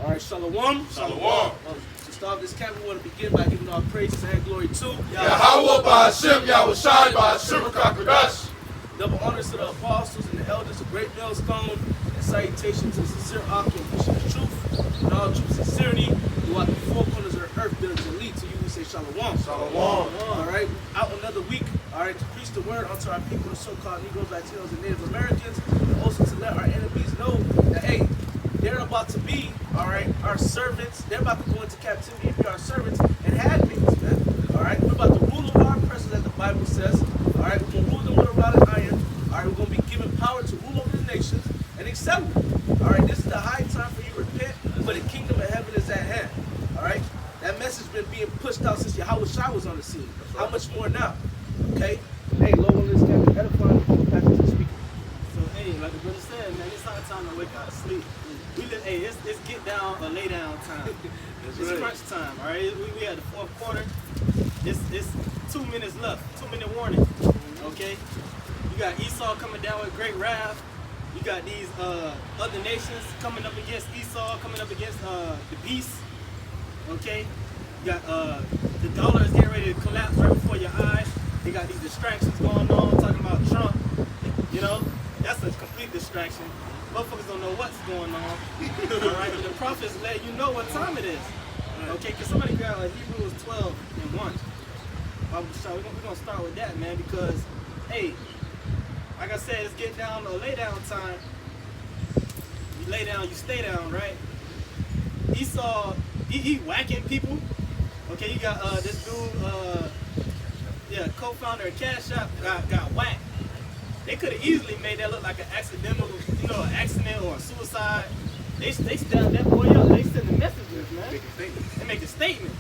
All right, shalom. Shalom. To start this camp, we want to begin by giving our praises and glory to Yahweh Ba'Hashem, Yahushai Ba'Hashem Kakadash. double honors to the apostles and the elders of Great Millstone, and salutation to the sincere Akim, preaching the truth and all true sincerity throughout the four corners of the earth, building to lead to you. We say shalom. Shalom. All right, out another week. All right, to preach the word unto our people, the so-called Negroes, Latinos, and Native Americans, and also to let our enemies know that hey, they're about to be, all right, our servants. They're about to go into captivity and be our servants and handmaids, man. All right, we're about to rule over our oppressors, as the Bible says. All right, we're gonna rule them with a rod of iron. All right, we're gonna be given power to rule over the nations and accept them. All right, this is the high time for you to repent, for the kingdom of heaven is at hand. All right, that message been being pushed out since Yahushua was on the scene. How much more now? Okay, hey, low on this guy, edifying the pastor to the speaker. So hey, like the brother said, man, it's our time to wake out of sleep. We live, hey, it's get down or lay down time. It's crunch time, all right? We at the fourth quarter. It's 2 minutes left. 2 minute warning. Okay. You got Esau coming down with great wrath. You got these other nations coming up against Esau, coming up against the beast. Okay. You got the dollar is getting ready to collapse right before your eyes. They got these distractions going on, talking about Trump. You know, that's a complete distraction. Motherfuckers don't know what's going on. All right, but the prophets let you know what time it is. Okay, because somebody got Hebrews 12 and 1. We're going to start with that, man, because, hey, like I said, it's get down or lay down time. You lay down, you stay down, right? Esau, he whacking people. Okay, you got this dude, co-founder of Cash App got whacked. They could have easily made that look like an accidental, an accident or a suicide. They stabbed that boy up. They sending messages, man. They making statements.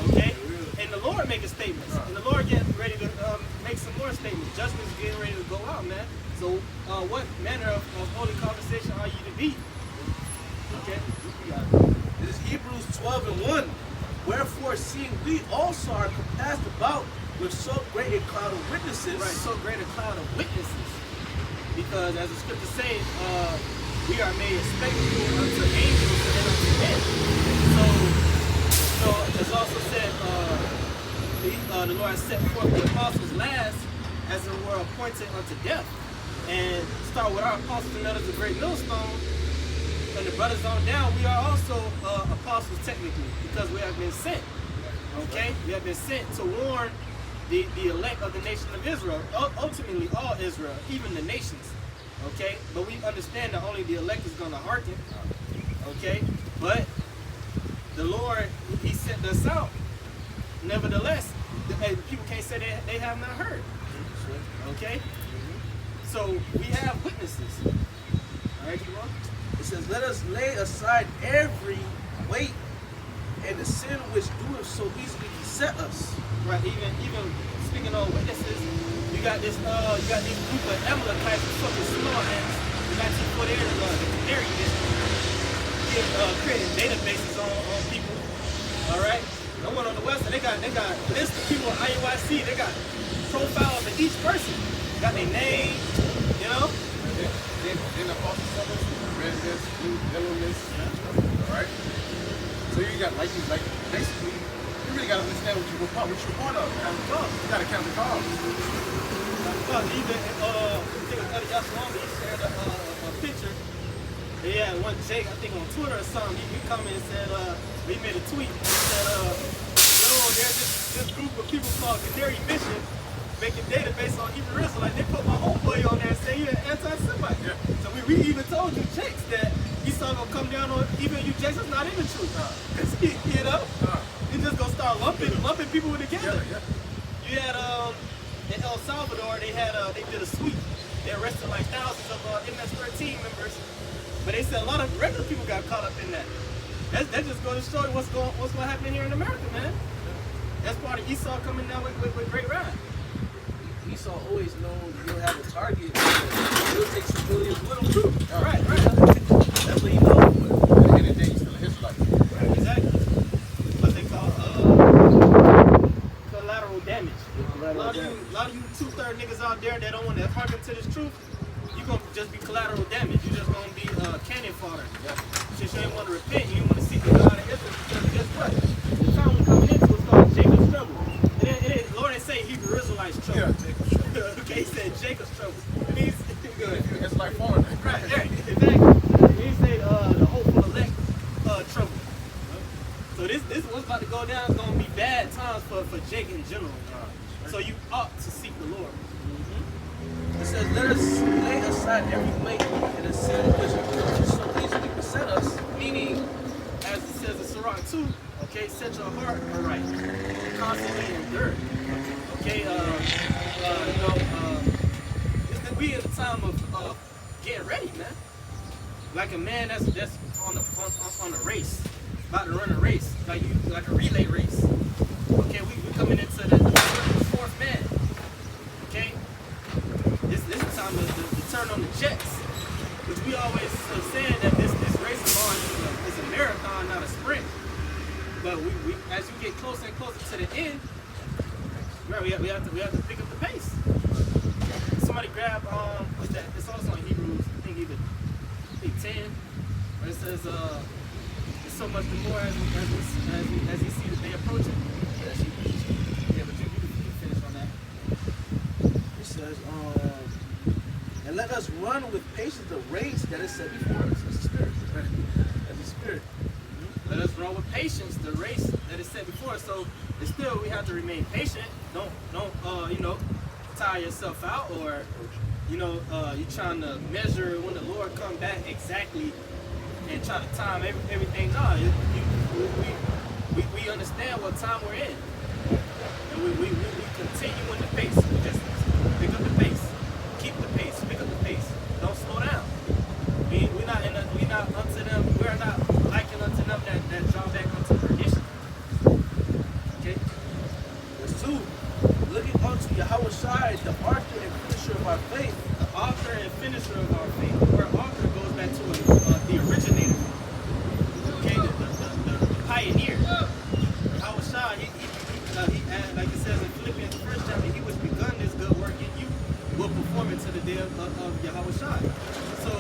Okay? And the Lord making statements. And the Lord getting ready to make some more statements. Judgment's getting ready to go out, man. So what manner of holy conversation are you to be? Okay? This is Hebrews 12 and 1. Wherefore, seeing we also are compassed about with so great a cloud of witnesses. Right, so great a cloud of witnesses. Because as the scripture says, we are made a spectacle unto angels and unto men. So it's also said, the Lord set forth the apostles last, as it were appointed unto death. And start with our apostles and elders of Great Millstone, and the brothers on down, we are also apostles technically, because we have been sent. Okay? We have been sent to warn the elect of the nation of Israel, ultimately all Israel, even the nations, okay? But we understand that only the elect is going to hearken, okay? But the Lord, he sent us out. Nevertheless, people can't say they have not heard, okay? So we have witnesses. All right, you want? It says, let us lay aside every weight and the sin which doeth so easily beset us. Right, even speaking of witnesses, you got this group of Amalekites, fucking small ants, the 1948 the Canary District, creating databases on people. All right, no one on the west side, they got lists of people on IUIC. They got profiles of each person, got their name, you know. Then the apostle summons, residence, yellowness. All right. So you got like basically. You really got to understand what you're part of. You got to count the cost. Even he shared a picture. They had one Jake, I think on Twitter or something. He commented and said, he made a tweet. He said, there's this group of people called Canary Mission making database on Hebrew Israelite. They put my homeboy on there and say you're an anti-Semite. Yeah. So we even told you Jakes that Esau gonna come down on even you Jakes. That's not in the truth. Because he just gonna start lumping people together. Yeah. You had in El Salvador, they did a sweep. They arrested like thousands of MS-13 members, but they said a lot of regular people got caught up in that. That just goes to show you what's going to happen here in America, man. That's part of Esau coming down with great wrath. Esau always known he'll have a target. He'll take civilians with him too. Right. That's what he knows. At the end of the day, he's still a Israelite. Right, exactly. What they call collateral damage. A lot of you 2/3 niggas out there that don't want to hearken to this truth, you're going to just be collateral damage. You're just going to be cannon fodder. Yeah. you didn't want to repent, you didn't want to seek the God of Israel, because guess what? The time we're coming into is called Jacob's trouble. And then Lord didn't say Hebrew Israelites trouble. Yeah, Jacob's trouble. Okay, he said Jacob's trouble. It means good. It's like foreign. Right, exactly. He said the hopeful elect trouble. So this what's about to go down is gonna be bad times for Jake in general. So you ought to seek the Lord. It says, let us lay aside every weight and the sin which so easily beset us. Meaning, as it says in Sirach 2, okay, set your heart aright, constantly endure. Okay, we in a time of getting ready, man. Like a man that's on a race, about to run a race, like a relay race. Okay, we coming into the fourth man. Okay, this is time to turn on the jets, which we always saying that this race is a marathon, not a sprint. But we as you get closer and closer to the end, right, we have to pick up the pace. Somebody grab what's that? It's also in Hebrews, I think 10, where it says it's so much the more as you see that they approaching. Yeah, but you can finish on that. It says, and let us run with patience the race that is set before us. As a spirit. As a spirit. Let us run with patience the race that is set before us. So still we have to remain patient. Don't tire yourself out, or you're trying to measure when the Lord come back exactly and try to time everything. No, we understand what time we're in, and we continue in the pace. We just pick up the pace, keep the pace, pick up the pace. Don't slow down. We're not unto them. We're not liking unto them that draw back unto perdition. Okay. Verse 2. Looking unto Yahweh Shai, the author and finisher of our faith. The author and finisher of our faith. The word author goes back to the originator. Okay, the pioneer. Yahweh Shai, he like it says in Philippians 1st chapter, he which begun this good work in you will perform it to the day of Yahweh Shai. So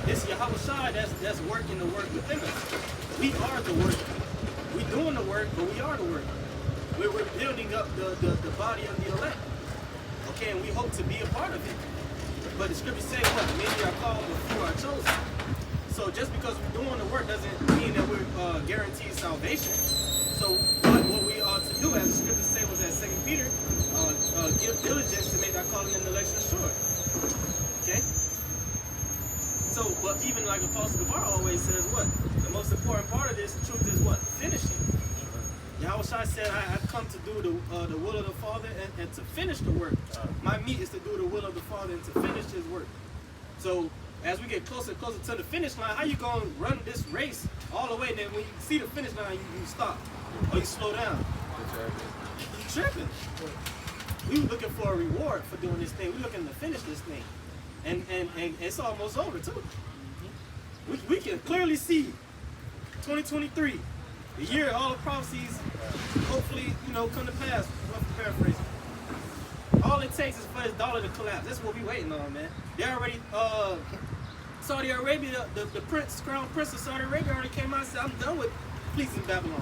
this Yahweh Shai that's working the work within us. We are the work. We doing the work, but we are the work. We're building up the body of the elect. Okay, and we hope to be a part of it. But the scriptures say what? Many are called, but few are chosen. So just because we're doing the work doesn't mean that we're guaranteed salvation. So what we ought to do, as the scriptures say was at 2 Peter, give diligence to make our calling and election sure. Okay? So, but even like Apostle Gavar always says what? The most important part of this truth is what? Finishing. Yahweh Shai said, I've come to do the will of the Father and to finish the work. My meat is to do the will of the Father and to finish his work. So as we get closer and closer to the finish line, how you going to run this race all the way, and then when you see the finish line, you stop or you slow down? You tripping. We were looking for a reward for doing this thing. We're looking to finish this thing. And it's almost over too. We can clearly see 2023. The year all the prophecies hopefully, come to pass. Paraphrasing. All it takes is for this dollar to collapse. That's what we waiting on, man. They already, Saudi Arabia, the crown prince of Saudi Arabia already came out and said, I'm done with pleasing Babylon.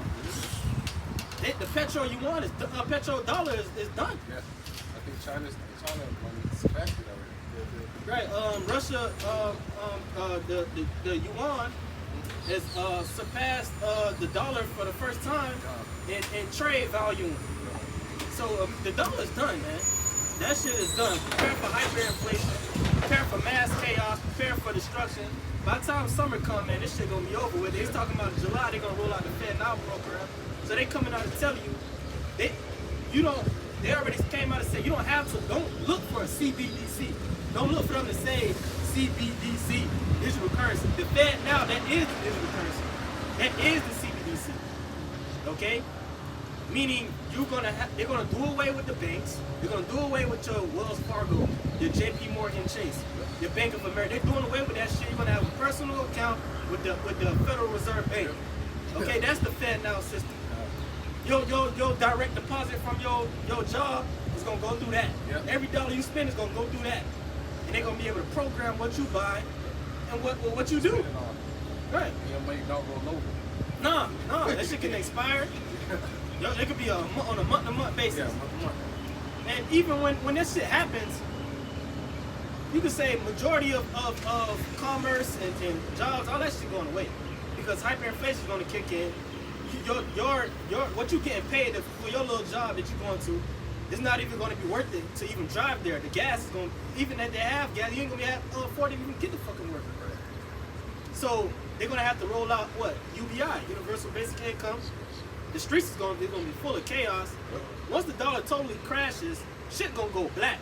The petro you want is petro dollar is done. Yeah, I think China money is passed it already. Right. Russia, the yuan has surpassed the dollar for the first time in trade volume. So the dollar is done, man. That shit is done. Prepare for hyperinflation. Prepare for mass chaos. Prepare for destruction. By the time summer come, man, this shit gonna be over with. They're talking about July. They're gonna roll out the Fed Now program. So they coming out to tell you, they already came out and said you don't look for a CBDC. Don't look for them to say CBDC, digital currency. The Fed Now, that is the digital currency. That is the CBDC. Okay? Meaning they're gonna do away with the banks. They're gonna do away with your Wells Fargo, your JP Morgan Chase, your Bank of America. They're doing away with that shit. You're gonna have a personal account with the Federal Reserve Bank. Okay, that's the Fed Now system. Your direct deposit from your job is gonna go through that. Yep. Every dollar you spend is gonna go through that, and they're gonna be able to program what you buy and what you do. Right. Your money don't roll over. No, that shit can expire. Yo, it could be on a month-to-month basis. Yeah, month. And even when this shit happens, you could say majority of commerce and jobs, all that shit going away. Because hyperinflation is going to kick in. Your what you getting paid for your little job that you're going to, it's not even going to be worth it to even drive there. The gas is going, even if they have gas, you ain't going to be afford to even get the fucking work. So they're going to have to roll out what? UBI, Universal Basic Income. The streets is going to be full of chaos. Once the dollar totally crashes, shit going to go black.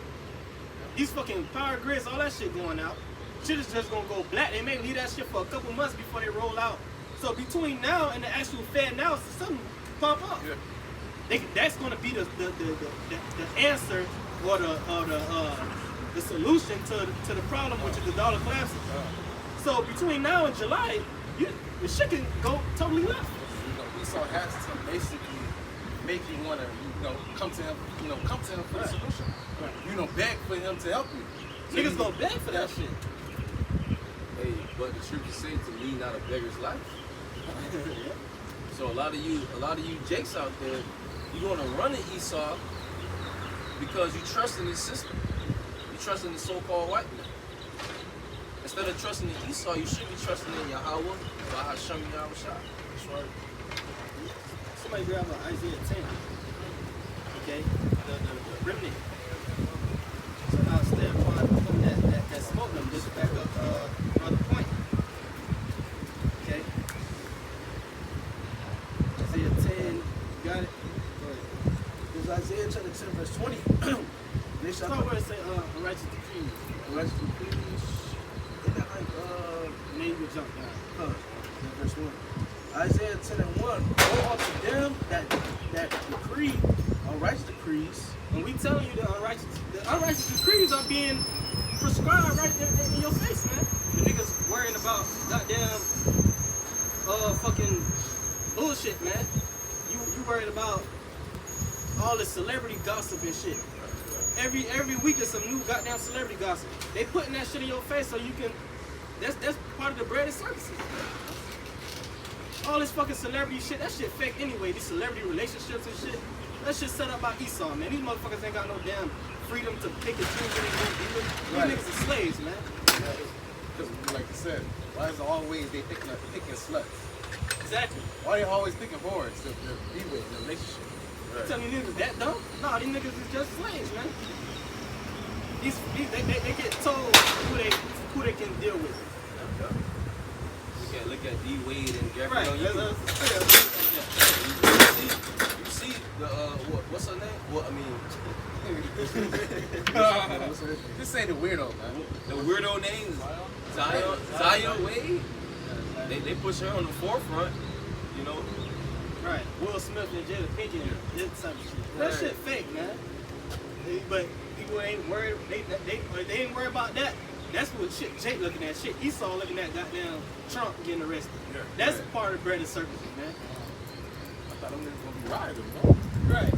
These fucking power grids, all that shit going out. Shit is just going to go black. They may leave that shit for a couple months before they roll out. So between now and the actual Fed now, something pump up. Yeah. That's going to be the answer or the solution to the problem, which is the dollar collapsing. So between now and July, the shit can go totally left. Esau has to basically make you want to, come to him, for the solution. Right. Beg for him to help you. So niggas gonna beg for that shit. Hey, but the scripture says to lead not a beggar's life. Yeah. So a lot of you jakes out there, you want to run to Esau because you trust in this system. You trust in the so-called white man. Instead of trusting in Esau, you should be trusting in Yahweh, Bahashem Yahushua. That's right. Somebody grab Isaiah 10. Okay? The remnant. So I'll stand upon that smoke them just back up another point. Okay? Isaiah 10, you got it? Go ahead. It was Isaiah chapter 10, verse 20. They shall Start where it say righteous decrees. righteous decrees. Isn't that like, And then you would jump down. verse 1. Isaiah 10 and 1. Woe unto them that decree unrighteous decrees. When we telling you the unrighteous decrees are being prescribed right in your face, man. The niggas worrying about goddamn fucking bullshit, man. You worried about all this celebrity gossip and shit. Every week there's some new goddamn celebrity gossip. They putting that shit in your face so you can. That's part of the bread and services. All this fucking celebrity shit, that shit fake anyway. These celebrity relationships and shit, that shit set up by Esau, man. These motherfuckers ain't got no damn freedom to pick and choose what they do. These niggas are slaves, man. Because, like you said, why is it always they picking sluts? Exactly. Why are they always picking boards to be with in a relationship? You tell me niggas that dumb? Nah, these niggas is just slaves, man. They get told who they can deal with. Look at D Wade and Jeffrey. Right. You see the what's her name? Well, I mean, Just say the weirdo, man. the weirdo name is Zion Wade. They push her on the forefront, Right. Will Smith and Jada Pinkett and this type of shit. That Right. shit fake, man. But people ain't worried. They ain't worried about that. That's what shit Jake looking at. Shit Esau looking at goddamn Trump getting arrested. Yeah. That's part of bread and circuses, man. I thought them niggas gonna be riding, bro. Right.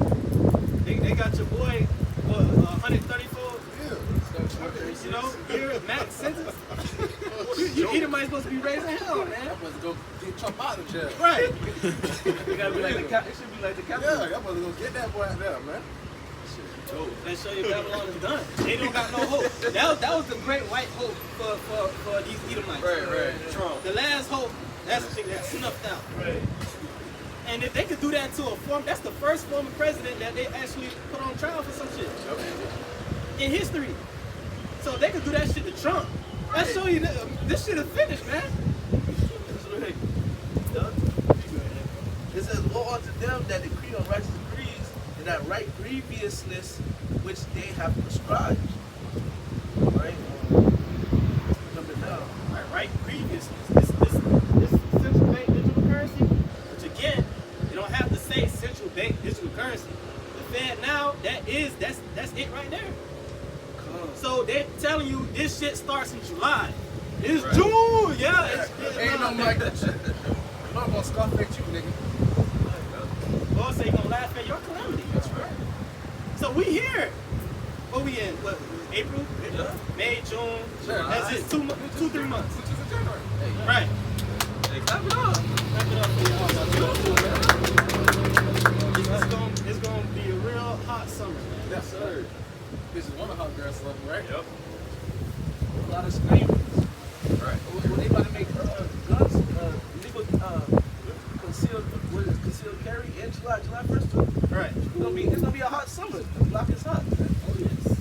They got your boy 134. Yeah. Year max sentence. You Edomite supposed to be raising hell, man. That was go get Trump out of jail. Right. It gotta be like it should be like the capital. Yeah, that was gonna get that boy out there, man. Let's show you Babylon is done. They don't got no hope. That was the great white hope for these Edomites. right. Trump. The last hope, that's snuffed out. Right. And if they could do that to a former, that's the first former president that they actually put on trial for some shit in history. So they could do that shit to Trump. That show you that this shit is finished, man. It says, woe unto them that decree unrighteous decrees and that right grievousness which they have prescribed. Right? Jumping down. Right, grievousness. This central bank digital currency, which again, they don't have to say central bank digital currency. The Fed now, that's it right there. So they're telling you this shit starts in July. It's Right. June, yeah. Ain't no like that shit. I'm not gonna scoff at you, nigga. Lord say you gonna laugh at your calamity. That's right. So we here. What we in? What? April? Yeah. May, June. Sure. That's it. 3 months. Which is a January. Right. Hey, clap it up. or something, right? Yep. A lot of screamers. Right. When they about to make guns, legal concealed carry in July 1st too. Right. It's gonna be a hot summer. The block is hot. Man. Oh yes.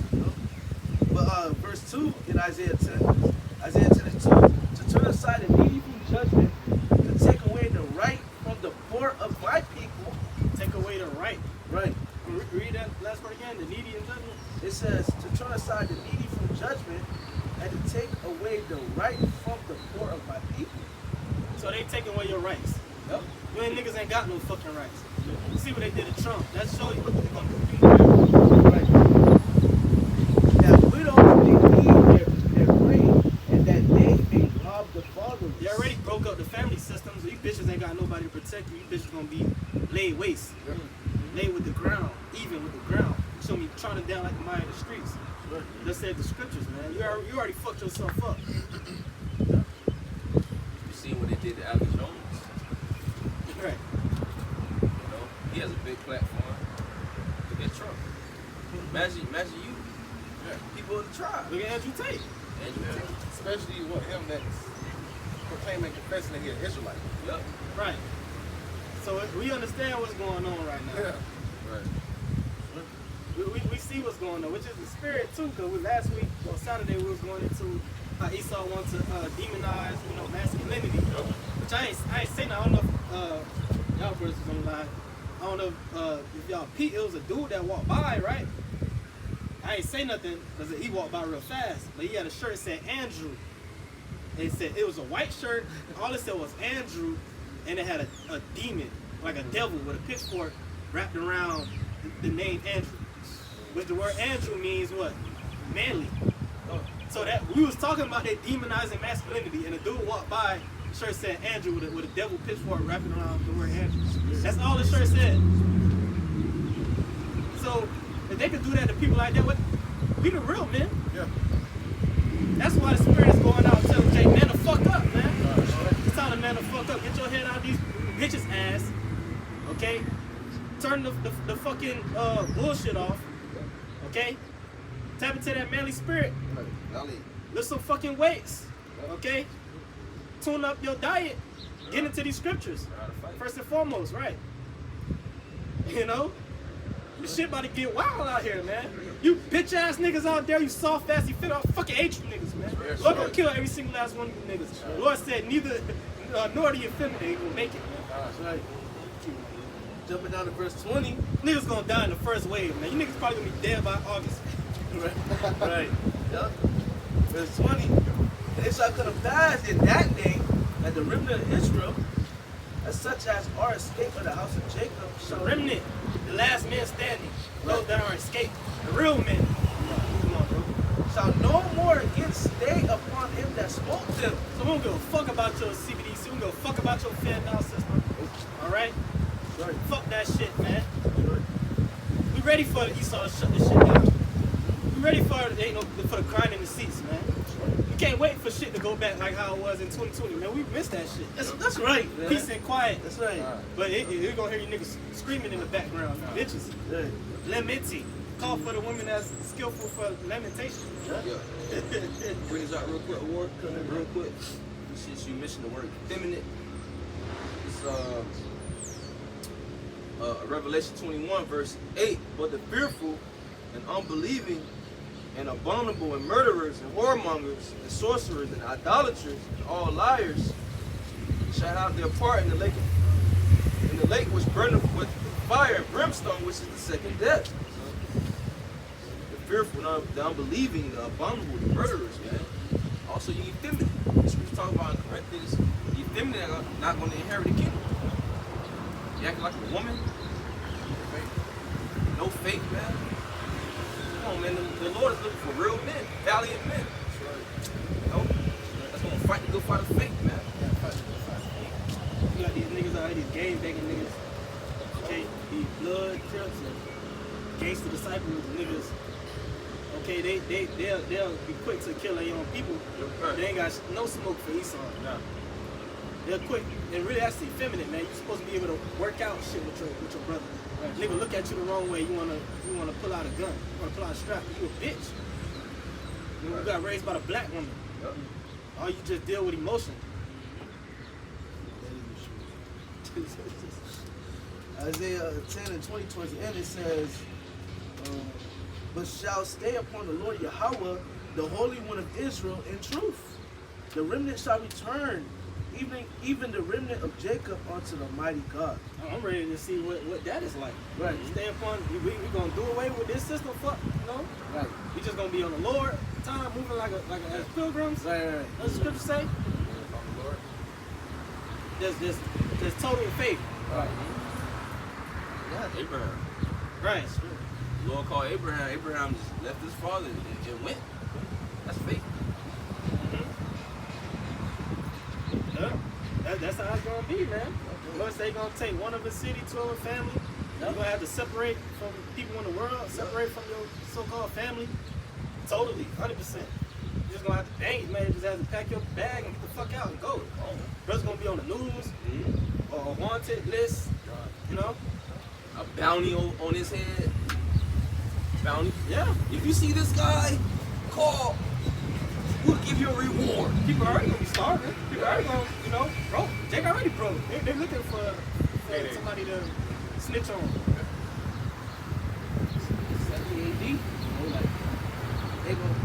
But verse 2 in Isaiah 10. Isaiah 10 is 2. To turn aside the needy from judgment, to take away the right from the poor of my people. Take away the right. Right. Read that last part again. The needy in judgment. It says to turn aside the needy from judgment and to take away the right from the poor of my people. So they taking away your rights. Yep. You ain't niggas ain't got no fucking rights. You see what they did to Trump. That show you what they're gonna do. Right. That widows may leave their grain and that they may rob the fatherless. They already broke up the family system, so you bitches ain't got nobody to protect you. You bitches gonna be laid waste. Laid with the ground, even with the ground. You should be trying down like the Maya in the streets. Right. Just said the scriptures, man. You already fucked yourself up. You see what they did to Alex Jones? Right. You know, he has a big platform. Look at Trump. Imagine you, people of the tribe. Look at Andrew Tate. Andrew Tate. Especially what him that's proclaiming, confessing that he's an Israelite. Yep. Right. So we understand what's going on right now. Yeah. Right. We see what's going on, which is the spirit too. Because last week on Saturday we was going into how Esau wants to demonize, masculinity. Which I ain't saying. I don't know if y'all brothers is on the line. I don't know if y'all Pete. It was a dude that walked by, right? I ain't say nothing because he walked by real fast, but he had a shirt that said Andrew. And it said it was a white shirt. All it said was Andrew, and it had a demon, like a devil with a pitchfork wrapped around the name Andrew. Which the word Andrew means what? Manly. So that we was talking about that demonizing masculinity, and a dude walked by, the shirt said Andrew with a devil pitchfork wrapping around the word Andrew. That's all the shirt said. So if they could do that to people like that, we the real men. Yeah. That's why the spirit is going out telling Jay, man, to fuck up, man. It's time to man to fuck up. Get your head out of these bitches' ass. Okay? Turn the fucking bullshit off. Okay? Tap into that manly spirit. Lift some fucking weights. Okay? Tune up your diet. Get into these scriptures. First and foremost, right? You know? This shit about to get wild out here, man. You bitch ass niggas out there, you soft ass, you fit out fucking hate you niggas, man. Lord gonna kill every single last one of you niggas. Lord said neither nor the effeminate will make it, man. That's right. Jumping down to verse 20. Niggas gonna die in the first wave, man. You niggas probably gonna be dead by August. Right. Yep. Verse 20. And it shall come to pass in that day that the remnant of Israel, as such as are escaped of the house of Jacob, The shall remnant, the last men standing, those that are escaped, the real men. Come on, bro. shall no more again stay upon him that smote them. So we don't give a fuck about your CBDC, we don't give a fuck about your FedNow system. Alright? Right. Fuck that shit, man. We ready for Esau to shut this shit down. We ready for the grind in the seats, man. You can't wait for shit to go back like how it was in 2020, man. We missed that shit. That's right, man. Peace and quiet. That's right. But you're gonna hear you niggas screaming in the background, you bitches. Right. Lamenting. Call for the women that's skillful for lamentation. Yeah. Bring this out real quick, Award. Real quick. Since you mentioned the word effeminate. It's Revelation 21, verse 8. But the fearful and unbelieving and abominable and murderers and whoremongers and sorcerers and idolaters and all liars shall have their part in the lake which burneth with fire and brimstone, which is the second death. The fearful, the unbelieving, the abominable, the murderers, man. Also, you effeminate. That's what we're talking about in Corinthians. The effeminate are not going to inherit the kingdom. You acting like a woman. No faith, man. Come on, man. The Lord is looking for real men, valiant men. That's right. You know? That's going to fight the good fight of faith, man. You got these niggas out here, these game banging niggas. Okay, these blood crips and gangster disciples niggas. Okay, they'll be quick to kill their own people. They ain't got no smoke for Esau. Nah. They're quick, and really that's effeminate, man. You're supposed to be able to work out shit with your brother. Nigga look at you the wrong way. You wanna pull out a gun. You wanna pull out a strap. You a bitch. You got raised by the black woman. Yep. Or you just deal with emotion. Isaiah 10 and 20 towards the end, it says, but shall stay upon the Lord Yahweh, the Holy One of Israel, in truth. The remnant shall return, even the remnant of Jacob, unto the mighty God. I'm ready to see what that is like. Right. Stay upon, we gonna do away with this system, Right. We just gonna be on the Lord time, moving like as pilgrims. Right. What's the scripture say? There's total faith. Right. Abraham. Right. The Lord called Abraham. Abraham just left his father and went. That's faith. Yeah. That's how it's gonna be, man. Once they gonna take one of a city, 2 of a family, you're gonna have to separate from people in the world, separate from your so-called family. Totally, 100%. You're just gonna have to bang it, man. You just have to pack your bag and get the fuck out and go. Brother's gonna be on the news or a wanted list, you know? A bounty on his head. Bounty. Yeah. If you see this guy, call. We'll give you a reward. People are already gonna be starving. People are already gonna, you know, broke. Jake already broke. They're looking for somebody to snitch on. 70 AD, you know, like, they gonna,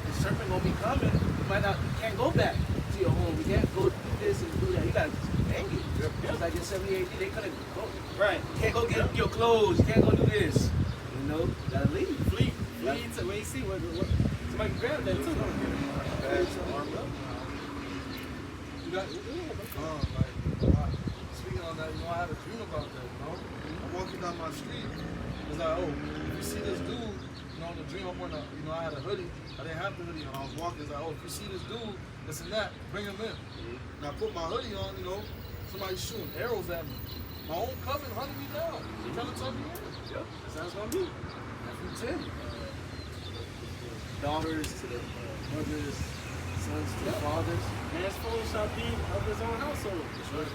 the serpent gonna be coming. You can't go back to your home. You can't go do this and do that. You gotta dang it. Yep. It's like in 70 AD, they couldn't go. Right. You can't go get your clothes. You can't go do this. You know, you gotta leave. Flee to where you see what somebody can grab that too. You got, speaking on that, you know, I had a dream about that, you know? I'm walking down my street, it's like, oh, if you see this dude, you know, in the dream I'm wearing I had a hoodie, I didn't have the hoodie on, I was walking, it's like, oh, if you see this dude, this and that, bring him in. And I put my hoodie on, you know, somebody's shooting arrows at me. My own cousin hunted me down, trying to talk me in. Yep. That's how it's gonna be. That's 10. Daughters to the mothers, sons to the fathers. Man's fool shall be of his own household. That's right.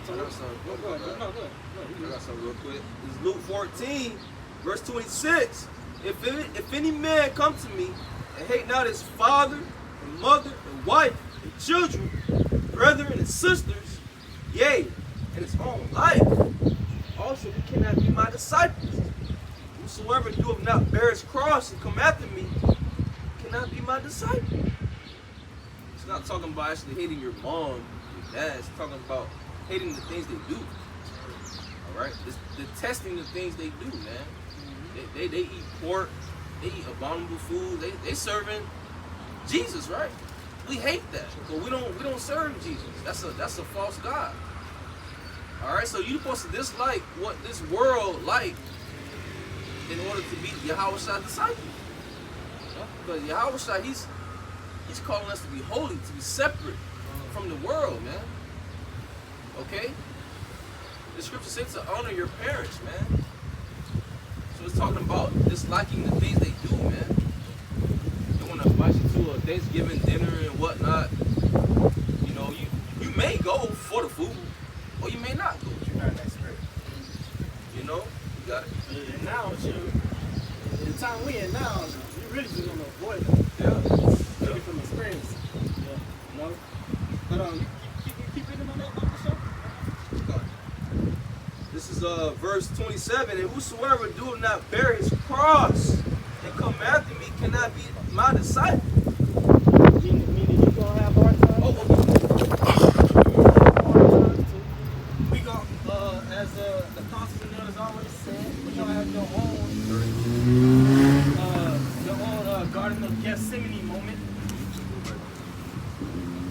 So I got something. go ahead. No, I got something real quick. This is Luke 14, verse 26. If any man come to me and hate not his father and mother and wife and children, brethren and sisters, yea, and his own life, also he cannot be my disciples. Whosoever doeth not bear his cross and come after me cannot be my disciple. It's not talking about actually hating your mom, your dad. It's talking about hating the things they do. All right, it's detesting the things they do, man. They eat pork, they eat abominable food. They serving Jesus, right? We hate that, but we don't serve Jesus. That's a false god. All right, so you're supposed to dislike what this world like in order to be Yahweh's disciple. Because Yahweh, he's calling us to be holy, to be separate from the world, man. Okay? The scripture says to honor your parents, man. So it's talking about disliking the things they do, man. They want to invite you to a Thanksgiving dinner and whatnot. You know, you may go for the food, or you may not go. You're not that spirit. You know? You got it. And now, the time we in now, you really just gonna avoid it. Yeah. Maybe from experience. Yeah. You know? But keep reading on that show. This is verse 27. And whosoever doeth not bear his cross and come after me cannot be my disciple. Meaning you gonna have hard time. We gonna, as the apostles and others always said, we gonna have your own Garden of Gethsemane moment.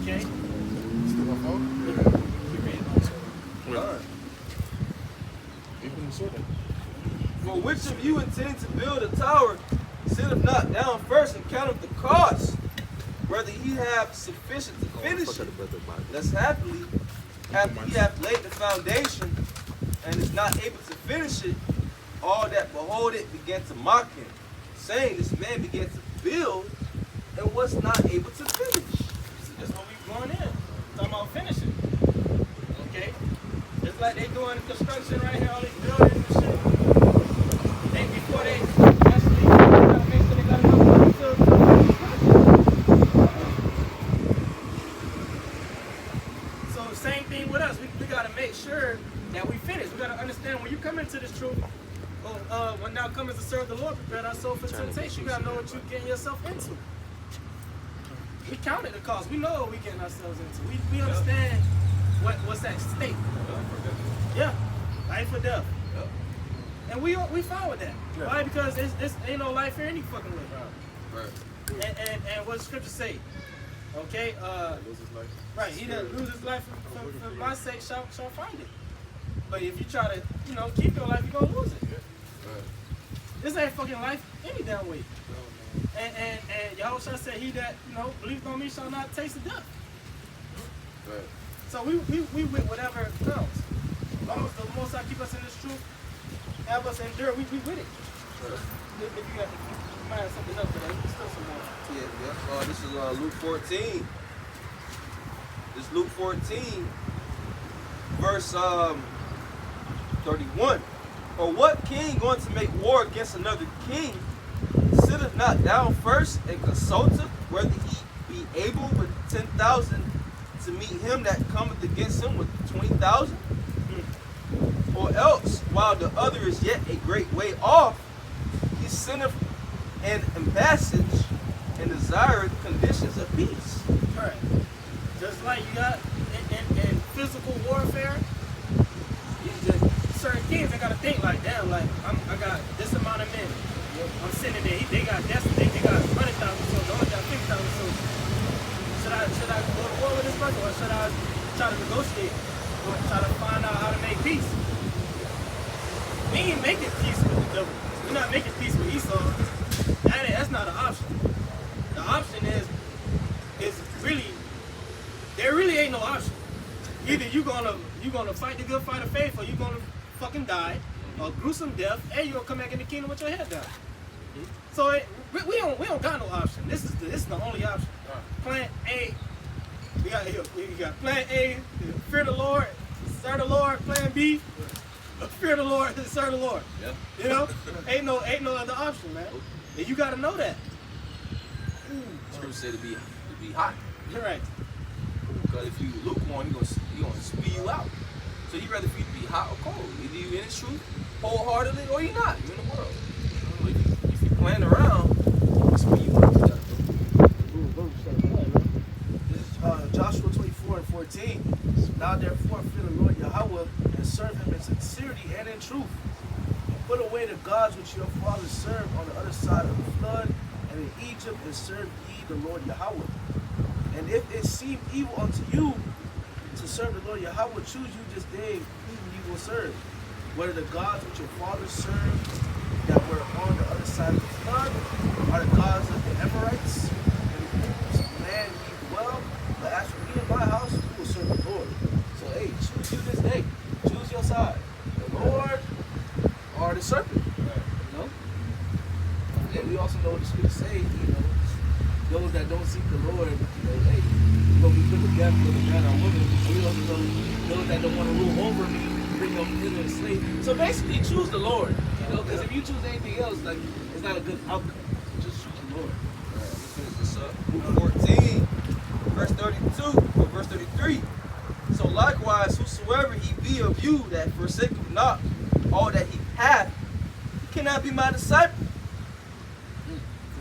Okay. Still my phone? Keep reading. Alright. Even the sword. For which of you intending to build a tower, sitteth not down first and counteth the cost, whether he have sufficient to finish it, lest happily, after he hath laid the foundation, and is not able to finish it, all that behold it began to mock him, saying, this man began to build, and was not able to finish. That's what we going in. Talking about finishing. Okay? Just like they doing construction right here, all these buildings and shit. Before they actually gotta make sure they got enough money to the same thing with us. We got to make sure that we finish. We got to understand when you come into this truth, when thou comest to serve the Lord, prepare our soul for temptation. You got to know what you're getting yourself into. We counted the cost. We know what we're getting ourselves into. We understand what's at stake. Yeah, life or death. And we fine with that. Yeah. Why? Because it's ain't no life here any fucking way. Right. And what the scriptures say? Okay. Right. He that loses life for my sake shall find it. But if you try to, keep your life, you're gonna lose it. Right. This ain't fucking life any damn way. And Yahushua said, he that believes on me shall not taste of death. Right. So we with whatever comes. As long as the Most High keep us in this truth, have us endure, we with it. Right. If you might have something else, but there's still some more. Yeah. This is Luke 14. This is Luke 14, verse 31. Or what king going to make war against another king sitteth not down first and consulteth whether he be able with 10,000 to meet him that cometh against him with 20,000? Or else, while the other is yet a great way off, he sendeth an ambassage and desireth conditions of peace. Right. Just like you got in physical warfare, certain kings, they gotta think like, damn, like I got this amount of men. I'm sitting there. They got destiny. They got 100,000 soldiers. I only got 50,000 soldiers. Should I go to war with this person, or should I try to negotiate, or try to find out how to make peace? We ain't making peace with the devil. We're not making peace with Esau. That's not an option. The option is really, there really ain't no option. Either you gonna fight the good fight of faith, or you gonna fucking die a gruesome death, and you gonna come back in the kingdom with your head down. So we don't got no option. This is the only option. Plan A. We got plan A, fear the Lord, serve the Lord. Plan B, fear the Lord, serve the Lord. Yeah. Ain't no other option, man. And you gotta know that. Scripture said to be hot. You're right. Because if you lukewarm, he gonna spew you out. So you rather for you to be hot or cold. Either you in the truth wholeheartedly, or you're not. You're in the world. If you playing around, that's what you want to do. Joshua 24:14. Now therefore fear the Lord Yahweh and serve him in sincerity and in truth. And put away the gods which your fathers served on the other side of the flood, and in Egypt, and serve ye the Lord Yahweh. And if it seem evil unto you to serve the Lord Yahweh, choose you this day whom you will serve, whether the gods which your fathers served that were on the other side of the flood, are the gods of the Amorites, in whose land ye dwell. But as for me and my house, we will serve the Lord. So hey, choose you this day. Choose your side, the Lord or the serpent. And we also know what the scriptures say, those that don't seek the Lord, hey, we're going to be put to death with a man or woman. We also know those that don't want to rule over me, bring up Israel and slave. So basically, choose the Lord, because if you choose anything else, like, it's not a good outcome. Just choose the Lord. All right, let's finish this up. Luke 14, verse 32, or verse 33. So likewise, whosoever he be of you that forsaketh not all that he hath, he cannot be my disciple.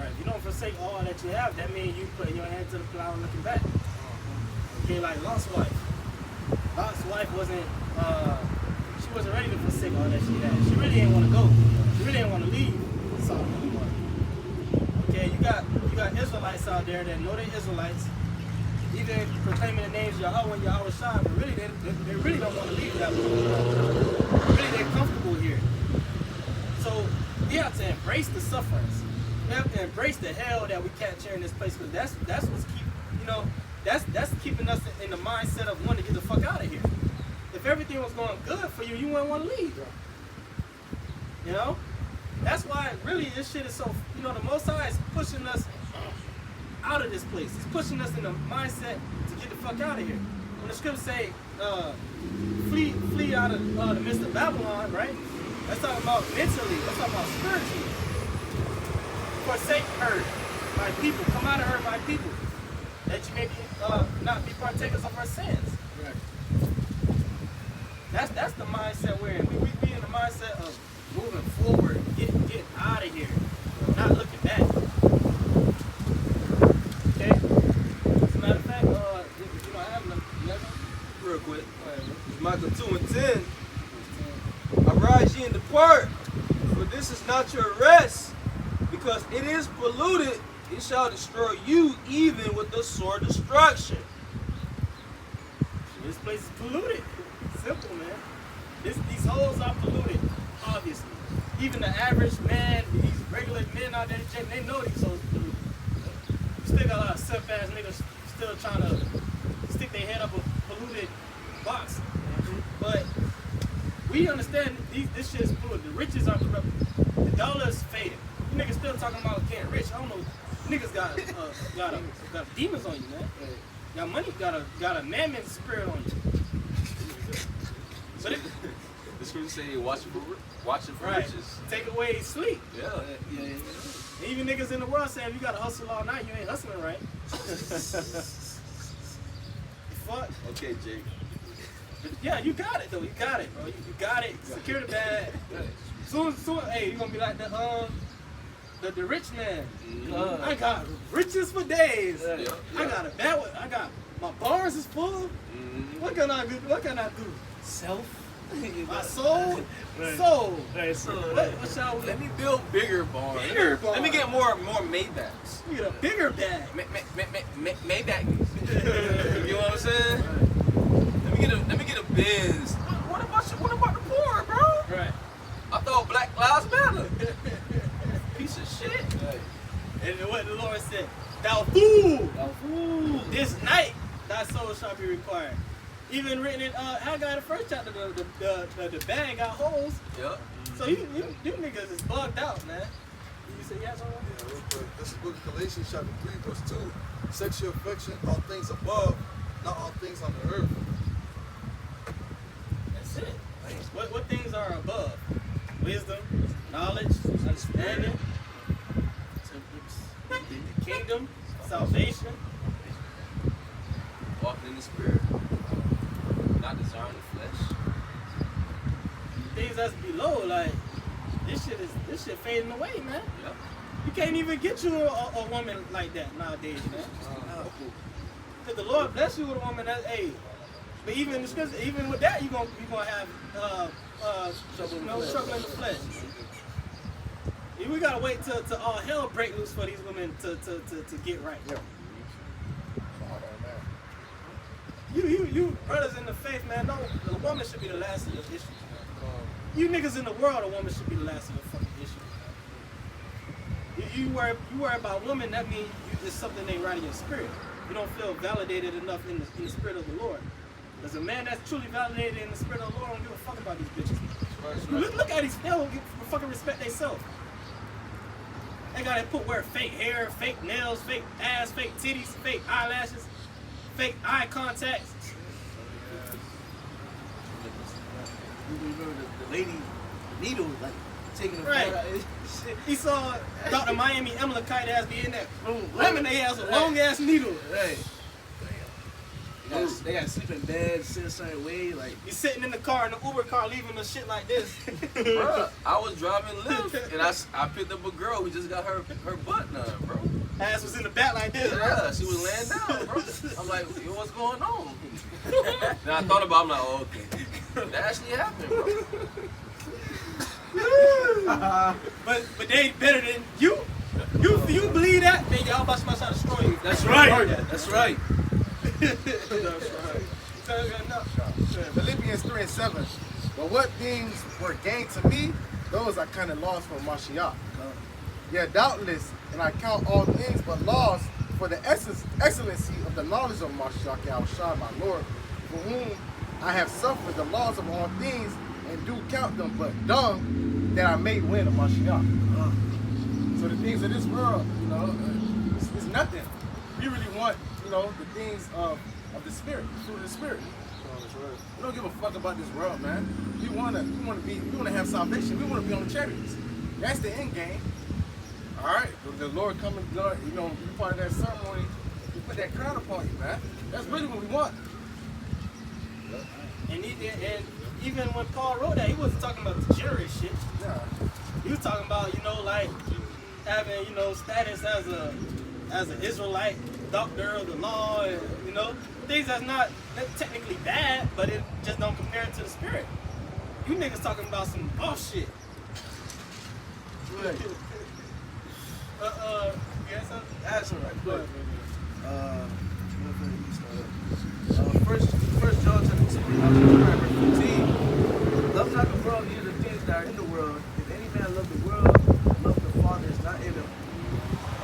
If you don't forsake all that you have, that means you putting your hand to the plow and looking back. Okay, like Lot's wife. Lot's wife wasn't ready to forsake all that she had. She really didn't want to go. She really didn't want to leave Sodom anymore. Okay, you got Israelites out there that know they're Israelites, even proclaiming the names Yahweh and Yahweh Shai, but really they really don't want to leave that one. Really they're comfortable here. So we have to embrace the sufferings. We have to embrace the hell that we catch here in this place, because that's what's that's keeping us in the mindset of wanting to get the fuck out of here. If everything was going good for you, you wouldn't want to leave. That's why really this shit is so. The Most High is pushing us out of this place. He's pushing us in the mindset to get the fuck out of here. When the scriptures say, flee out of the midst of Babylon, right? That's talking about mentally. That's talking about spiritually. Forsake her, my people. Come out of her, my people, that you may be, not be partakers of her sins. Right. mindset we're in. We in the mindset of moving forward, getting out of here, not looking back. Okay? As a matter of fact, you know, I have nothing. Real quick. Michael 2:10. Arise ye and depart, for this is not your rest, because it is polluted. It shall destroy you even with the sore destruction. This place is polluted. Simple, man. These holes are polluted, obviously. Even the average man, these regular men out there, they know these holes polluted. You still got a lot of self-ass niggas still trying to stick their head up a polluted box. But we understand this shit is polluted. The riches are corrupt. The dollar is faded. You niggas still talking about getting rich. I don't know. Niggas got demons on you, man. Got money, got a mammon spirit on you. But The scripture say watching for right, riches. take away sleep. Yeah. Even niggas in the world saying if you gotta hustle all night, you ain't hustling right. Fuck. Okay, Jake. Yeah, you got it though. You got it, bro. You got it. Secure the bag. Soon, hey, you gonna be like the rich man. I got riches for days. I got a bad one. I got my barns is full. What can I do? What can I do? Self. My soul. Soul. Right, so What shall we? Let me build bigger barns. Bigger barns. Let me get more Maybachs. You get a bigger bag. Maybach. You know what I'm saying? Let me get a Benz. What about the poor, bro? Right. I thought Black Lives Matter. Piece of shit. And what the Lord said, thou fool, this night thy soul shall be required. Even written in Haggai the first chapter, the bag got holes. Yep. So you niggas is bugged out, man. You say yes or no? Yeah, real quick. This is book of Galatians chapter 3, verse 2. Sexual affection, all things above, not all things on the earth. That's it. What things are above? Wisdom, knowledge, understanding, the kingdom, salvation. Walking in the spirit. Not desiring the flesh. Things that's below, like this shit fading away, man. Yep. You can't even get you a woman like that nowadays, man. Cause the Lord bless you with a woman that, hey, but even with that, you gonna have trouble in the flesh. We gotta wait till all hell break loose for these women to get right. Yeah. You brothers in the faith, man, no, the woman should be the last of your issues. You niggas in the world, a woman should be the last of your fucking issues. You worry about women, that means it's something ain't right in your spirit. You don't feel validated enough in the spirit of the Lord. Because a man that's truly validated in the spirit of the Lord don't give a fuck about these bitches. Right. Look at these, they don't fucking respect themselves. They gotta wear fake hair, fake nails, fake ass, fake titties, fake eyelashes, fake eye contacts. you remember the lady needle like taking the Right. blood out. He saw Dr. Miami Amalekite ass be in there. Women, they has a long ass needle. Right. They got to sleep in bed, sit a certain way, like. He's sitting in the car, in the Uber car, leaving the shit like this. Bruh, I was driving Lyft and I picked up a girl who just got her butt done, bro. Ass was in the back like this. Yeah, she was laying down, bro. I'm like, yo, what's going on? Then I thought about it, I'm like, oh, okay. That actually happened, bro. But they better than you. You believe that? Then y'all about to destroy you. That's right. That's right. Philippians 3:7. But what things were gained to me, those I kind of lost for Mashiach. Yeah, doubtless, and I count all things but loss for the excellency of the knowledge of Mashiach Yahushua, my Lord, for whom I have suffered the loss of all things, and do count them but dung, that I may win a Mashiach. So the things of this world, it's nothing. We really want, the things of the spirit, through the spirit. We don't give a fuck about this world, man. We wanna have salvation. We wanna be on the chariots. That's the end game. All right, the Lord coming, be part of that ceremony. We put that crown upon you, man. That's really what we want. And even when Paul wrote that, he wasn't talking about the generous shit. Nah. He was talking about, like having, status as an Israelite doctor of the law, and things that's not technically bad, but it just don't compare it to the spirit. You niggas talking about some bullshit. Right. Yes, sir? That's all right. Go ahead. First John chapter 2, verse 15. Love not the world, neither the things that are in the world. If any man love the world, love the Father is not in him.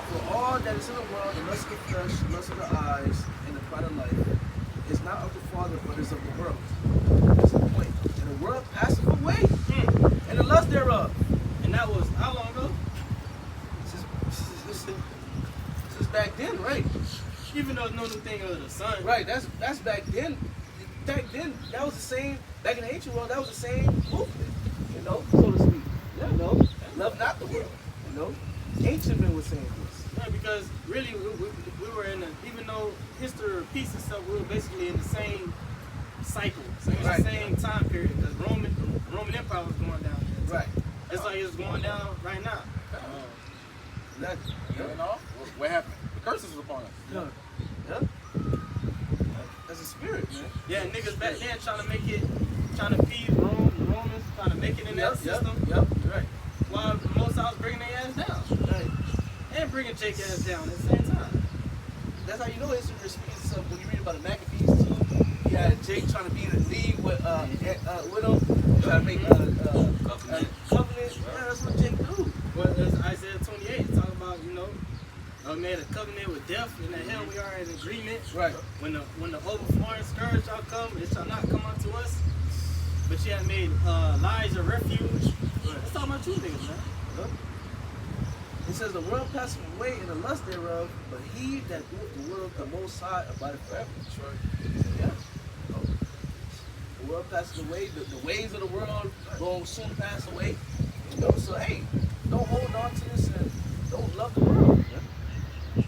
For all that is in the world, the lust of the flesh, the lust of the eyes, and the pride of life, is not of the Father, but is of the world. That's the point. And the world passeth away, and the lust thereof. And that was how long ago? This is back then, right? Even though there's no new thing under the sun. Right, that's back then. Back then, that was the same. Back in the ancient world, that was the same movement, so to speak. Love not the world, Ancient men were saying this. Yeah, because really we were in even though history repeats itself, we were basically in the same cycle, Right. the same time period. Because the Roman Empire was going down. Right. It's like it's going down right now. What happened? The curses was upon us. Yeah. That's a spirit, man. Yeah, niggas back then trying to appease the Romans, trying to make it in that system. Yep. Right. While the Most High was bringing their ass down. Right. And bringing Jake ass down at the same time. That's how you know history repeats itself when you read about the Maccabees too. You had Jake trying to be in a league with him, trying to make covenant. Yeah, that's what Jake do. Well, as Isaiah 28 talking about, made a covenant with death, and that hell we are in agreement. Right. When the overflowing scourge shall come, it shall not come unto us. But she had made lies a refuge. Let's talk about you niggas, man. Yep. It says the world passeth away and the lust thereof, but he that doeth the will of the Most High abideth forever. Yeah. The world passes away. The ways of the world will soon pass away. So hey, don't hold on to this and don't love the world. Yeah?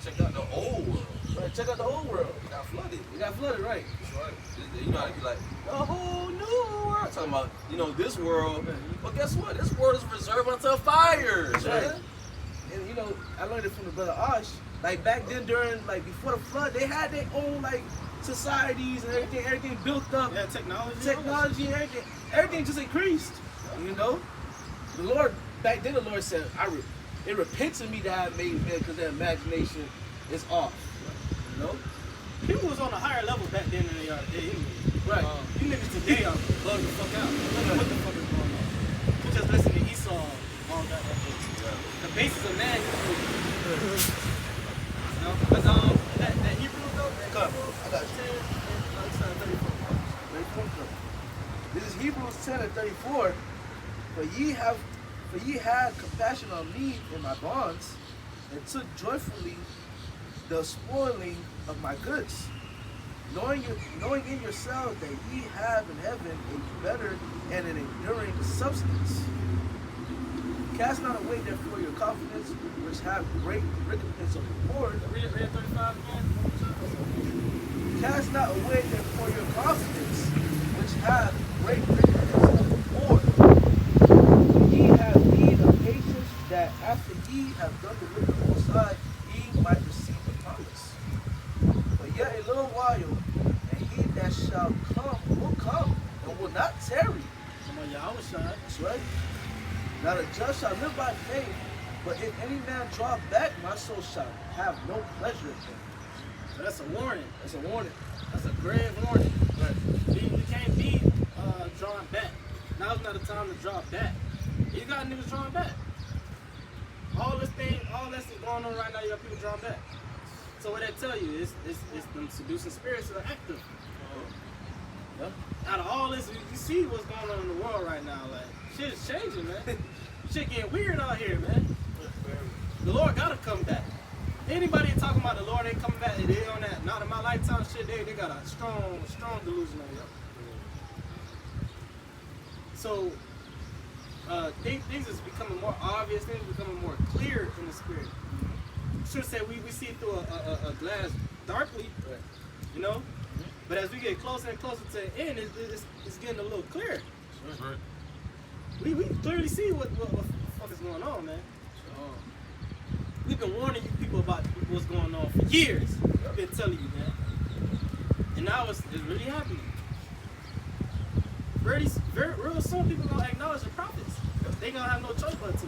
Check out the old world. Right, check out the whole world. We got flooded. We got flooded, right? That's right. You know how to be like, the whole new world. I'm talking about, this world. But guess what? This world is reserved unto fires, That's right. man. And I learned it from the brother Ash. Like back then, before the flood, they had their own societies and everything built up. Yeah, technology and everything just increased. The Lord back then, the Lord said, "It repents of me that I made man, because their imagination is off." People was on a higher level back then than they are today. Right. You niggas today are bugged the fuck out. What the fuck is going on? You just listen to Esau all that. The basis of man. But that Hebrew though. Come, I got you. 34. This is Hebrews 10:34. For ye had compassion on me in my bonds, and took joyfully the spoiling of my goods, knowing in yourselves that ye have in heaven a better and an enduring substance. Cast not away therefore your confidence, which have great recompense of reward. Read 35 again. Cast not away therefore your confidence, which have great recompense of reward. Ye have need of patience, that after ye have done the will of the Most High, ye might receive the promise. But yet a little while, and he that shall come will come, and will not tarry. Come on, y'all was shy. That's right. Now the just shall live by faith, but if any man draw back, my soul shall have no pleasure in him. So that's a warning. That's a warning. That's a grave warning. Right. You can't be drawing back. Now's not the time to draw back. You got niggas drawing back. All this going on right now, you got people drawing back. So what that tell you is them seducing spirits that are active. Out of all this, you see what's going on in the world right now. Like, shit is changing, man. Shit getting weird out here, man. The Lord gotta come back. Anybody talking about the Lord ain't coming back, they on that not in my lifetime shit, they got a strong delusion on them. So things is becoming more obvious, things becoming more clear in the spirit. Should say we see through a glass darkly, But as we get closer and closer to the end, it's getting a little clearer. That's right. We clearly see what the fuck is going on, man. We've been warning you people about what's going on for years. I've been telling you, man. And now it's really happening. Real soon, people gonna acknowledge the prophets. They gonna have no choice but to.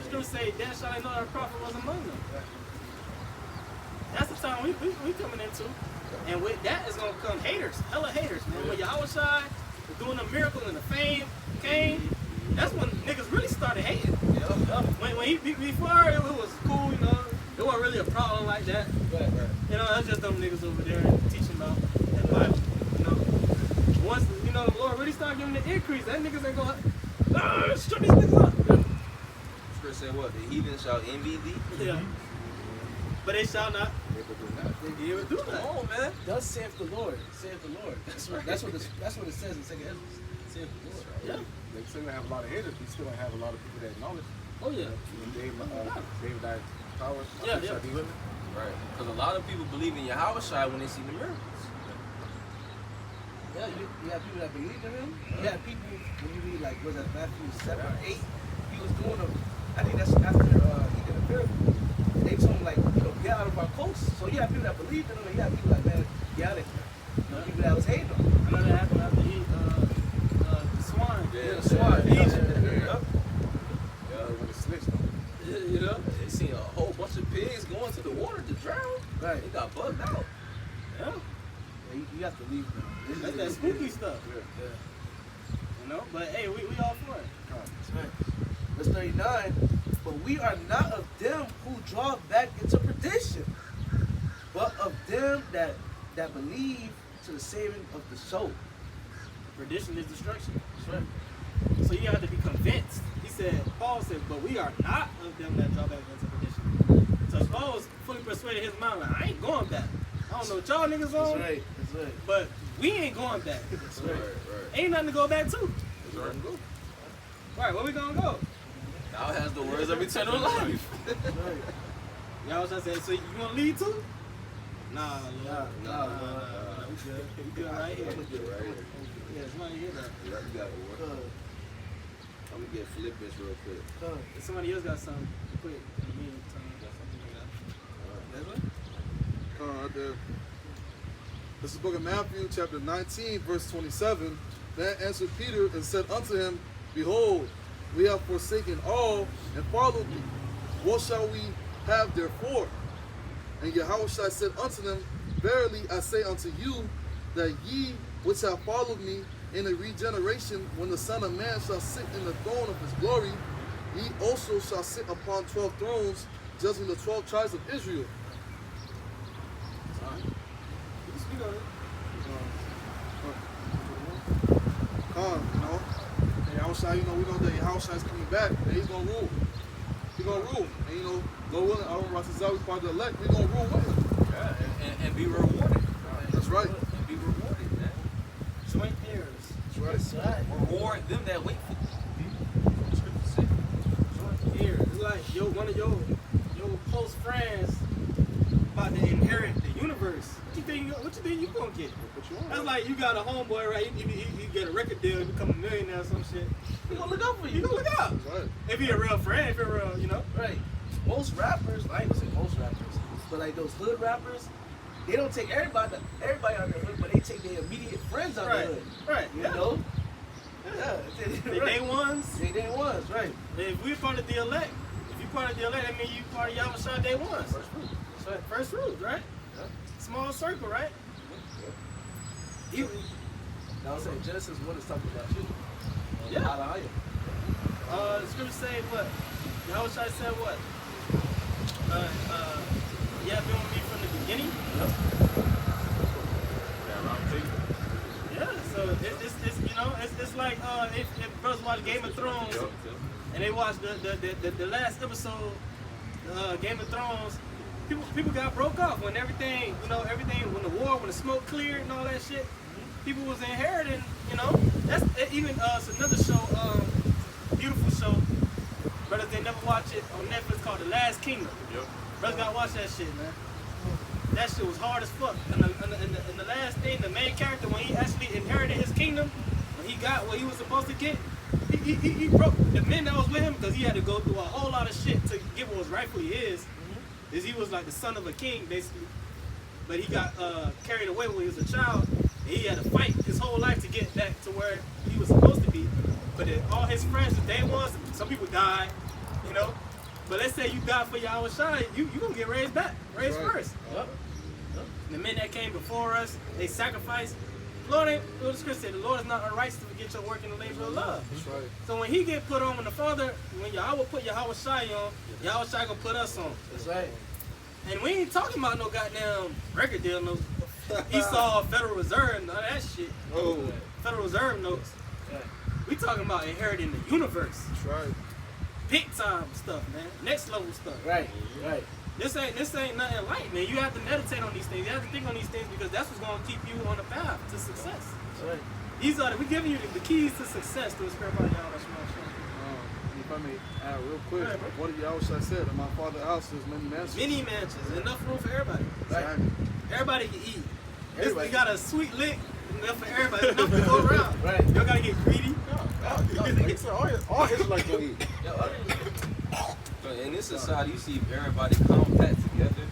It's gonna say, "Then shall I know that a prophet was among them." That's the time we coming into, and with that is gonna come haters, hella haters, man. When Yahweh Shai was doing the miracle and the fame came, that's when niggas really started hating. When he before it was cool, you know, it wasn't really a problem like that. Right. You know, that's just them niggas over there teaching about that Bible. You know, once you know the Lord really started giving the increase, that niggas ain't gonna shut these niggas up. Scripture said what? The heathen shall envy thee. Yeah, but they shall not. They could do that. They be able to do that. Come on, man. Thus saith the Lord. Saith the Lord. That's right. That's what it says in 2 Ezra. Saith the Lord. Yeah. They still gonna have a lot of haters. We still gonna have a lot of people that acknowledge. Oh yeah. When David died, power. Yeah. Shall be with him. Right. Because a lot of people believe in Yahweh Shai when they see the miracles. Yeah, you have people that believe in him. You have people, when you read, like, was that Matthew 7 or 8? He was doing I think that's after he did a miracle. And they told him, like, you know, get out of our coast. So you have people that believed in him, and you have people like, man, get out of here. You know, people that was hating on him. I know that happened after he the swine. Yeah, the swine. Egypt. When it switched them. You know? They seen a whole bunch of pigs going to the water to drown. Right. They got bugged out. Yeah. Yeah, you have to leave them. That's that spooky stuff. Yeah. You know? But hey, we all for it. That's right. Verse 39, but we are not of them who draw back into perdition, but of them that believe to the saving of the soul. Perdition is destruction. That's right. So you have to be convinced. Paul said, but we are not of them that draw back into perdition. So Paul was fully persuaded in his mind, like, I ain't going back. I don't know what y'all niggas on, That's right. but we ain't going back. That's right. Ain't nothing to go back to. That's right. Right, where we gonna go? Thou has the words of eternal life. That's right. Y'all was saying, so you wanna lead too? Nah, Lord. Nah. We good right here. I'm gonna get right here. Yeah, somebody hear that. You got to work. I'm gonna get Philippians real quick. If somebody else got something quick, in the meantime, got something like that. Right there. This is the book of Matthew, chapter 19, verse 27. Then answered Peter and said unto him, Behold, we have forsaken all and followed thee. What shall we have therefore? And Yahushua said unto them, Verily I say unto you, that ye which have followed me in the regeneration, when the Son of Man shall sit in the throne of his glory, ye also shall sit upon 12 thrones, judging the 12 tribes of Israel. Speak on it. Come, you know. And Yahushua, you know, we know that Yahushua is coming back, and he's gonna rule. He's gonna rule. And you know, Lord willing, I don't want to say we part of the elect, we're gonna rule with him. Yeah, and be rewarded. That's right. And be rewarded, man. Joint heirs. That's right. Reward them that wait for you. Scripture said. Joint heirs. It's like one of your close friends about to inherit the universe. What you think you gonna get? That's like you got a homeboy, right? You get a record deal, you become a millionaire or some shit. He gonna look out for you. He gonna look out. That's right. If he a real friend, if you're real, you know. Right. Most rappers, I ain't gonna say most rappers, but like those hood rappers, they don't take everybody out the hood, but they take their immediate friends out Right. the hood. Right. You Yeah. know? Yeah. They day ones. They was, right. If we're part of the elect, if you part of the elect, that means you part of Yahweh Shai day ones. First fruit. That's right. First fruit, right? Yeah. Small circle, right? Even, now I'm saying Genesis 1 is talking about you. Yeah. Hallelujah. The scripture say what? Yahweh Shai said what? You have been with me from the beginning. Yeah, so it's you know it's like if brothers watch Game of Thrones and they watch the last episode, Game of Thrones, people got broke off when everything when the war, when the smoke cleared and all that shit, people was inheriting, you know. That's even it's another show, beautiful show. Brothers, they never watch it on Netflix called The Last Kingdom. Yep. Brothers gotta watch that shit, man. that shit was hard as fuck. And the last thing, the main character, when he actually inherited his kingdom, when he got what he was supposed to get, he broke the men that was with him because he had to go through a whole lot of shit to get what was rightfully his. Is he was like the son of a king basically, but he got carried away when he was a child. And he had to fight his whole life to get back to where he was supposed to be. But all his friends, the day ones, some people died, you know. But let's say you died for Yahweh Shai, you gonna get raised back, raised first. Yep. The men that came before us, they sacrificed. Lord ain't, what the scripture said, the Lord is not unrighteous to forget your work in the labor of love. That's right. So when he get put on, when the Father, when Yahweh put Yahweh Shai on, Yahweh Shai gonna put us on. That's right. And we ain't talking about no goddamn record deal, no Esau, Federal Reserve, none of that shit. Oh, Federal Reserve notes. We talking about inheriting the universe. that's right. Big time stuff, man. Next level stuff. Right. Right. This ain't nothing light, man. You have to meditate on these things. You have to think on these things because that's what's gonna keep you on the path to success. That's right. These are we giving you the keys to success through the Spirit of Yahweh. If I may add real quick, Go ahead, bro. what did Yahweh said? In my father's house there's many mansions. Many mansions, enough room for everybody. Exactly. Everybody can eat. Everybody. We got a sweet lick enough for everybody. Enough to go around. Right. Y'all gotta get greedy. All Israelites gonna eat. But in this society, you see everybody compact together.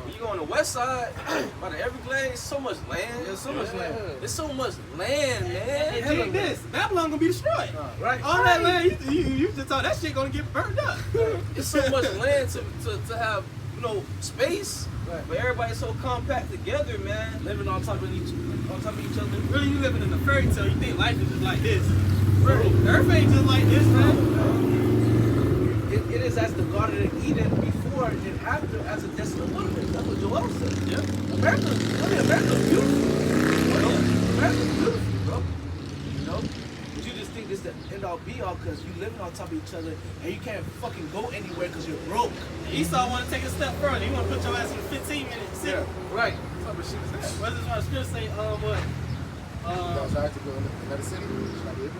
When you go on the west side, by the Everglades, so much land. There's so much land. There's so much land, man. And dig this, Babylon gonna be destroyed. Right. All that land, you just thought that shit gonna get burned up. It's so much land to have, you know, space. Right. But everybody's so compact together, man. Living on top of each other. Really, you living in a fairy tale. You think life is just like this. Earth ain't just like this, man. It is as the Garden of Eden before and after as a desolate wilderness. That's what Joel said. Yeah. America's beautiful. America's beautiful, bro. You know? But you just think this the end all be all because you living on top of each other and you can't fucking go anywhere because you're broke. Esau want to take it a step further. He want to put your ass in a 15-minute city. Right. What does my scripture say? What? Y'all tried to go in another city? Should I be able?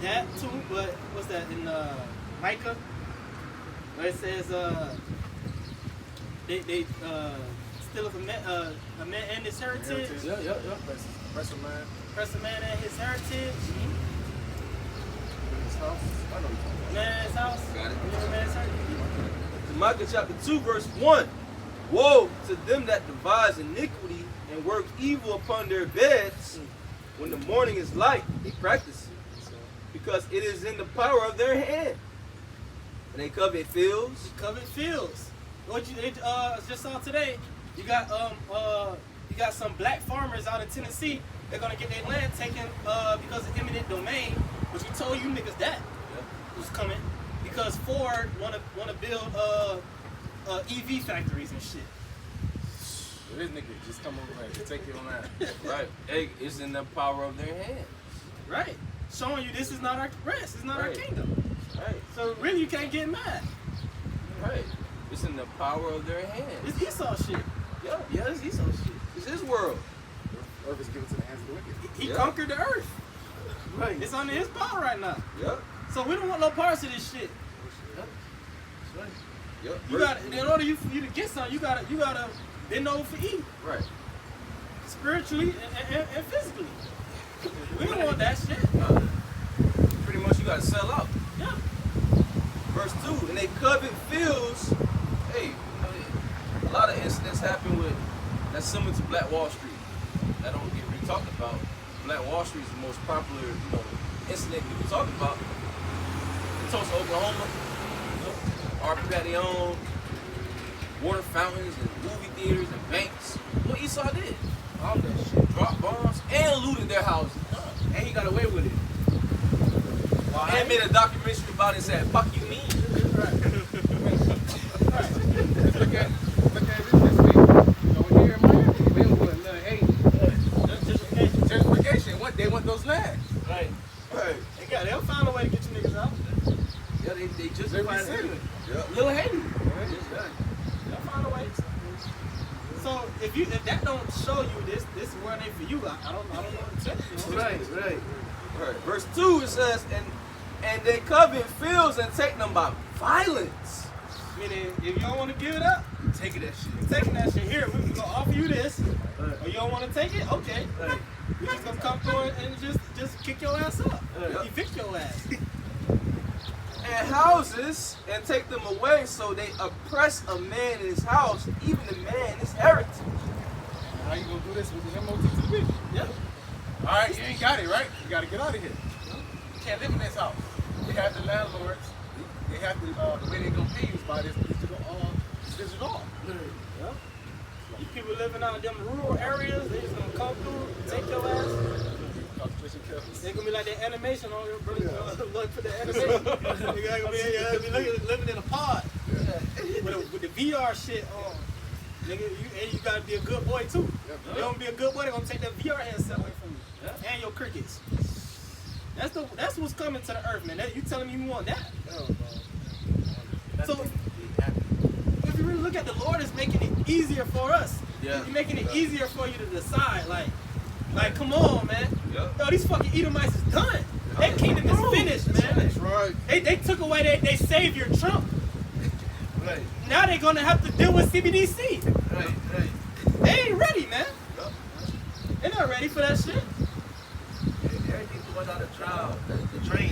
That too, but what's that in Micah? Where it says they steal a man and his heritage. Yeah. Press a man Press a man and his heritage. in his house. I know you're Man and his house. Got it. You know man's heritage. Micah chapter 2, verse 1. Woe to them that devise iniquity and work evil upon their beds. When the morning is light, they practice it, because it is in the power of their hand. And they covet fields. Covered fields. What you just saw today? You got some black farmers out in Tennessee. They're gonna get their land taken because of eminent domain. Which we told you niggas that was coming because Ford wanna build EV factories and shit. This nigga just come over and take your land. Right. It's in the power of their hands. Right. Showing you this is not our rest. It's not our Right. kingdom. Right. So really you can't get mad. Right. It's in the power of their hands. It's Esau shit. Yeah, it's Esau shit. It's his world. Earth is given to the hands of the wicked. He Yeah. conquered the earth. Right. It's under his power right now. Yep. So we don't want no parts of this shit. Yep. You got in order for you to get something, you gotta bend over for eat. Right. Spiritually and physically. We don't want that shit. Pretty much you gotta sell out. Yeah. Verse 2, and they covet fields. Hey, a lot of incidents happen with that's similar to Black Wall Street. That don't get really talked about. Black Wall Street is the most popular, incident people talk about. In Tulsa, Oklahoma, RP had their own water fountains and movie theaters and banks. What Esau did? All that shit. Dropped bombs and looted their houses. And he got away with it. And made a documentary about it and said, fuck you mean? Look at it this way. Over here in Miami, they was putting little gentrification. They want those lands. Right. Right. They'll find a way to get you niggas out. Yeah, they just Every find city. it. Little Haiti. They'll find a way. So if that don't show you this is where they for you, I don't know what to tell you. Right. Right. Verse 2 it says, and they covet fields and take them by violence. Meaning, if you don't want to give it up, taking that shit. You taking that shit here? We gonna offer you this, Right. or you don't want to take it? Okay. Right. We just gonna come through and just kick your ass up, Right. evict your ass. And houses and take them away, so they oppress a man in his house, even the man is heritage. How you gonna do this with the MOTTV? Yeah. All right, you ain't got it, right? You got to get out of here. You can't live in this house. They have the landlords. They have to, the way they're going to pay you is by this digital. Yeah. You people living out in them rural areas, they just gonna come through, take your ass. Concentration camps. They gonna be like that animation on your brother. Look for the animation. You gotta be living in a pod with the VR shit on. Nigga, you gotta be a good boy too. You don't be a good boy, they gonna take that VR headset away from you and your crickets. That's what's coming to the earth, man. You telling me you want that? So if you really look at the Lord, is making it easier for us. Yeah. He's making it easier for you to decide. Like, come on, man. Yeah. Yo, these fucking Edomites is done. Their kingdom is finished, man. That's right. They took away their savior, Trump. Right. Now they're gonna have to deal with CBDC. Right. Right. They ain't ready, man. They're not ready for that shit. Everything's going down the trial, the train.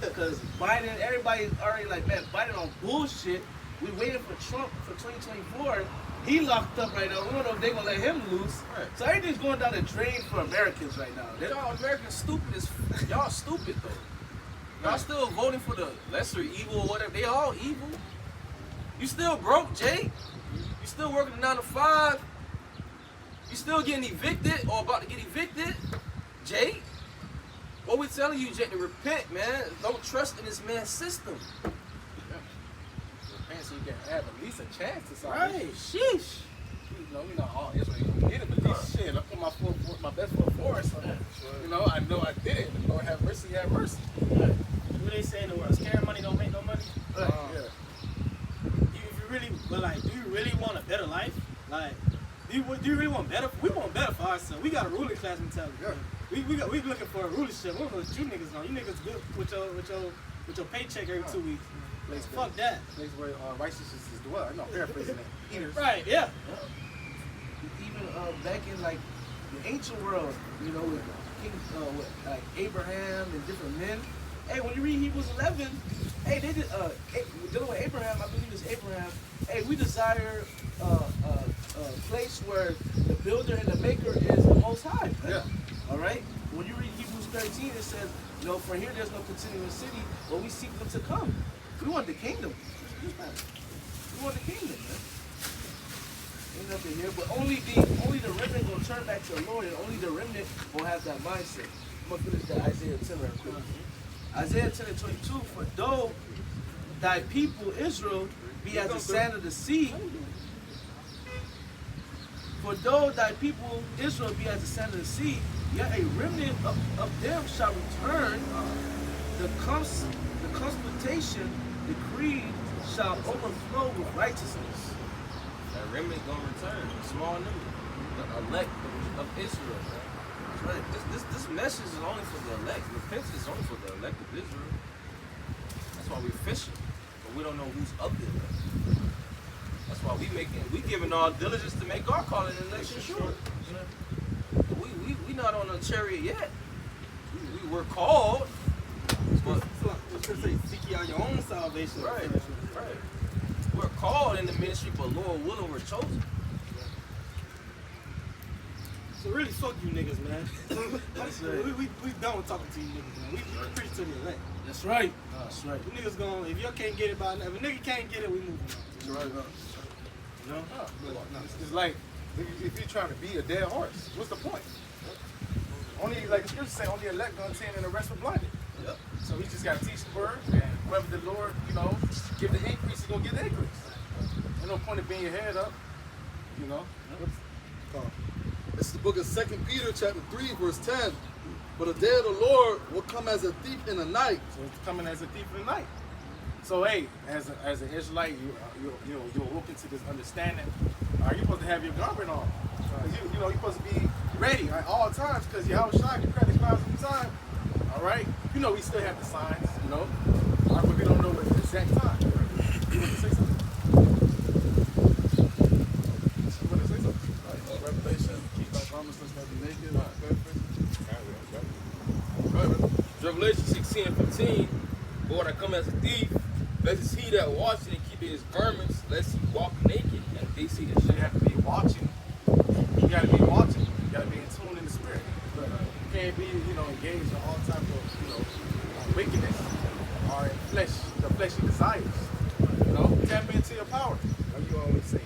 Because Biden, everybody's already like, man, Biden on bullshit. We waiting for Trump for 2024. He locked up right now. We don't know if they're gonna let him loose. Right. So everything's going down the drain for Americans right now. Y'all Americans stupid as y'all stupid though. Y'all still voting for the lesser evil or whatever. They all evil. You still broke, Jay. You still working a 9 to 5. You still getting evicted or about to get evicted, Jay. What we telling you, Jay, to repent, man. Don't trust in this man's system. So you can have at least a chance to solve Right. it. Sheesh. You know, we're not all Israel gonna get it, but at least shit, I put my best foot forward. So, you know I did it. The Lord have mercy, have mercy. What they say in the world? Scary money don't make no money. Yeah. Do you really want a better life? Like, do you really want better? We want better for ourselves. We got a ruling class mentality. Yeah. We looking for a rulership. We don't know what you niggas on. You niggas good with your paycheck every 2 weeks. Fuck that. Place where righteousness is dwell. I'm not paraphrasing that. Eaters. Right? Yeah. Even back in like the ancient world, you know, with King, with like Abraham and different men. Hey, when you read Hebrews 11, hey, they did dealing with Abraham. I believe it's Abraham. Hey, we desire a place where the builder and the maker is the Most High. Yeah. All right. When you read Hebrews 13, it says, you know, for here there's no continuing city, but we seek them to come. We want the kingdom. We want the kingdom, man. Ain't nothing here, but only the remnant will turn back to the Lord, and only the remnant will have that mindset. I'm gonna finish that Isaiah 10 right quick. Isaiah 10 and 22. For though thy people Israel be as the sand of the sea, for though thy people Israel be as the sand of the sea, yet a remnant of them shall return. The consultation decreed shall overflow with righteousness. That remnant gonna return. A small number. The elect of Israel, man. That's right. This message is only for the elect. Repentance is only for the elect of Israel. That's why we're fishing. But we don't know who's of the elect. That's why we giving our diligence to make our calling and election sure. We not on a chariot yet. We were called. But Seek ye out your own salvation. right. We're called in the ministry, but Lord willing, we're chosen. So really, fuck you niggas, man. That's right. We done with talking to you niggas, man. We preach to the elect. That's right. That's right. You niggas gonna, if y'all can't get it by now, if a nigga can't get it, we move on. That's right. You know? It's like if you're trying to be a dead horse, what's the point? Only like the scriptures say, only elect gonna attend and the rest are blinded. Yep. So we just gotta teach the word, and whoever the Lord, you know, give the increase, he's gonna give the increase. There's no point in being your head up, you know. This is the book of 2 Peter chapter 3 verse 10. But the day of the Lord will come as a thief in the night. So it's coming as a thief in the night. So hey, as an Israelite, you're woken to this understanding. You're supposed to have your garment on. You're supposed to be ready at all times because your house shine, you crack the clouds of the time. All right, you know we still have the signs, you know, but we don't know what the exact time. You want to say something? Revelation 16:15, Lord, I come as a thief. Blessed is he that watches and keepeth his garments, lest he walk naked and they see the You shame. have to be watching. You got to be watching. You got to be in tune in the spirit. You can't be, engaged in all type of, wickedness or in the fleshly desires. Tap into your power. Like you always say,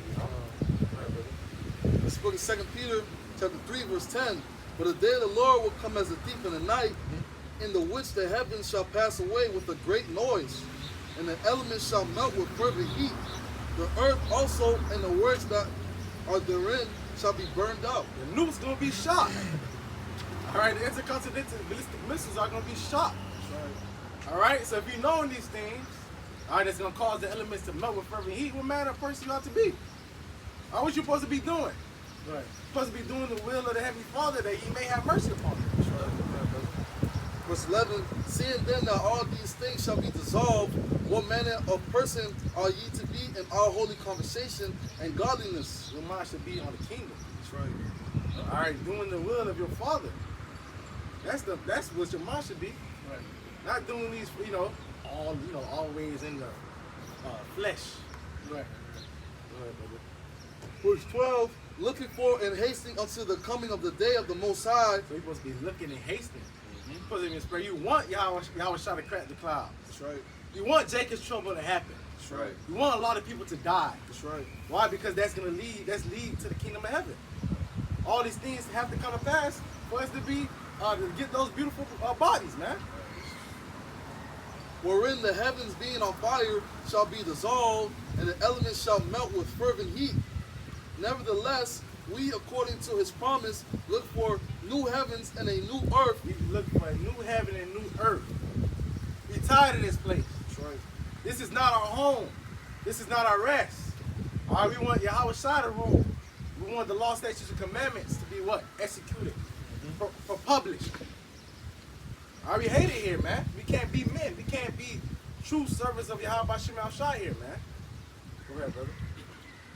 This book of 2 Peter, chapter 3, verse 10. For the day of the Lord will come as a thief in the night, in the which the heavens shall pass away with a great noise, and the elements shall melt with fervent heat. The earth also and the works that are therein shall be burned out. The nuke's going to be shot. All right, the intercontinental ballistic missiles are going to be shot. All right, so if you know these things, all right, that's going to cause the elements to melt with fervent heat, what manner of person you ought to be? All right, what you supposed to be doing? Right. You're supposed to be doing the will of the Heavenly Father that He may have mercy upon you. Verse 11, seeing then that all these things shall be dissolved, what manner of person are ye to be in all holy conversation and godliness? Your mind should be on the kingdom. That's right. All right, doing the will of your Father. That's what your mind should be. Right. Not doing these, always in the flesh. Right. Verse 12, looking for and hasting unto the coming of the day of the Most High. So you're supposed to be looking and hasting. You're supposed to be spray. You want Yahweh shot to crack the clouds. That's right. You want Jacob's trouble to happen. That's right. You want a lot of people to die. That's right. Why? Because that's lead to the kingdom of heaven. All these things have to come to pass for us to be to get those beautiful bodies, man. Wherein the heavens being on fire shall be dissolved, and the elements shall melt with fervent heat. Nevertheless, we, according to his promise, look for new heavens and a new earth. We look for a new heaven and new earth. We tired of this place. That's right. This is not our home. This is not our rest. All right, we want Yahweh Shai to rule. We want the law, statutes, and commandments to be what? Executed. For published. All right, we hate it here, man. We can't be men. We can't be true servants of Yahweh Shai Shai here, man. Go ahead, brother.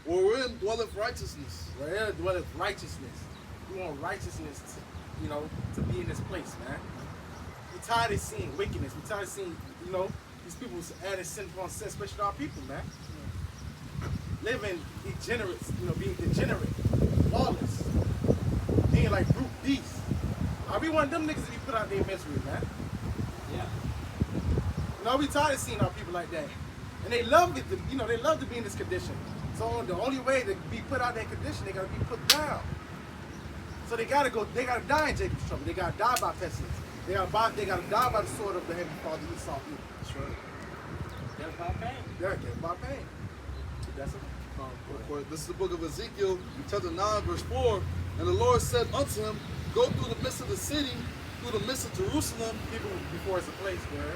Wherein dwelleth righteousness. Where dwelleth righteousness. We want righteousness to be in this place, man. We're tired of seeing wickedness. We're tired of seeing, these people adding sin upon sin, especially our people, man. Living degenerate, being degenerate, lawless, being like brute beasts. We want them niggas to be put out their misery, man. Yeah. We tired of seeing our people like that. And they love it, they love to be in this condition. So the only way to be put out that condition, they gotta be put down. So they gotta die in Jacob's trouble. They gotta die by pestilence. They gotta die by the sword of the Heavenly Father Esau. That's right. Death by pain. They're dead by pain. That's it. This is the book of Ezekiel, chapter 9, verse 4. And the Lord said unto him, go through the midst of the city, through the midst of Jerusalem, People before it's a place where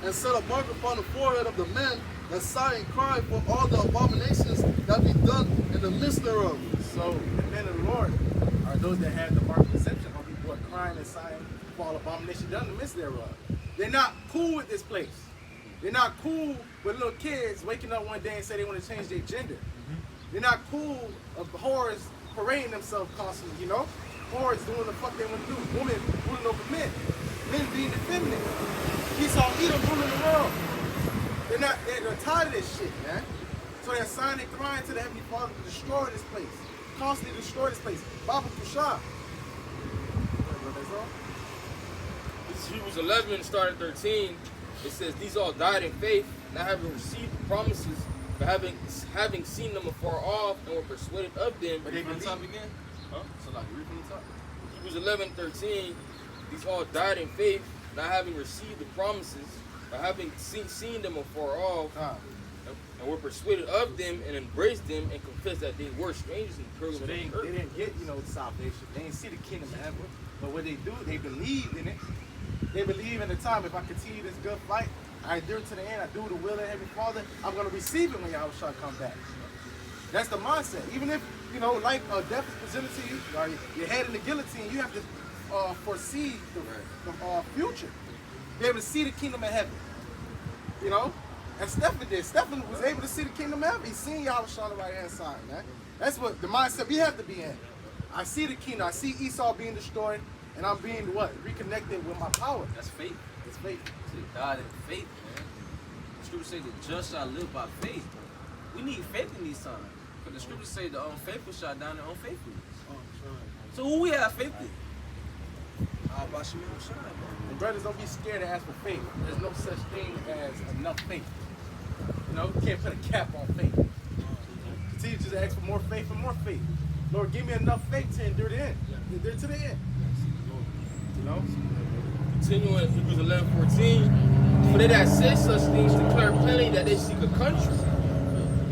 and set a mark upon the forehead of the men that sigh and cry for all the abominations that be done in the midst thereof. so the men of the Lord are those that have the mark of deception on people who are crying and sighing for all abomination done in the midst thereof. They're not cool with this place. They're not cool with little kids waking up one day and say they want to change their gender. They're not cool of whores parading themselves constantly, Whores doing the fuck they want to do. Women ruling over men. Men being effeminate. Esau, Edom ruling the world. They're tired of this shit, man. So they're signing and crying to the Heavenly Father to destroy this place. Constantly destroy this place. Baba Kusha. This is Hebrews 11, starting 13. It says, these all died in faith, not having received the promises, but having seen them afar off, and were persuaded of them. But they Read from the top believe. again? Huh? So like, read from the top. Hebrews 11, 13. These all died in faith, not having received the promises, but having seen them afar off, and were persuaded of them, and embraced them, and confessed that they were strangers and pilgrims So they on earth. didn't get, salvation. They didn't see the kingdom of heaven. But what they do, they believed in it. They believe in the time, if I continue this good fight, I endure to the end, I do the will of the Heavenly Father, I'm going to receive it when Yahweh shall come back. That's the mindset. Even if, life or death is presented to you, or your head in the guillotine, you have to foresee the future. Be able to see the kingdom of heaven. And Stephen did. Stephen was able to see the kingdom of heaven. He seen Yahweh on the right hand side, man. That's what the mindset we have to be in. I see the kingdom. I see Esau being destroyed. and I'm being what? Reconnected with my power. That's faith. It's faith. See, God in faith, man. The scriptures say the just shall live by faith. We need faith in these times. But the scriptures say the unfaithful shall die in their unfaithfulness. So who we have faith in? And brothers, don't be scared to ask for faith. There's no such thing as enough faith. You know, you can't put a cap on faith. Continue to just ask for more faith and more faith. Lord, give me enough faith to endure the end. Endure to the end. You know? Continuing Hebrews 11:14, for they that say such things declare plainly that they seek a country.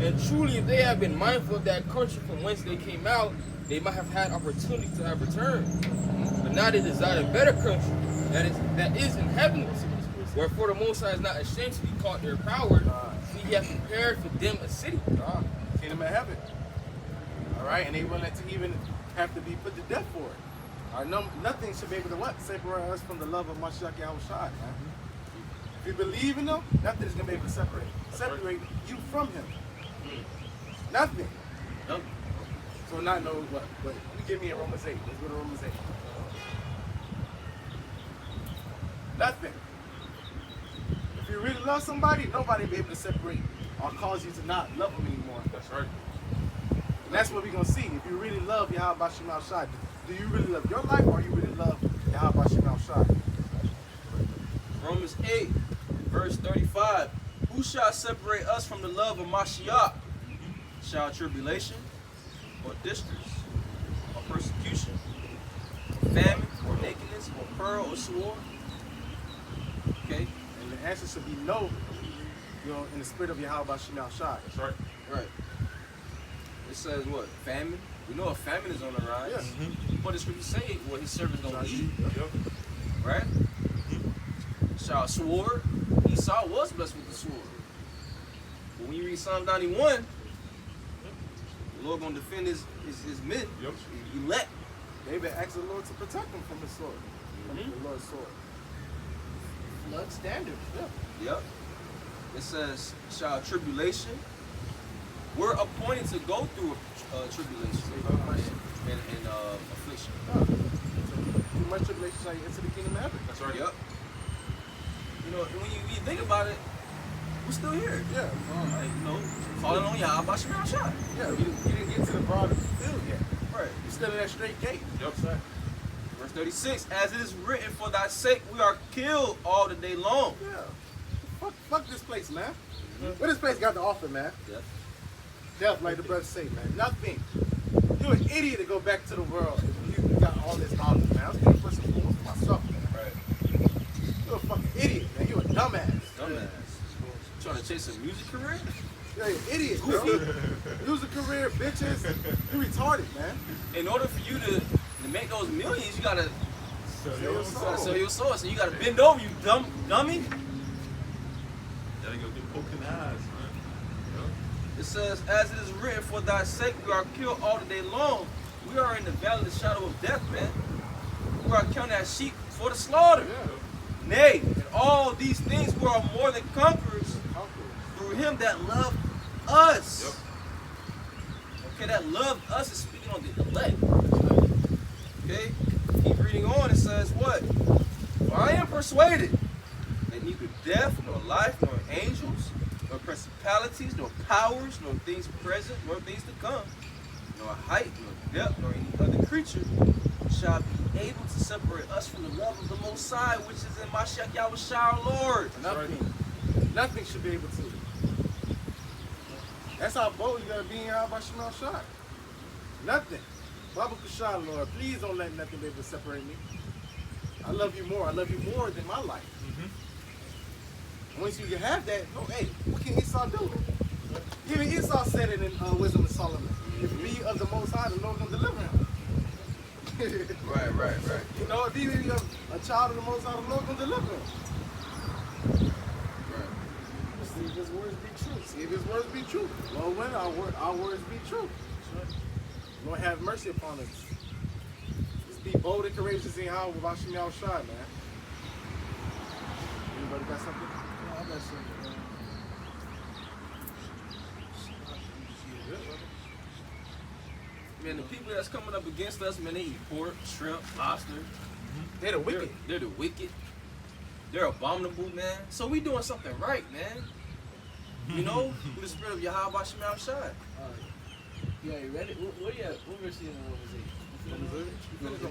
And truly, if they have been mindful of that country from whence they came out, they might have had opportunity to have returned. But now they desire a better country that is in heaven. Wherefore the Most High is not ashamed to be called their power, for he hath prepared for them a city. Kingdom of heaven. All right, and they willing to even have to be put to death for it. All right, nothing should be able to what? Separate us from the love of Mashiach Yahushua, man. If you believe in him, nothing is going to be able to separate you from him. Nothing. Nope. So not know what? But you give me a Romans 8. Let's go to Romans 8. Nothing. If you really love somebody, nobody will be able to separate or cause you to not love them anymore. That's right. And that's what we're going to see. If you really love Yahweh Shem Shai, do you really love your life or you really love Yahweh Shem Shai? Romans 8, verse 35. Who shall separate us from the love of Mashiach? Shall tribulation, or distress, or persecution, or famine, or nakedness, or peril, or sword? Okay? And the answer should be no, you know, in the spirit of Yahweh Shem Shai. That's right. Right. It says what? Famine? We know a famine is on the rise. Yes. What the scriptures say, what his servants gonna eat. Yep. Right? Shall sword? Esau was blessed with the sword. But when you read Psalm 91, the Lord gonna defend his men. Yep. Elect. David asked the Lord to protect him from the sword, from the Lord's sword. Blood standard. Yeah. Yep. It says, shall tribulation? We're appointed to go through tribulation and affliction. Too much tribulation shall you enter the kingdom of heaven. That's right. Yep. You know, when you think about it, we're still here. Yeah. Like, you know, calling on Yahweh Shem Shai. Yeah. You didn't get to the broader field yet. Right. You're still in that straight gate. Yep. Verse 36, as it is written, for thy sake we are killed all the day long. Yeah. Fuck this place, man. What this place got to offer, man? Death. Death, like the brothers say, man. Nothing. You're an idiot to go back to the world if you got all this knowledge, man. I'm speaking first and foremost for myself, man. Right. You're a fucking idiot, man. You're a dumbass. Dumbass. Trying to chase a music career? You're an idiot, bro. Music career, bitches. You retarded, man. In order for you to make those millions, you gotta sell your soul. So you gotta bend over, you dummy. Gotta go get poking the eyes, man. It says, as it is written, for thy sake we are killed all the day long. We are in the valley of the shadow of death, man. We are counted as sheep for the slaughter. Nay, in all these things we are more than conquerors through him that loved us. Okay, that loved us is speaking on the elect. Okay, keep reading on. It says what? For I am persuaded that neither death, nor life, nor angels, nor principalities, nor powers, nor things present, nor things to come, nor height, nor depth, nor any other creature shall be able to separate us from the love of the Most High, which is in Mashiach Yahushua our Lord. Nothing. Nothing should be able to. That's how bold you gotta be in Yahweh Shem Shai. Nothing. Baba Kushah, Lord, please don't let nothing be able to separate me. I love you more. I love you more than my life. Once you can have that, no, hey, what can Esau do? Even Esau said it in Wisdom of Solomon. If be of the Most High, the Lord will deliver him. Right. You know, if he be a child of the Most High, the Lord will deliver him. Right. See if his words be true. See if his words be true. Lord, when our words be true. Lord, have mercy upon us. Just be bold and courageous in how with Hashem Yahushua, man. Anybody got something? I got something. Man, the people that's coming up against us, man, they eat pork, shrimp, lobster. They're the wicked. They're the wicked. They're abominable, man. So we doing something right, man. You know, with the spirit of Yahweh Shemel Shai. Yeah, you read it? What you at? What verse you in Romans 8? Romans 8?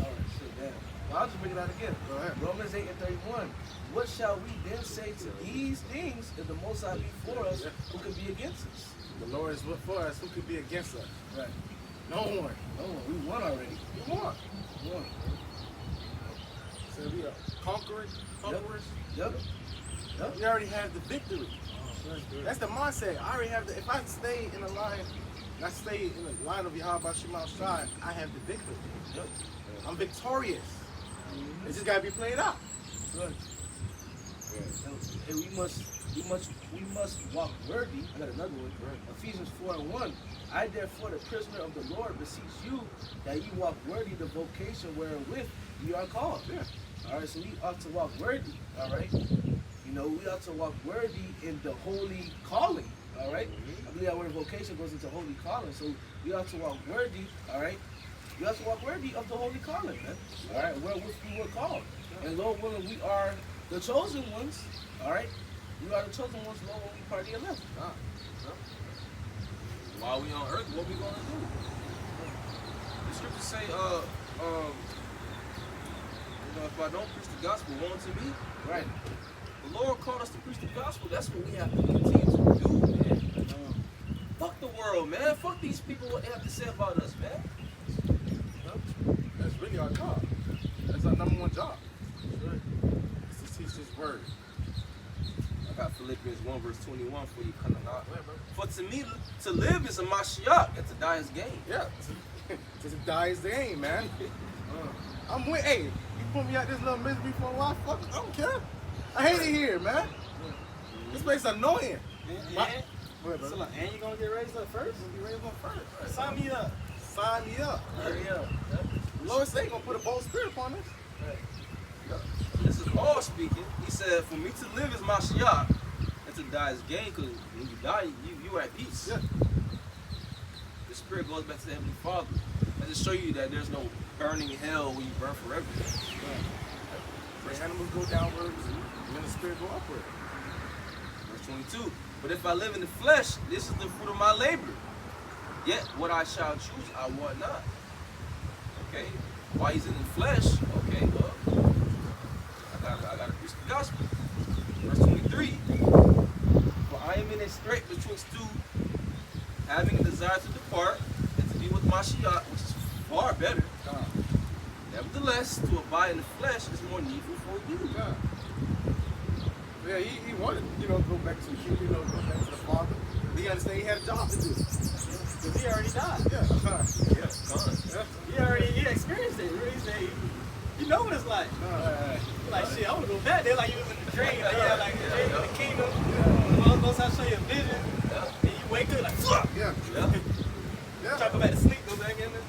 Alright, shit, damn. Well, I'll just bring it out again. Go ahead. Romans 8 and 31. What shall we then say to these things? If the Most High be for us, who can be against us? The Lord is for us. Who could be against us? Right. No one. No, we won already. We won. We won. So we are conquerors. Yep. We already have the victory. That's the mindset. I already have the. If I stay in the line, and I stay in the line of Yahweh Shema Shai, I have the victory. Yep. I'm victorious. It just gotta be played out. Good. And we must walk worthy. I got another one. Ephesians 4 and 1. I therefore, the prisoner of the Lord, beseech you that you walk worthy the vocation wherewith you are called. Yeah. All right, so we ought to walk worthy. All right. You know, we ought to walk worthy in the holy calling. All right. I believe that word vocation goes into holy calling. So we ought to walk worthy. All right. We ought to walk worthy of the holy calling, man. All right, wherewith we were called. And Lord willing, we are the chosen ones. All right. We are the chosen ones, Lord, when we part the 11th. While we on earth, what we gonna do? The scriptures say, you know, if I don't preach the gospel, woe unto me. Right. The Lord called us to preach the gospel. That's what we have to continue to do, man. Fuck the world, man. Fuck these people, what they have to say about us, man. That's really our job. That's our number one job. It's to teach His word. I got Philippians 1 verse 21 for you, coming out. For to me, to live is a Mashiach, and to die is gain. Yeah. To die is the aim, man. I'm with. Hey, you put me out this little misery for a while. Fuck, I don't care. I hate it here, man. This place is annoying. And you gonna get raised up first? Be raised up first. Sign me up. Sign me up. Hurry up. The Lord say He gonna put a bold spirit upon us. This is Paul speaking. He said, for me to live is Mashiach, and to die is gain, because when you die, you are at peace. Yeah. The spirit goes back to the Heavenly Father. And to show you that there's no burning hell where you burn forever. The animals go downwards, and then the spirit go upward. Verse 22. But if I live in the flesh, this is the fruit of my labor. Yet what I shall choose, I want not. Okay? While he's in the flesh, okay, well, I gotta preach the gospel. Verse 23. For I am in a strait betwixt two, having a desire to depart and to be with Mashiach, which is far better. Nevertheless, to abide in the flesh is more needful for you. Yeah, he wanted, go back to the kingdom, go back to the Father. He understand he had a job to do. Because he already died. Yeah. He experienced it. He said, you know what it's like. Like, shit, I want to go back there like you was in the dream. Like, yeah, like the dream of the kingdom. Well, goes how to show you a vision. And you wake up like, fuck. Yeah. Try to go back to sleep, go back in there.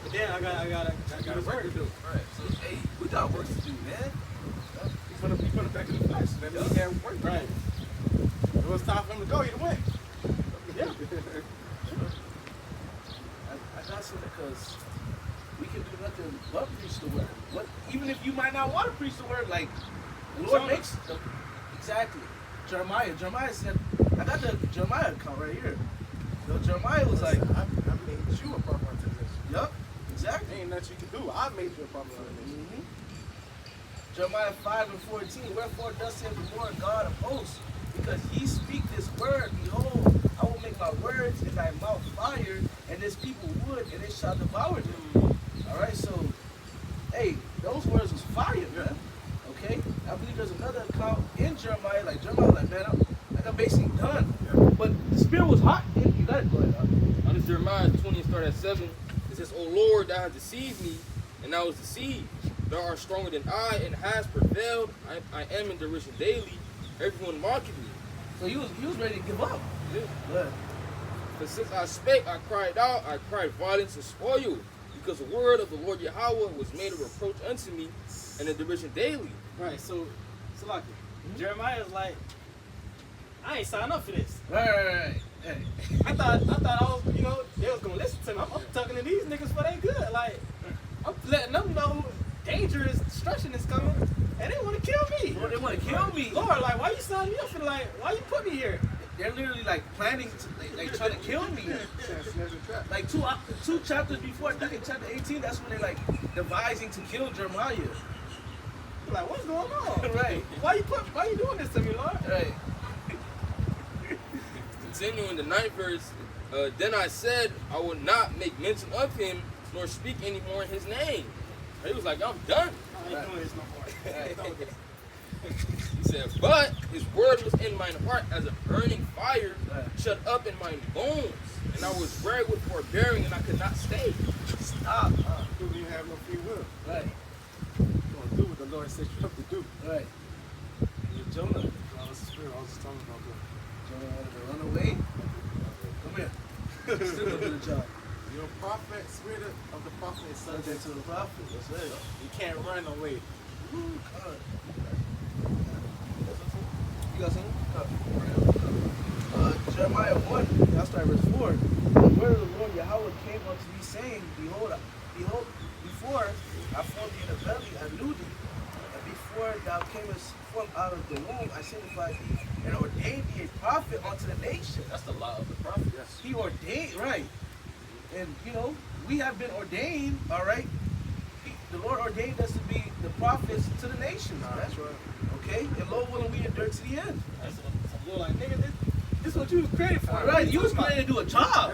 But then I got work to do. Right. So, hey, we got work to do, man. He put it back in the flesh. Then he can't work. Right. It was time for him to go either way. Yeah. I got something because we can do nothing but preach the word. What, even if you might not want to preach the word, like the Lord makes exactly. Jeremiah said, I got the Jeremiah account right here. Jeremiah was like, I made you a proper unto this. yup, exactly. Ain't nothing you can do. I made you a proper unto this. Jeremiah 5 and 14. Wherefore thus saith the Lord God of hosts, because ye speak this word, behold, I will make my words in thy mouth fire, and this people wood, and it shall devour them. All right, so, hey, those words was fire, man. Okay, I believe there's another account in Jeremiah, like Jeremiah, like man, I'm basically done. But the spirit was hot. You gotta go ahead. Under Jeremiah 20 start at 7, it says, O Lord, thou hast deceived me, and I was deceived. Thou art stronger than I, and hast prevailed. I am in derision daily. Everyone mocking me. So he was ready to give up. Yeah. But But since I spake, I cried out, I cried violence and spoil, because the word of the Lord Yahweh was made a reproach unto me, and a derision daily. Right, so like Jeremiah's like, I ain't signed up for this. right. Hey. I thought I was, they was gonna listen to me. I'm talking to these niggas for they good. Like, I'm letting them know danger is, destruction is coming, and they want to kill me. Lord, they want to kill me. Lord, like, why you signing me up for like, why you put me here? They're literally like planning to like try to kill me. Like two chapters before, I think in chapter 18, that's when they're like devising to kill Jeremiah. Like, what's going on? Right. Why you doing this to me, Lord? Right. Continuing the 9th verse, then I said I would not make mention of him nor speak anymore in his name. He was like, I'm done. I ain't doing this no more. He said, but his word was in mine heart as a burning fire shut up in my bones. And I was weary with forbearing and I could not stay. Stop. You don't even have no free will. Right. You're going to do what the Lord said you have to do. Right. You're Jonah. I was just talking about that. Jonah wanted to run away. Come here. Still gonna do the job. You're a prophet, spirit of the prophet is Subject to the prophet. That's it. You can't run away. Ooh, God. You got something? Jeremiah 1, I'll start verse 4. The word of the Lord Yahweh came unto me, saying, Behold, before I formed thee in the belly, I knew thee. And before thou camest forth out of the womb, I sanctified thee and ordained thee a prophet unto the nation. That's the law of the prophet. Yes. He ordained, right. And, you know, we have been ordained, all right? The Lord ordained us to be the prophets to the nations, man. That's right. Okay? And Lord willing, we endure to the end. Lord, like, nigga, this is what you was created for. All right, you was planning to do a job.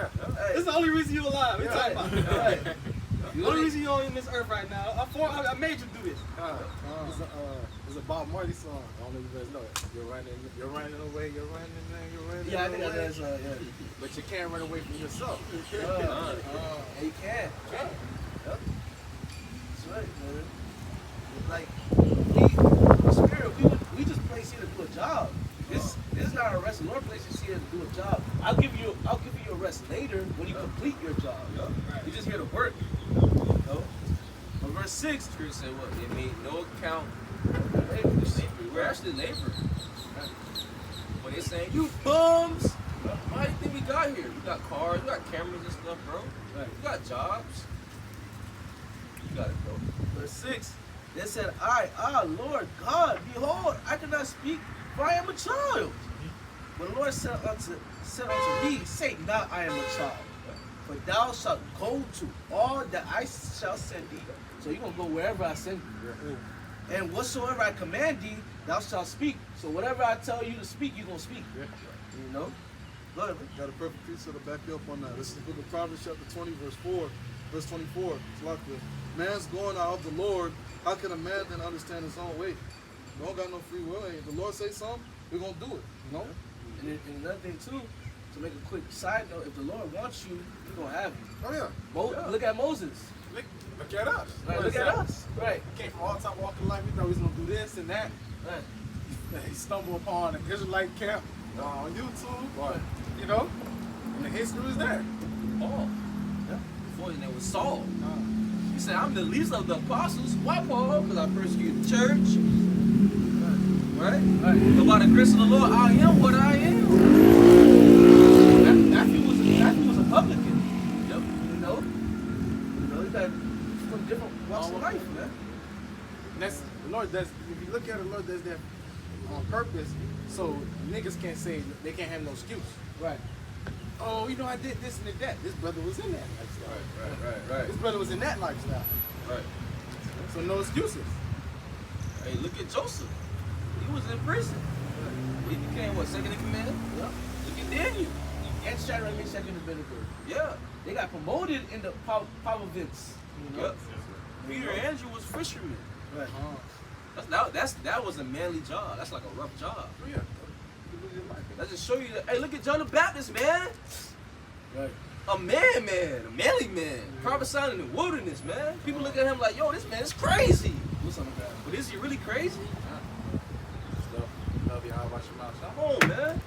This is the only reason you alive. What you talking about? Right. The only reason you're on this earth right now. I made you do this. It's a Bob Marley song. I don't know if you guys know it. You're running away, you're running Yeah, I think away. that's, yeah. But you can't run away from yourself. Yeah, you can. Yep. That's right, man. Like, we just place here to do a job. This is not a rest. The Lord places here to do a job. I'll give you a rest later when you complete your job. You're just here to work. But verse 6, Scripture said what? They made no account of labor. We're actually laborers. When they're saying, you bums! Why do you think we got here? We got cars, we got cameras and stuff, bro. We got jobs. You got it, bro. verse 6, they said, Lord God, behold, I cannot speak, for I am a child. But the Lord said unto me, say not, I am a child. For thou shalt go to all that I shall send thee. So you're going to go wherever I send you. And whatsoever I command thee, thou shalt speak. So whatever I tell you to speak, you're going to speak. You know? Go ahead. Got a perfect piece to back you up on that. This is the book of Proverbs chapter 20, verse 24. It's like the man's going out of the Lord. How can a man then understand his own way? We don't got no free will. If the Lord say something, we're going to do it. You know? And another thing, too, to make a quick side note, if the Lord wants you, he's going to have you. Oh, yeah. Look at Moses. Look at us. Right, look at us. Right. He came from all time walking life. We thought he was going to do this and that. Right. He stumbled upon an Israelite camp on YouTube. Or, you know, and the history was there. Paul. Before his name was Saul. He said, I'm the least of the apostles. Why, Paul? Because I persecuted the church. Right? But by the grace of the Lord, I am what I am. Matthew was a publican. Yep. You know, he got from different walks of life, man. And that's the Lord does. If you look at it, the Lord does that on purpose, so niggas can't say they can't have no excuse. Right. Oh, you know, I did this and did that. This brother was in that lifestyle. Right. This brother was in that lifestyle. Right. So no excuses. Hey, look at Joseph. He was in prison. He became what, second in command? Yeah. Look at Daniel. And Shadrach, Meshach, and Abednego. Yeah. They got promoted in the province. You know? Yep. Peter and Andrew was fishermen. Right. That was a manly job. That's like a rough job. Oh, yeah. That just show you that. Hey, look at John the Baptist, man. Right. A manly man, prophesying in the wilderness, man. People look at him like, yo, this man is crazy. What's on the ground? But is he really crazy? Love you, how about your mouth? Come on, man.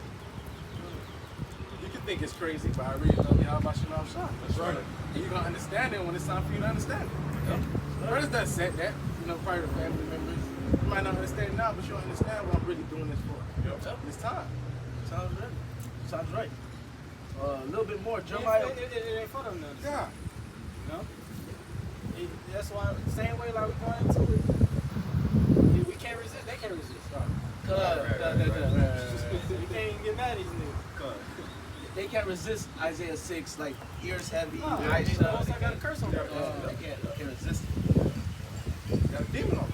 You can think it's crazy, but I really love you, how about your mouth shot? That's right. And you're gonna understand it when it's time for you to understand it. Yeah. Brothers that said that, you know, prior to family members, you might not understand it now, but you'll understand what I'm really doing this for. Yep. It's time. Sounds right. Sounds right. A little bit more. Jeremiah. It ain't for them now. Yeah. No? That's why, same way like we're going into it. We can't resist, they can't resist. We can't even get mad at these niggas. They can't resist Isaiah 6, like ears heavy, No, eyes they shut. almost got a curse on them. They can't resist. Got a demon on him.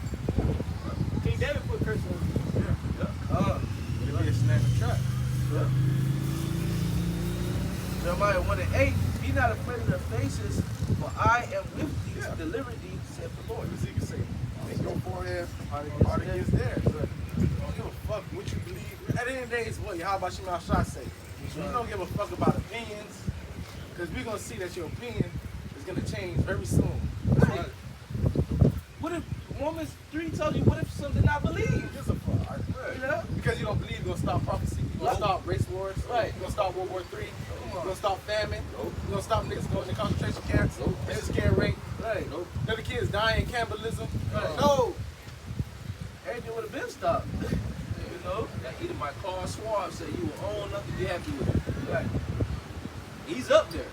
King David put curse on them. It'll be a snare and a trap. Jeremiah 1:8, be not afraid of their faces, for I am with thee to deliver thee, saith the Lord. As you can say, make your forehead hard against theirs. Don't give a fuck what you believe. At the end of the day, it's what how about Shema Shah say? You don't give a fuck about opinions, because we're gonna see that your opinion is gonna change very soon. Right. What if Romans 3 tells you, what if some did not believe? Gives a fuck. Right? You know? Because you don't believe you're gonna stop prophecy, you're gonna stop race wars, Right. you're gonna stop World War III, you're gonna stop famine, you're gonna stop niggas going to concentration camps, niggas scare rape, Right. little kids dying, cannibalism. Right. No. Everything would have been stopped. You know, that either my Carl Schwab said you will own nothing, be happy with it. Right. He's up there.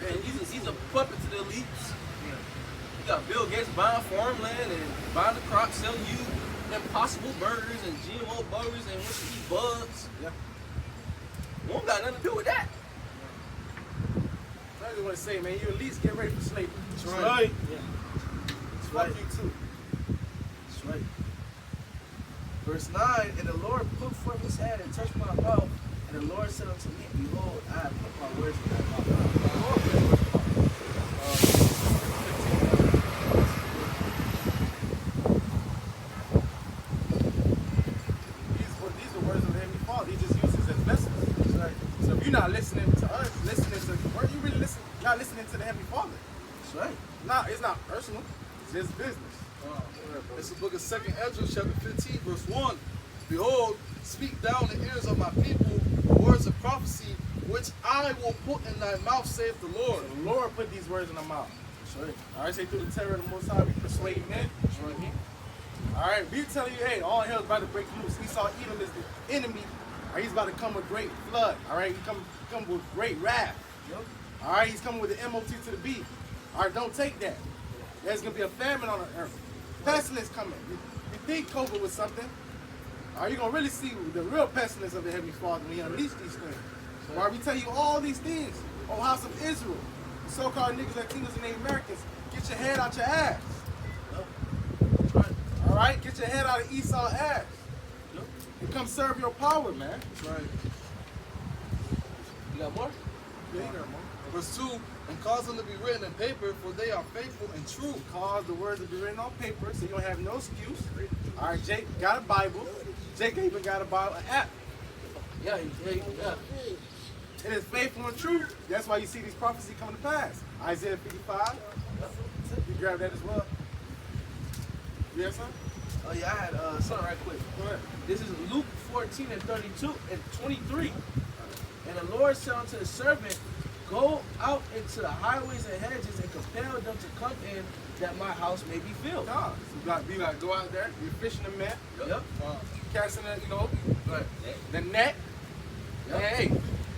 And he's a puppet to the elites. You got Bill Gates buying farmland and buying the crops, selling you impossible burgers and GMO burgers and want you to eat bugs. Yeah. We don't got nothing to do with that. I just want to say, man, you at least get ready for slavery. That's right. Fuck right. you too. That's right. Verse 9, and the Lord put forth his hand and touched my mouth, and the Lord said unto me, behold, I have put my words in thy mouth. These are words of the Heavenly Father. He just uses as vessels. Right. So if you're not listening to us, listening to where you really listen, not listening to the Heavenly Father. That's right. It's not personal. It's just business. It's the book of 2nd Ezra, chapter 15, verse 1. Behold, speak down the ears of my people the words of prophecy, which I will put in thy mouth, saith the Lord. So the Lord put these words in our mouth. That's right. All right, say through the terror of the Most High, we persuade men. That's right. All right, we telling you, hey, all hell's about to break loose. Esau Edom is the enemy. All right, he's about to come with great flood. All right, he come with great wrath. Yep. All right, he's coming with the MOT to the B. All right, don't take that. There's gonna be a famine on the earth. Pestilence coming. You think COVID was something? All right, you're gonna really see the real pestilence of the Heavenly Father when He unleash these things. All right, we tell you all these things. Oh, house of Israel, the so-called niggas, Latinos, and Native Americans, get your head out your ass. That's right. All right, get your head out of Esau's ass. Yep. And come serve your power, man. That's right. You got more? Yeah, you got more. Verse 2, and cause them to be written in paper, for they are faithful and true. Cause the words to be written on paper, so you don't have no excuse. All right, Jake got a Bible. Jake even got a Bible, an app. Yeah. It is faithful and true. That's why you see these prophecies come to pass. Isaiah 55. You grab that as well. Yes, sir? Oh yeah, I had something right quick. Go ahead. This is Luke 14 and 32 and 23. And the Lord said unto the servant, go out into the highways and hedges and compel them to come in, that my house may be filled. No, so you got to go out there. You're fishing the net. Yep. Casting the, Right. the net. Yep. And hey,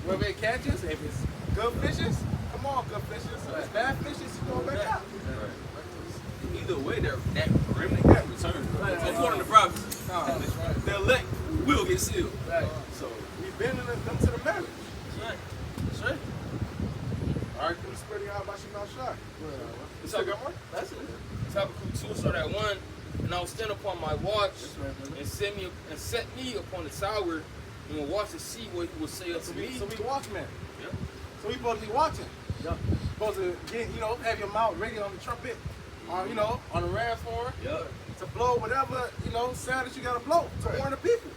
whoever it catches, if it's good fishes, come on, good fishes. If it's bad fishes, you go back out. Either way, that remnant got returned. According to prophecy, That's right. the elect will get sealed. Right. So we've been them to the marriage. That's right. That's right. All right, come spreading out about your mouth shot. You still got more? That's it. Habakkuk 2 start at 1, and I will stand upon my watch That's right, brother. and set me upon the tower, and will watch to see what he will say unto me. So we watchmen. Yep. So we supposed to be watching. Yep. Supposed to get, have your mouth ready on the trumpet, on the ram's horn, Yep. to blow whatever, sound that you gotta blow to warn the people.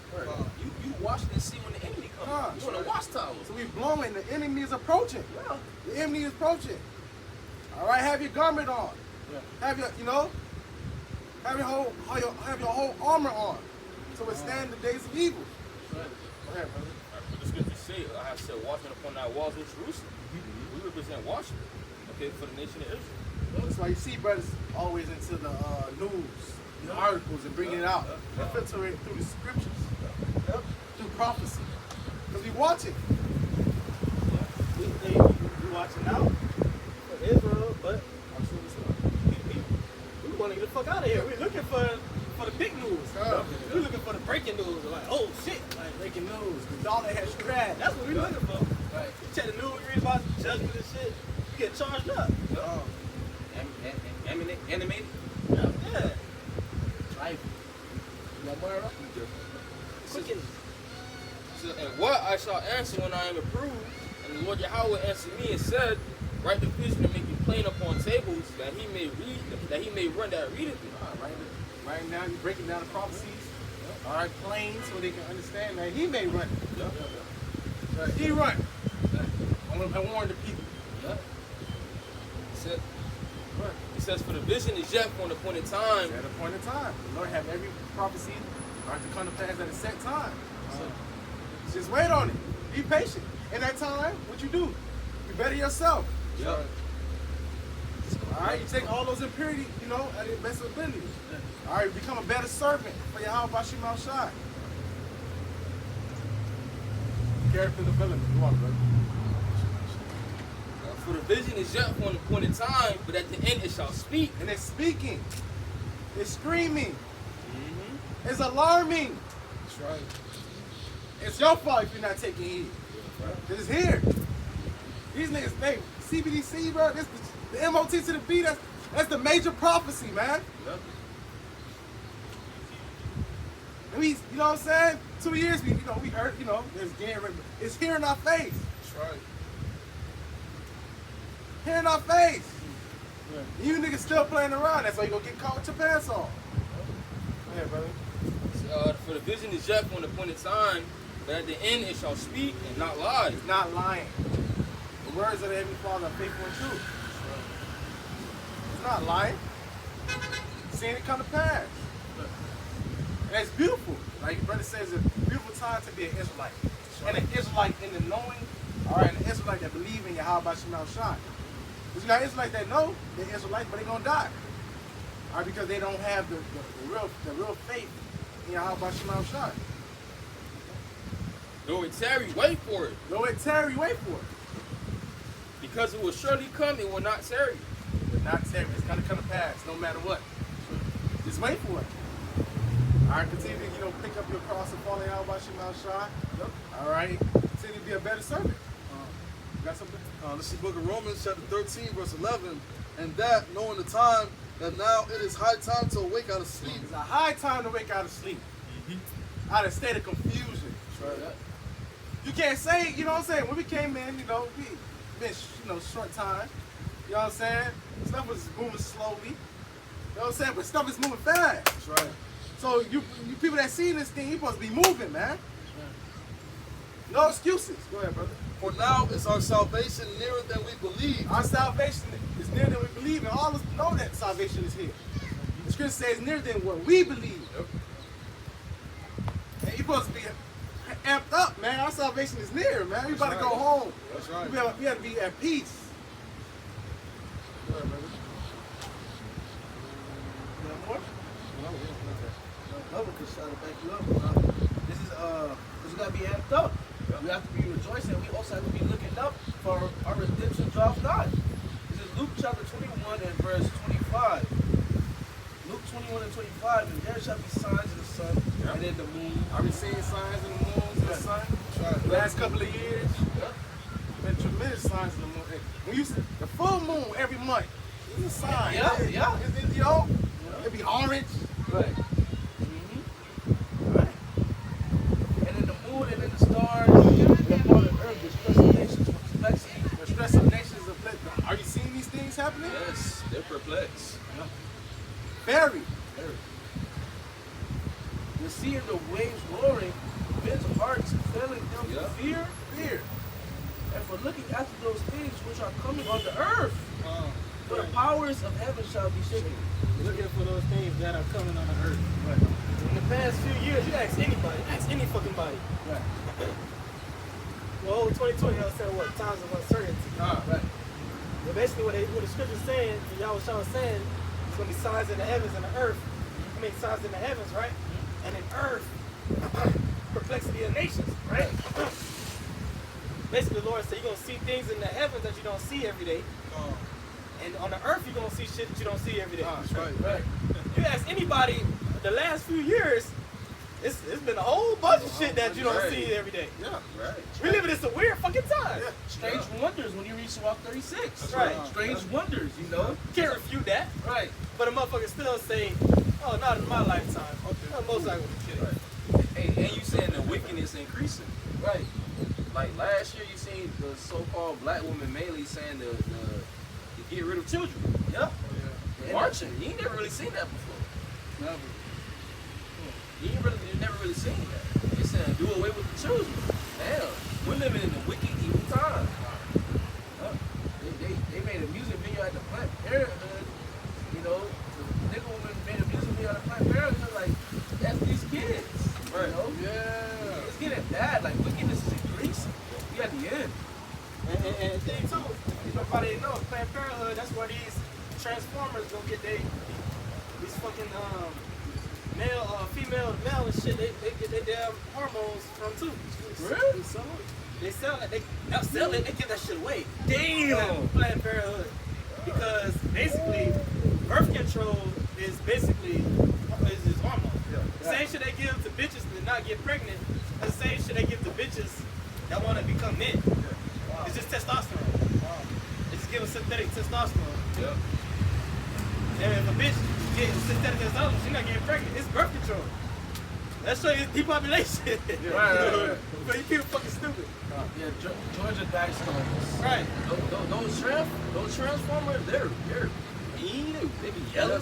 You watch and see when the enemy comes. You on a watchtower. So we blowing, the enemy is approaching. Yeah. The enemy is approaching. All right, have your garment on. Yeah. Have your, have your whole armor on to withstand the days of evil. Right. Go ahead, brother. The scripture say, I have said, watchmen upon thy walls in Jerusalem. We represent watchmen, okay, for the nation of Israel. That's why you see brothers always into the news, the articles, and bringing it out. They filter it through the scriptures, through prophecy. Because we watch it. We watching out for Israel, but soon as we want to get the fuck out of here. We're looking for the big news. We're looking for the breaking news. Like, oh shit, like breaking news. The dollar has crashed. That's what we're looking for. Right. You check the news, you read about judgment and shit. You get charged up. Animated. Yeah. Life. You got more, right? Quicken. So, and what I shall answer when I am approved, and the Lord Yahweh answered me and said, write the vision and make it plain upon tables, that he may read, that he may run that readeth it. Right now, you're breaking down the prophecies. All right, plain, so they can understand that he may run. He run. I warn the people. He says, for the vision is yet for an appointed time. At a point in time, the Lord have every prophecy to come to pass at a set time. So just wait on it. Be patient. In that time, what you do? You better yourself. Yep. All right, you take all those impurity, at your best ability. All right, become a better servant for Yahweh Bashim Al-Shai. Character development. You want, brother? For the vision is yet for an appointed time, but at the end it shall speak. And it's speaking. It's screaming. It's alarming. That's right. It's your fault if you're not taking heed. It's here. These niggas, they CBDC, bro. This the MOT to the B. That's the major prophecy, man. Yep. And we, you know what I'm saying? 2 years, we heard, it's getting ready. It's here in our face. That's right. Here in our face. You niggas still playing around. That's why you gonna get caught with your pants off. Go ahead, brother. For the vision is yet for an appointed time, but at the end it shall speak and not lie. It's not lying. The words of the Heavenly Father are faithful and true. It's not lying. Seeing it come to pass. And it's beautiful. Like your brother says, it's a beautiful time to be an Israelite. And an Israelite in the knowing, all right, an Israelite that believe in Yahweh Bashim Al-Shai. Because you got Israelites that know they're Israelites, but they're going to die. All right, because they don't have the real faith in Yahweh Bashim Al-Shai. Though it tarry, wait for it. Though it tarry, wait for it. Because it will surely come, it will not tarry. But not tarry. It's going to come to pass no matter what. Just wait for it. All right, continue to pick up your cross and follow Yahweh Bashim Al-Shai. Yep. All right, continue to be a better servant. You got something? This is the book of Romans, chapter 13, verse 11. And that, knowing the time, that now it is high time to awake out of sleep. It's a high time to wake out of sleep. Out of a state of confusion. Right. You can't say, you know what I'm saying? When we came in, we been, short time. You know what I'm saying? Stuff was moving slowly. You know what I'm saying? But stuff is moving fast. That's right. So you people that see this thing, you supposed to be moving, man. No excuses. Go ahead, brother. For now is our salvation nearer than we believe. Our salvation is nearer than we believe, and all of us know that salvation is here. The scripture says nearer than what we believe. Yep. And you're supposed to be amped up, man. Our salvation is near, man. We about to go home. That's right. We have to be at peace. Go ahead, brother. You have more? Another could try to back you up. This is gotta be amped up. We have to be rejoicing. We also have to be looking up for our redemption draws nigh. This is Luke chapter 21 and verse 25. Luke 21 and 25, and there shall be signs in the sun and in the moon. Are we seeing signs in the moon and the sun? The last couple of years, been tremendous signs in the moon. When you see the full moon every month, it's a sign. Yeah. It'd be orange. Right. Right. And in the moon and in the stars, and upon the earth, the stress of nations perplexity. The stress of nations of blessing. Are you seeing these things happening? Yes, they're perplexed. Very. The sea and the waves roaring, men's hearts failing them for fear. And for looking after those things which are coming on the earth. For the powers of heaven shall be shaken. Looking for those things that are coming on the earth. Right. In the past few years, you ask anybody, ask any fucking body. Right. Well, 2020, y'all said what? Times of uncertainty. Right. But basically, what the scripture's saying, and y'all was saying, it's going to be signs in the heavens and the earth. I mean, signs in the heavens, right? And in earth, perplexity of nations, right? Basically, the Lord said you're going to see things in the heavens that you don't see every day. And on the earth, you're gonna see shit that you don't see every day. That's right. You ask anybody the last few years, it's been a whole bunch of shit that you don't see every day. Yeah. Right. We live in this a weird fucking time. Yeah. Strange wonders when you reach Walk 36. That's right. Strange wonders, you know? Can't refute that. Right. But a motherfucker still say, oh, not in my lifetime. Okay. Most likely kidding. Right. Hey, and you saying the wickedness increasing. Right. Like last year, you seen the so-called black woman mainly saying to get rid of children. Yep. And marching. You ain't never really seen that before. Never. You never really seen that. They saying do away with the children. Damn, we're living in a wicked, evil time. They made a music video at the Planned Parenthood. You know, the nigga woman made a music video at the Planned Parenthood. Like, that's these kids. Right. You know? Yeah. It's getting bad. Like, wickedness is increasing. We at the end. And thing too, if nobody didn't know, Planned Parenthood, that's where these transformers go get these fucking female to male and shit, they get their damn hormones from too. Really? They sell it, they not sell it, they give that shit away. Damn. Planned Parenthood. Because basically, birth control is basically is hormone. The same shit they give to bitches to not get pregnant, the same shit they give to bitches that want to become men. It's just testosterone. It's just giving synthetic testosterone. Yep. And if a bitch getting synthetic testosterone, she's not getting pregnant. It's birth control. That shows you depopulation. Right. But you people fucking stupid. Yeah, Georgia Guidestones. Right. Those transformers, they're mean. They be yelling.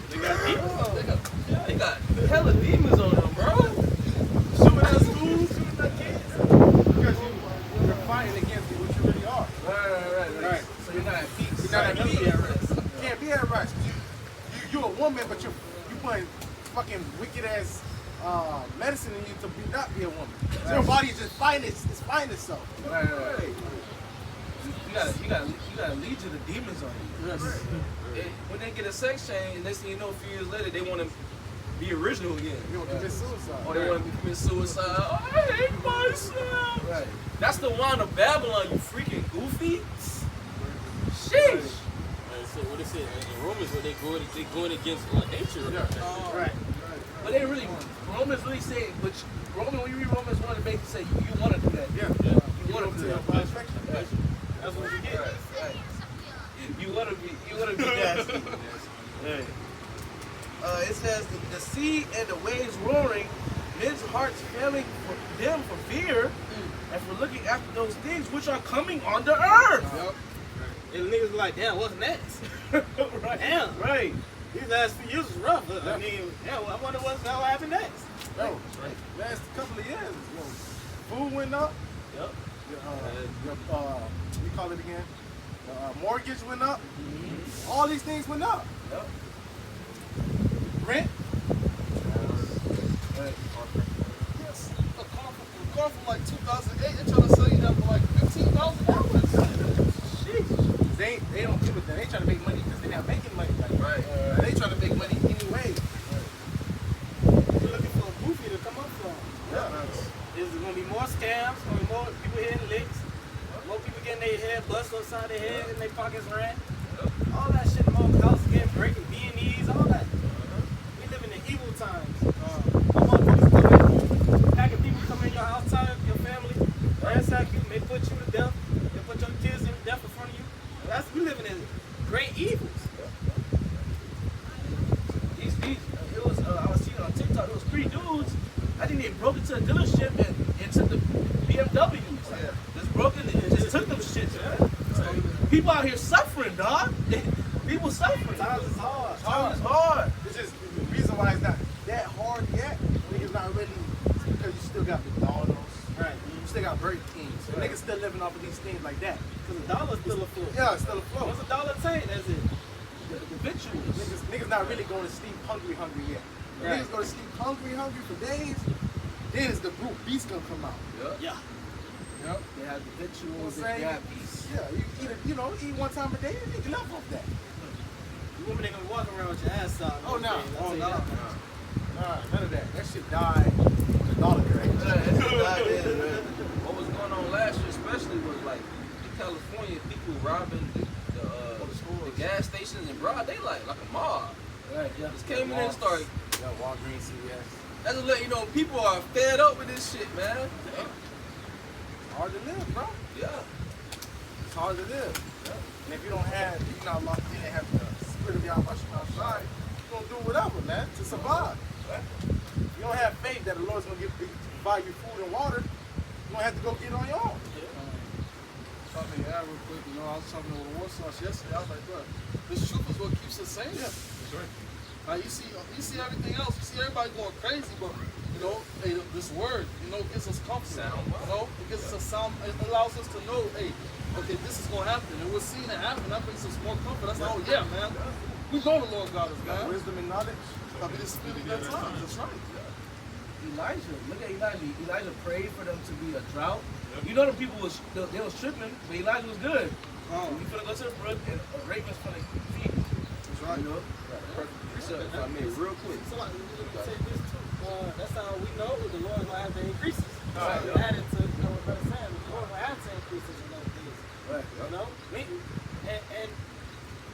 They got demons. They got hella demons on them, bro. Shooting at schools, shooting at kids. Because you're fighting against what you really are. Right. So you're not at peace. You're not at peace. Be at rest. You can't be at rest. You're a woman, but you putting fucking wicked ass medicine in you to not be a woman. So your body is just fighting itself. Right. You gotta lead to the demons on you. Yes. When they get a sex change, next thing you know, a few years later, they want to be original again. You want to commit suicide. Or they want to commit suicide. Oh, I hate myself. Right. That's the wine of Babylon, you freaking goofy. Sheesh. So what they say in Romans, when they going against nature. Yeah. Right. But they really, Romans really say, when you read Romans 1, it basically say you want to do that. Yeah. You want to do that. That's what you get. Right. You want to be nasty. Right. It says the sea and the waves roaring, men's hearts failing for them for fear, and for looking after those things which are coming on the earth. Yep. And niggas be like, damn, what's next? Right. Damn. Right. These last few years was rough. I mean, yeah, I wonder what's gonna happen next. Yo, last couple of years, food went up. Yep. We call it again. Mortgage went up. All these things went up. Yep. Rent. Yes. A car from like 2008, they're trying to sell you that for like $15,000. They don't give a damn. They trying to make money because they're not making money. Right. They trying to make money anyway. We're looking for a goofy to come up from. Yeah. Is gonna be more scams, gonna be more people hitting licks, more people getting their head bust upside their head and their pockets ran. All that shit, more houses getting breaking, B&Es, all that. We live in the evil times. Packing people come in your house, tie up your family, ransack you, may put you to death, they put your kids in death in front of you. We living in great evils. It was I was seeing on TikTok. It was 3 dudes. I think they broke into a dealership and took the BMWs. Just broke in and just took them shit. People out here suffering, dog. People suffering. Times is hard. Times is hard. It's just the reason why it's not that hard yet. Niggas not ready because you still got McDonald's. Right. You still got Burger King. So niggas still living off of these things like that. Because the dollar's still afloat. Yeah, it's still afloat. What's a dollar take? That's it. The victuals. Niggas not really going to sleep hungry yet. When Right. niggas go to sleep hungry for days, then is the brute beast gonna come out. Yeah. Yep. They have the victuals. You know what I'm They saying? got peace. Yeah, you eat one time a day, you get enough off that. You women ain't gonna walk around with your ass out. Oh no, I'll tell you that. none of that. That shit died on the dollar crash. What was going on last year, especially, was like in California, people robbing the gas stations in broad daylight, like a mob. Right, yeah. Just came in and started. Yeah, Walgreens, CVS. That's to let you know people are fed up with this shit, man. It's hard to live, bro. Yeah. It's hard to live. And if you don't have, if you're not locked in and have the spirit of Yahweh outside, you're gonna do whatever, man, to survive. If you don't have faith that the Lord's gonna provide you food and water, you're gonna have to go get it on your own. Something to add real quick, you know, I was talking to the war sauce yesterday. I was like, bro, this truth is what keeps us sane. Yeah, that's right. You see everything else. You see everybody going crazy, but you know, hey, this word, you know, gives us comfort. You know, it gives us a sound. It allows us to know, hey, okay, this is gonna happen, and we're seeing it happen. That brings us more comfort. That's like, oh yeah, man. We know the Lord God is God. Wisdom and knowledge. I mean, it's speaking that time. That's right. Elijah, look at Elijah. Elijah prayed for them to be a drought. You know the people was tripping, but Elijah was good. You finna go to the brook and a raven's finna feed you. That's right. You know? Precept, if I may, real quick. So like, we say this too. That's how we know the Lord gonna have to increase us. Right, We yeah. added to, you know what brother saying, the Lord gonna have to increase us in those days. Right. You know? And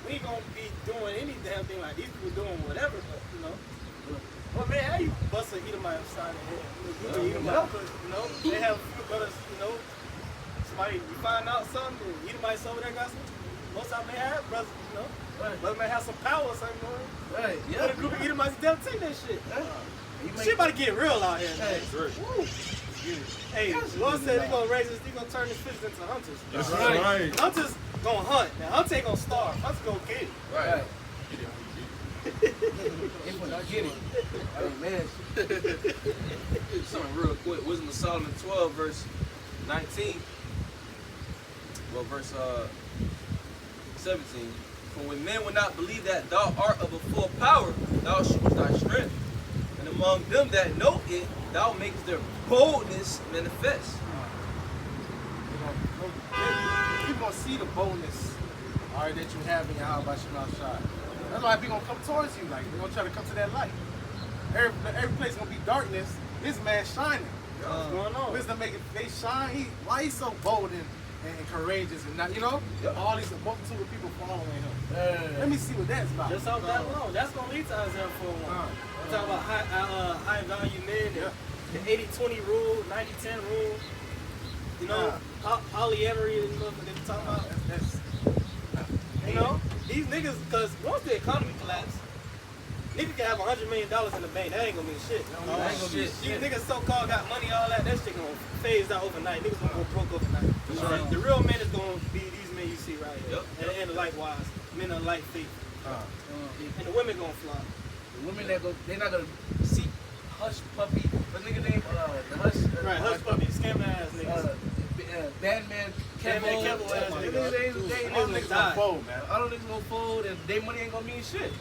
we ain't gonna be doing any damn thing like these people doing whatever, but you know. Well, man, how you bust an Edomite upside the head? You know, they have a few brothers, you know, somebody, you find out something, and Edomites over there got some, most of them may have brothers, you know, brothers may have some power or something going on. Right. Yeah. But a group of Edomites, they'll take that shit. Yeah. Shit about to get real out here, man. Right. Woo. Hey, the Lord said he's gonna raise us, he's gonna turn his fish into hunters. That's right. Hunters gonna hunt. Now, hunter ain't gonna starve. Hunters gonna get it. Right. If we not get it. Amen. Something real quick. Wisdom of Solomon 12, verse 19. Well, verse 17. For when men will not believe that thou art of a full power, thou shewest thy strength. And among them that know it, thou makest their boldness manifest. People gonna see the boldness, all right, that you have in your house by Shema Shai. That's why people gonna come towards you, like they're gonna try to come to that light. Every place gonna be darkness. This man shining. What's going on? Wisdom making they shine. Why he's so bold and courageous and not, you know, all these multitude of people following him. Let me see what that's about. Just off that alone, that's gonna lead to Isaiah 4:1. We're talking about high value men, the 80-20 rule, 90-10 rule. You know, polyamory is what they're talking about. That's You know, these niggas, because once the economy collapse, niggas can have $100 million in the bank. That ain't gonna mean shit. That ain't gonna be These niggas so-called got money, all that shit gonna phase out overnight. Niggas gonna go broke overnight. The real men is gonna be these men you see right here. And likewise, men of light faith. And the women gonna fly. The women that go, they're not gonna see Hush Puppy. What nigga name? The Hush. Right, hush puppy, scam ass niggas. Batman, Batman, Kevo. Kevo ass niggas. All Niggas niggas die. gonna fold, man. All them niggas gonna fold, and their money ain't gonna mean shit.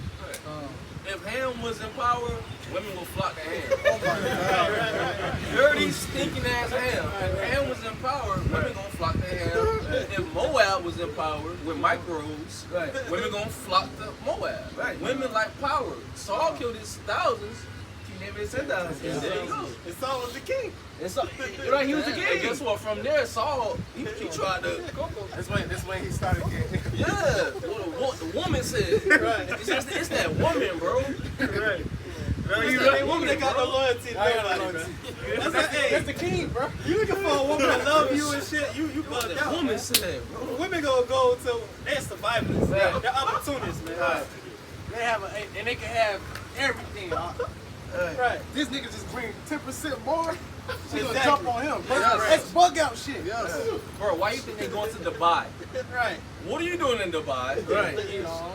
If Ham was in power, women will flock to Ham. oh my God. Dirty, stinking ass Ham. If Ham was in power, women gonna flock to Ham. If Moab was in power with microbes, women gonna flock to Moab. Women like power. Saul killed his thousands. King David said that. And there you go. And Saul was the king. And so, right, he was the And king. guess what? From there, Saul, he tried to. This way he started getting. Yeah, what the woman said. Right. It's that woman, bro. Right. It's You that ain't woman that got no loyalty to I got nobody, loyalty. bro. That's the king, bro. You looking for a woman that love you and shit, you What bugged the out. woman Man. said, bro. Women gonna go to, they're survivalists. Right. They're opportunists, man. They have and they can have everything. Right. This nigga just bring 10% more. She's gonna Exactly. jump on him. Yes. That's bug out shit. Yes. Bro, why you think they going to Dubai? Right. What are you doing in Dubai? Right. You know.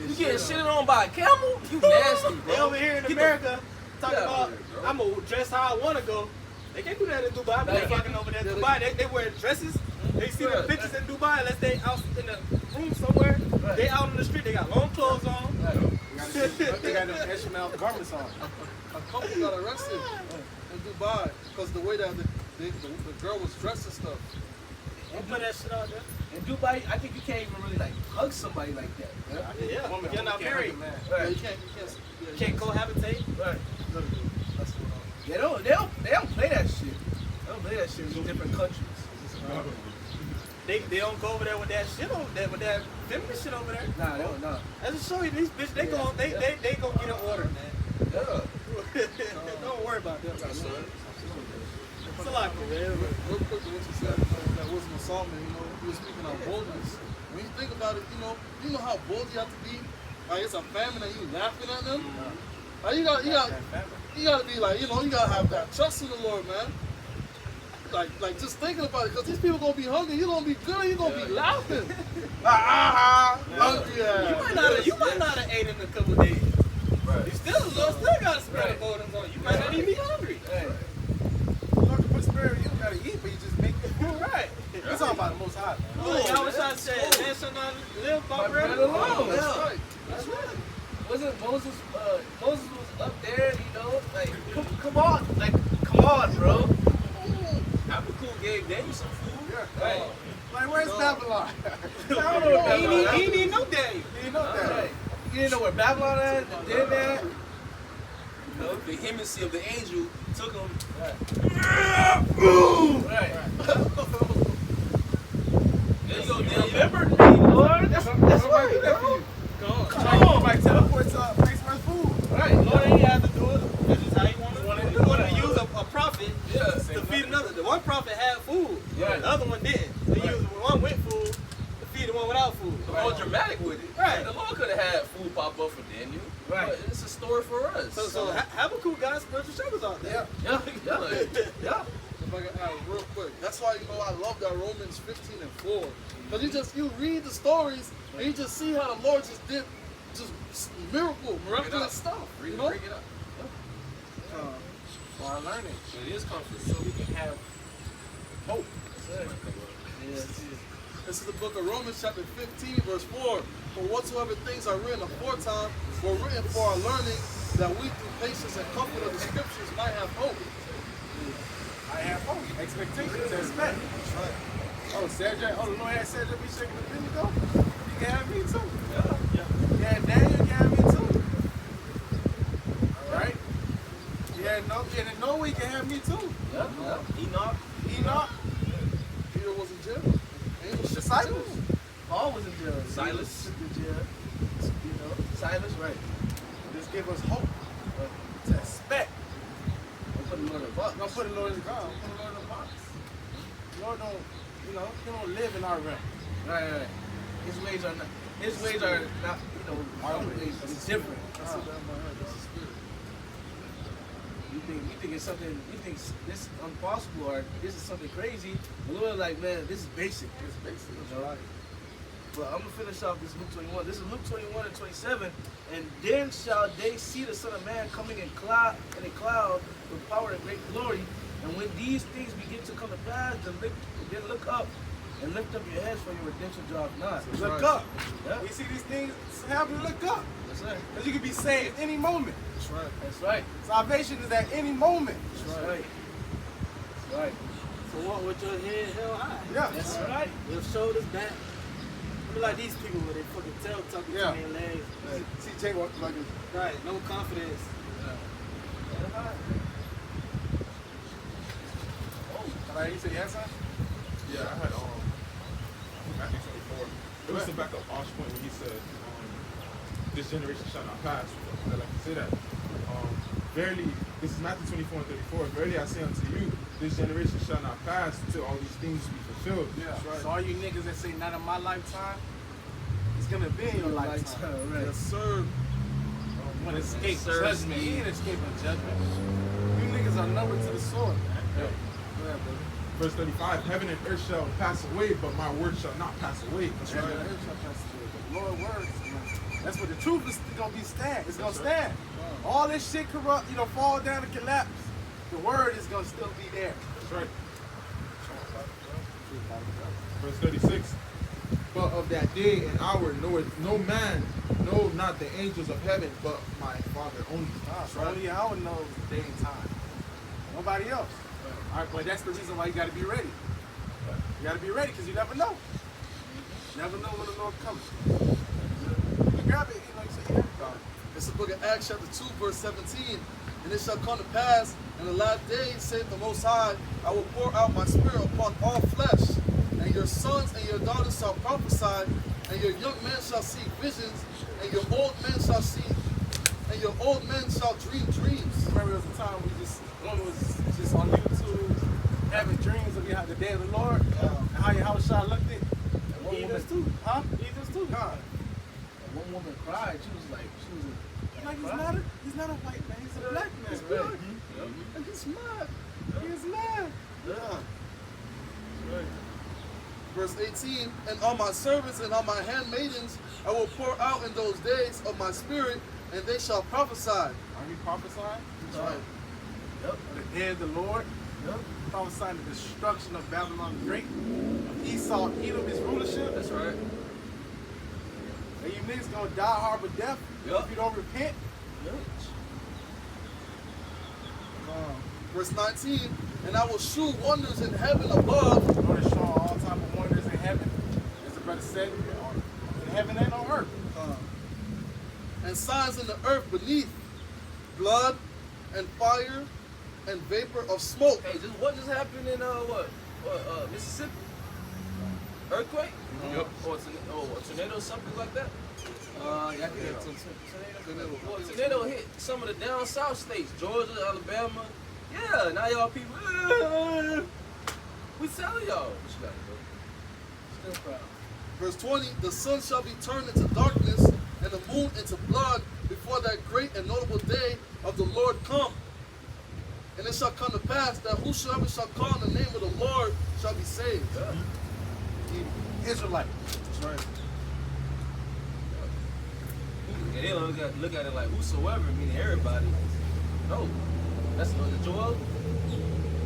You getting shitted on by a camel? You nasty, They bro. over here in Get America talking out about, of here, bro. I'm gonna dress how I wanna go. They can't do that in Dubai. They fucking over there in Dubai. They wear dresses. They see the pictures in Dubai unless they out in the room somewhere. They out on the street. They got long clothes on. They got them HML garments on. A couple got arrested in Dubai because the way that the girl was dressed and stuff. Don't put that shit out there. In Dubai, I think you can't even really like hug somebody like that. Yeah, Woman, you're not can't married. hug a man. Yeah, you can't. Yeah, Can't cohabitate. Right. That's what They don't play that shit. They don't play that shit in different countries. they don't go over there with that shit over there, with that feminist shit over there. Nah, they don't know. I just show you these bitches. They gon' they gon' get an order, man. Yeah. Don't worry about them. That's right. It's a lot, man. Real quick to what you said, that wisdom of Solomon, you were speaking on boldness. When you think about it, you know how bold you have to be. Like it's a famine and you laughing at them. Like you gotta be like, you gotta have that trust in the Lord, man. Like just thinking about it, because these people gonna be hungry, you gonna be good, you gonna be laughing. Hungry ass. You might not have ate in a couple of days. Right. You still gotta spread the burdens on you. You might not even be hungry. Hey, You don't have to put spirit, you don't gotta eat, but you just make it. Right. We're talking about the most high. I wish I said, man shall not live by bread bread alone. alone. That's Yeah. right. That's right. Wasn't Moses? Moses was up there, like come on, bro. Habakkuk gave Daniel some food. Yeah. Right. Like, where's Babylon? I don't know where He Babylon at. didn't even know Daniel. You know that. Right. You didn't know where Babylon at? Did that? You know, the hemisphere of the angel took him. Right. There you go, Daniel. Remember me, Lord. That's Somebody right. did that for you. Come on. Like, teleport to a place where there's food. Right. Lord ain't have to do it. That's just how he wanted to do it. He wanted to use a prophet Yeah. to feed another. The one prophet had food. Yeah. The other one didn't. So he used one with food to feed the one without food. More dramatic with it. Right. The Lord could have had food pop up for Daniel. Right. But it's a story for us. So Habakkuk got spiritual shepherds out there. Yeah. Yeah. If I can add real quick, that's why I love that Romans 15 and 4. Because you read the stories and you just see how the Lord just did miraculous stuff. Bring it up. For our learning. It is comfort. So we can have hope. This is the book of Romans chapter 15 verse 4. For whatsoever things are written aforetime were written for our learning, that we through patience and comfort of the scriptures might have hope. I have hope. Expectations, expect. Oh, Cedric. Oh, the Lord had Cedric be shaking the minute ago. You can have me too. Yeah, Daniel, you can have me too. Right? Yeah, Noah, you can have me too. Enoch. Enoch, Peter was in jail. Angels disciples. Paul was in jail. Silas. In jail. Silas, right. Just give us hope to expect. Don't put the Lord in a box. Don't put the Lord in the God. Put the Lord in the box. Lord don't, he don't live in our realm. Right. His ways are not, our ways. It's different. That's what that might have. That's the spirit. You think it's something, you think this is impossible or this is something crazy. The Lord like, man, this is basic. It's basic. All right. But I'm gonna finish off this Luke 21. This is Luke 21 and 27. And then shall they see the Son of Man coming in a cloud with power and great glory. And when these things begin to come to pass, then look up and lift up your heads, for your redemption draweth nigh. Look up. Yeah. We see these things happen, look up. That's right. Because you can be saved any moment. That's right. That's right. Salvation is at any moment. That's right. That's right. So walk with your head held high. Yeah. That's right. Your shoulders back. I be like these people with their fucking tail tucked Yeah. between their legs. See Jay walk like this. Right. No confidence. All right, you said yes, son? Yeah, I had Matthew 24. It was to back up Osh's point when he said, this generation shall not pass. I like to say that. Verily, this is Matthew 24 and 34. Verily I say unto you, this generation shall not pass until all these things be fulfilled. Yeah. right. So all you niggas that say not in my lifetime, it's gonna be in your lifetime. Right. Yes, sir. When escape Serves judgment. me. He ain't escaping judgment. You niggas are numbered to the sword, man. Yeah. Go ahead, brother. Verse 35, heaven and earth shall pass away, but my word shall not pass away. That's right. The Lord words, man. That's what the truth is gonna be stand. It's gonna stand. All this shit corrupt, fall down and collapse. The word is gonna still be there. That's right. Verse 36, but of that day and hour knoweth no man, no, not the angels of heaven, but my Father only. So only I would know the day and time. Nobody else. All right, but that's the reason why you got to be ready. You got to be ready because you never know. You never know when the Lord comes. You grab it, you say, yeah. It's the book of Acts chapter 2 verse 17. And it shall come to pass in the last days, saith the Most High, I will pour out my spirit upon all flesh. And and your sons and your daughters shall prophesy, and your young men shall see visions, and your old men shall dream dreams. Remember, there was a time one was just on YouTube having dreams of the day of the Lord, and how your house shot looked it. And one woman too. Huh? Jesus too. Nah. And one woman cried. She was like, Like he's not a white man, he's a black man. He's black. And he's mad. He's mad. Yeah. Verse 18, and on my servants and on my handmaidens I will pour out in those days of my spirit, and they shall prophesy. Are we prophesying? That's right. Yep. The day of the Lord. Yep. Prophesying the destruction of Babylon the Great. Of Esau, Edom, his rulership. that's right. And you niggas gonna die horrible death Yep. if you don't repent. Yep. Verse 19, and I will shew wonders in heaven above. The Lord is showing all type of wonders in heaven. As the brother said, in heaven and on earth. And signs in the earth beneath, blood and fire and vapor of smoke. Hey, what just happened in Mississippi? Earthquake? Yep. Or a tornado, something like that? Yeah, Well, a tornado hit some of the down south states, Georgia, Alabama. Yeah, now y'all people, we telling y'all what you gotta do. Still proud. Verse 20, the sun shall be turned into darkness and the moon into blood before that great and notable day of the Lord come. And it shall come to pass that whosoever shall call on the name of the Lord shall be saved. Yeah. Israelite. That's right. And they don't look at it like whosoever, meaning everybody. No. That's Joel?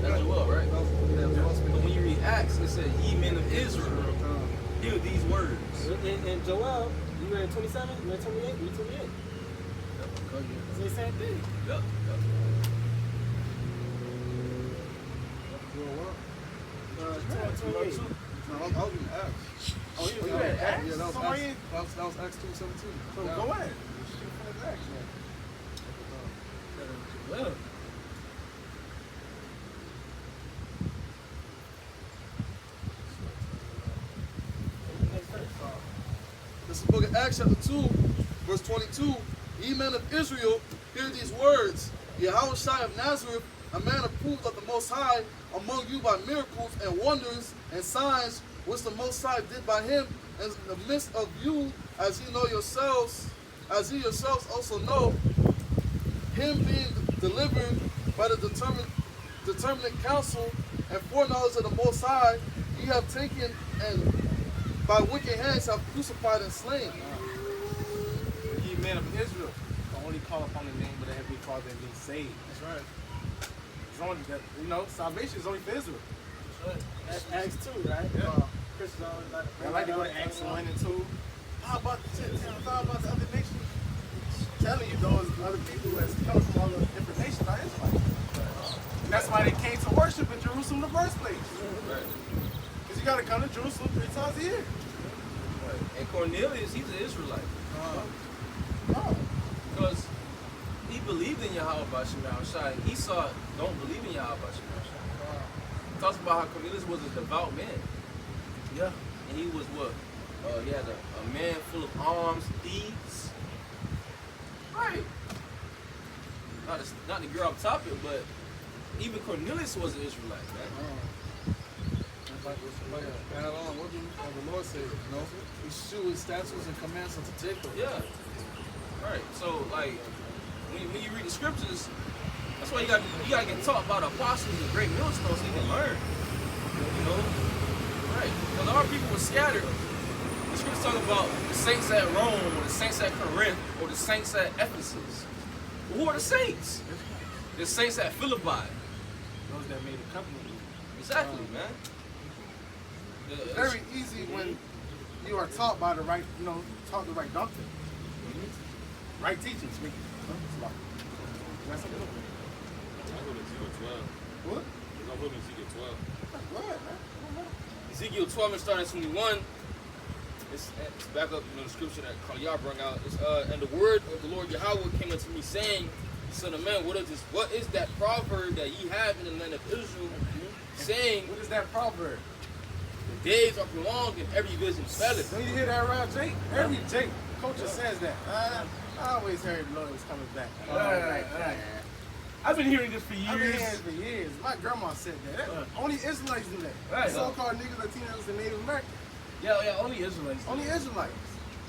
That's Joel, right? But when you read Acts, it said, ye men of Israel, hear these words. In Joel, you read 27, you read 28, you read 28. It's the same thing. Yep. Twenty-eight. No, I was in Acts. Oh, you Yeah, read Acts? Yeah, that was Somewhere Acts. That was Acts 2:17. So Yeah. go ahead. Shoot for the Acts, man. Well, This is the book of Acts chapter 2, verse 22. Ye men of Israel, hear these words. Yahushua of Nazareth, a man approved of the Most High, among you by miracles and wonders and signs, which the Most High did by him in the midst of you, as ye yourselves also know, him being delivered by the determinate counsel and foreknowledge of the Most High, ye have taken and by wicked hands have crucified and slain. Ye men of Israel, can only call upon the name of the Heavenly Father and be saved. That's right. It's only that, salvation is only for Israel. That's Acts 2, right? Yeah. Christians always like I like to go to Acts 1 and 2. How about the Gentiles? How about the other nations? Telling you those other people who has come from all the different nations are Israelites. And that's why they came to worship in Jerusalem in the first place. Because you got to come to Jerusalem 3 times a year. and Cornelius, he's an Israelite. Because he believed in Yahweh Bashim Yahushai, and Esau don't believe in Yahweh Bashim Yahushai. It talks about how Cornelius was a devout man. Yeah. And he was what? He had a man full of arms, deeds. Right. Not to gear off topic, but even Cornelius was an Israelite, man. Add on, what did the Lord say? You know, he shewed his statutes and commands unto Jacob. Yeah. Right. So like when you read the scriptures, that's why you gotta get taught about apostles and great millstones so you can learn. You know? Right. Because our people were scattered. The scriptures talk about the saints at Rome, or the saints at Corinth, or the saints at Ephesus. Who are the saints? The saints at Philippi. Those that made a covenant. Exactly, man. Very easy when you are taught by the right, taught the right doctrine. Right teaching, speaking. That's something. I go to Ezekiel 12. What? I go to Ezekiel 12. Go ahead, man. Ezekiel 12 and starting at 21. It's back up, the scripture that Khaliyah brought out. It's, and the word of the Lord Yahweh came unto me, saying, Son of man, what is that proverb that ye have in the land of Israel, saying, What is that proverb? The days are prolonged and every vision felleth. When you hear that around Jake, every Jake coacher says that. I always heard the Lord was coming back. Right. I've been hearing this for years. I've been hearing it for years. My grandma said that. Only Israelites do that. Right. So-called niggas, Latinos, and Native Americans. Yeah, only Israelites. Only Israelites.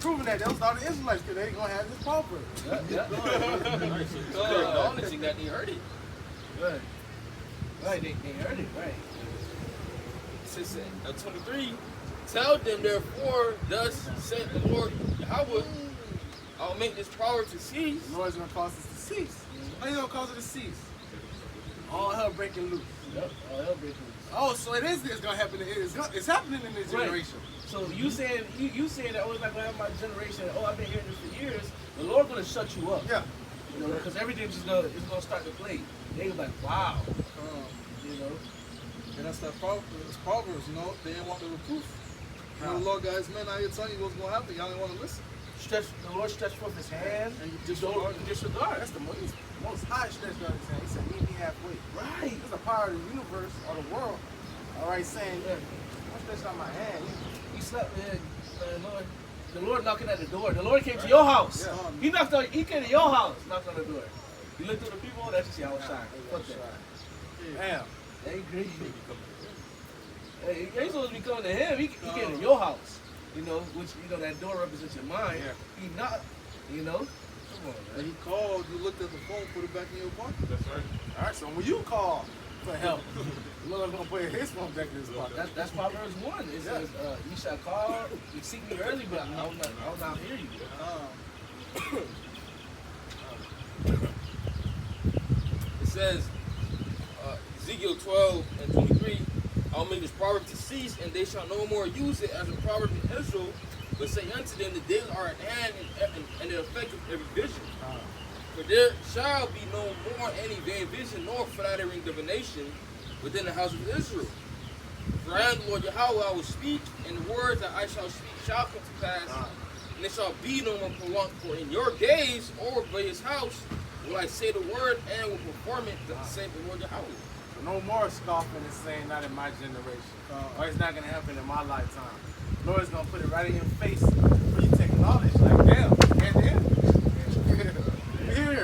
Proving that those are the Israelites because they ain't gonna have this pauper. Yeah. They're acknowledging that they heard it. Right, they heard it, right. It says, 23, tell them therefore, thus said the Lord Yahweh, I'll make this proverb to cease. The Lord's gonna cause us to cease. How you gonna cause it to cease? All hell breaking loose. Yep, all hell breaking loose. Oh, so it's gonna happen. It's happening in this Right. generation. So you saying that oh, it's not gonna happen in my generation? Oh, I've been hearing this for years. The Lord's gonna shut you up. Yeah. You know, because everything's just gonna start to play. They be like, wow. You know. And that's that Proverbs, you know, they didn't want the reproof. You know, the Lord guys, men out here telling you what's gonna happen, y'all didn't want to listen. The Lord stretched forth His hand, And you disregard. That's the most high stretch out his hand. He said, meet me halfway. Right. There's a power of the universe or the world. All right, saying, yeah, don't stretch out my hand. He slept in. The Lord knocking at the door. The Lord came to your house. Yeah. He came to your house, knocked on the door. You looked at the people. That's just how it shine. Fuck that. Damn. That ain't great. Hey, you ain't supposed to be coming to him. He came to your house. You know, which, you know, that door represents your mind. Yeah. He knocked, you know. Come on, And man. he called, you looked at the phone, put it back in your pocket. That's right. All right, so when you call for help, the Lord's gonna put his phone back in his pocket. That's Proverbs 1. It says, you shall call, you seek me early, but I will not hear you. It says, Ezekiel 12 and 23, I'll make this proverb to cease, and they shall no more use it as a proverb in Israel, but say unto them, the days are at hand, and the effect of every vision. For there shall be no more any vain vision, nor flattering divination within the house of Israel. For I am the Lord Yahweh, I will speak, and the words that I shall speak shall come to pass, and it shall be no more prolonged. For in your days, or by his house, will I say the word, and will perform it, saith the Lord Yahweh. No more scoffing and saying not in my generation. Or it's not going to happen in my lifetime. Lord's going to put it right in your face for you to acknowledge. Like, damn, we at the end.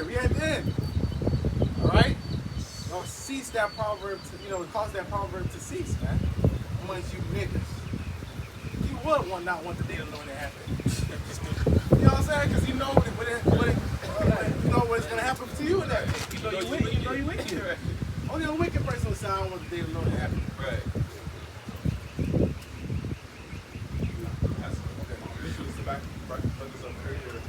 We at the end. All right? Don't cease that proverb, cause that proverb to cease, man. Amongst you niggas. You would not want the day of the Lord to happen. You know what I'm saying? Because you know what it's going to happen to you in that. You know you wicked. Only a wicked person would say, I don't want the day of the Lord to happen. Right. This was the back brothers up earlier.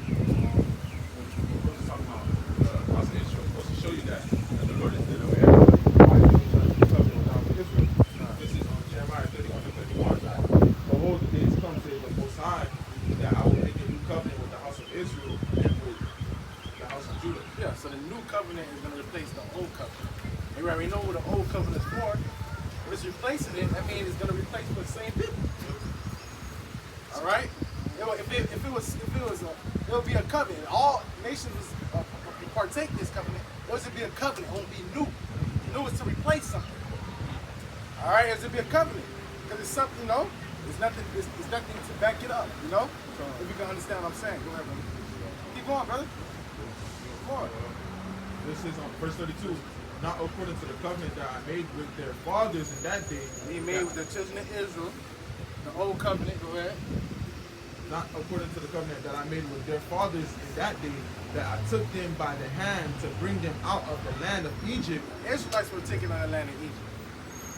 We're just talking about the house of Israel. Supposed to show you that the Lord is dealing with everybody. Israel. This is on Jeremiah 31 and 31. Behold, the days come, says the Most High, that I will make a new covenant with the house of Israel and with the house of Judah. Yeah, so the new covenant is going to replace the old covenant. You already know what the old covenant is for. If it's replacing it, that means it's going to replace with the same people. All right? If it would be a covenant. All nations partake this covenant. It was to be a covenant. It won't be new. New is to replace something. All right? It's to be a covenant because it's something. There's nothing. There's nothing to back it up. If you can understand what I'm saying. Go ahead, brother. Keep going, brother. Come on. This is on verse 32. Not according to the covenant that I made with their fathers in that day. He made with the children of Israel, the old covenant, go ahead. Not according to the covenant that I made with their fathers in that day, that I took them by the hand to bring them out of the land of Egypt. The Israelites were taken out of the land of Egypt.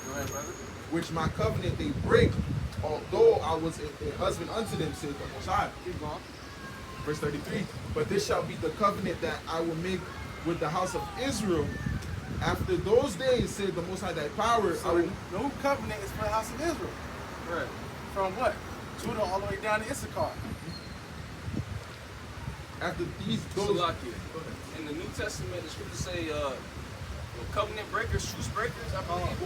Go ahead, brother. Which my covenant they break, although I was a husband unto them, said the Most High. Keep going. Verse 33. But this shall be the covenant that I will make with the house of Israel. After those days, said the Most High, thy power. So the new covenant is for the house of Israel. Right. From what? Judah all the way down to Issachar. After those. Salakia. In the New Testament, the scriptures say, covenant breakers, truce breakers. I believe.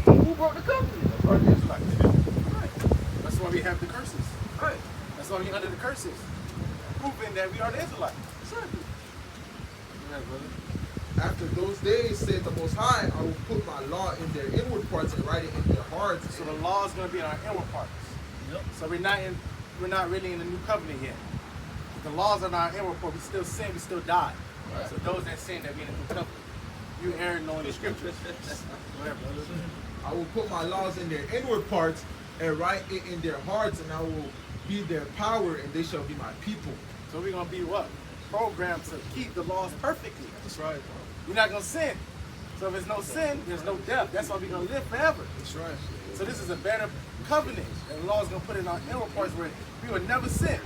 Who broke the covenant? Or the Israelites. Right. That's why we have the curses. Right. That's why we're under the curses. Proving that we are the Israelites. Exactly. Go ahead, brother. After those days, said the Most High, I will put my law in their inward parts and write it in their hearts. So the law is going to be in our inward parts. Yep. So we're not really in the new covenant yet. The laws are in our inward part. We still sin. We still die. Right. So those that sin, that be in the new covenant. You Aaron knowing the scriptures. Whatever. I will put my laws in their inward parts and write it in their hearts, and I will be their power, and they shall be my people. So we're going to be what? Programmed to keep the laws perfectly. That's right. We're not going to sin. So if there's no sin, there's no death. That's why we're going to live forever. That's right. So this is a better covenant that the law is going to put in our inward parts where we will never sin.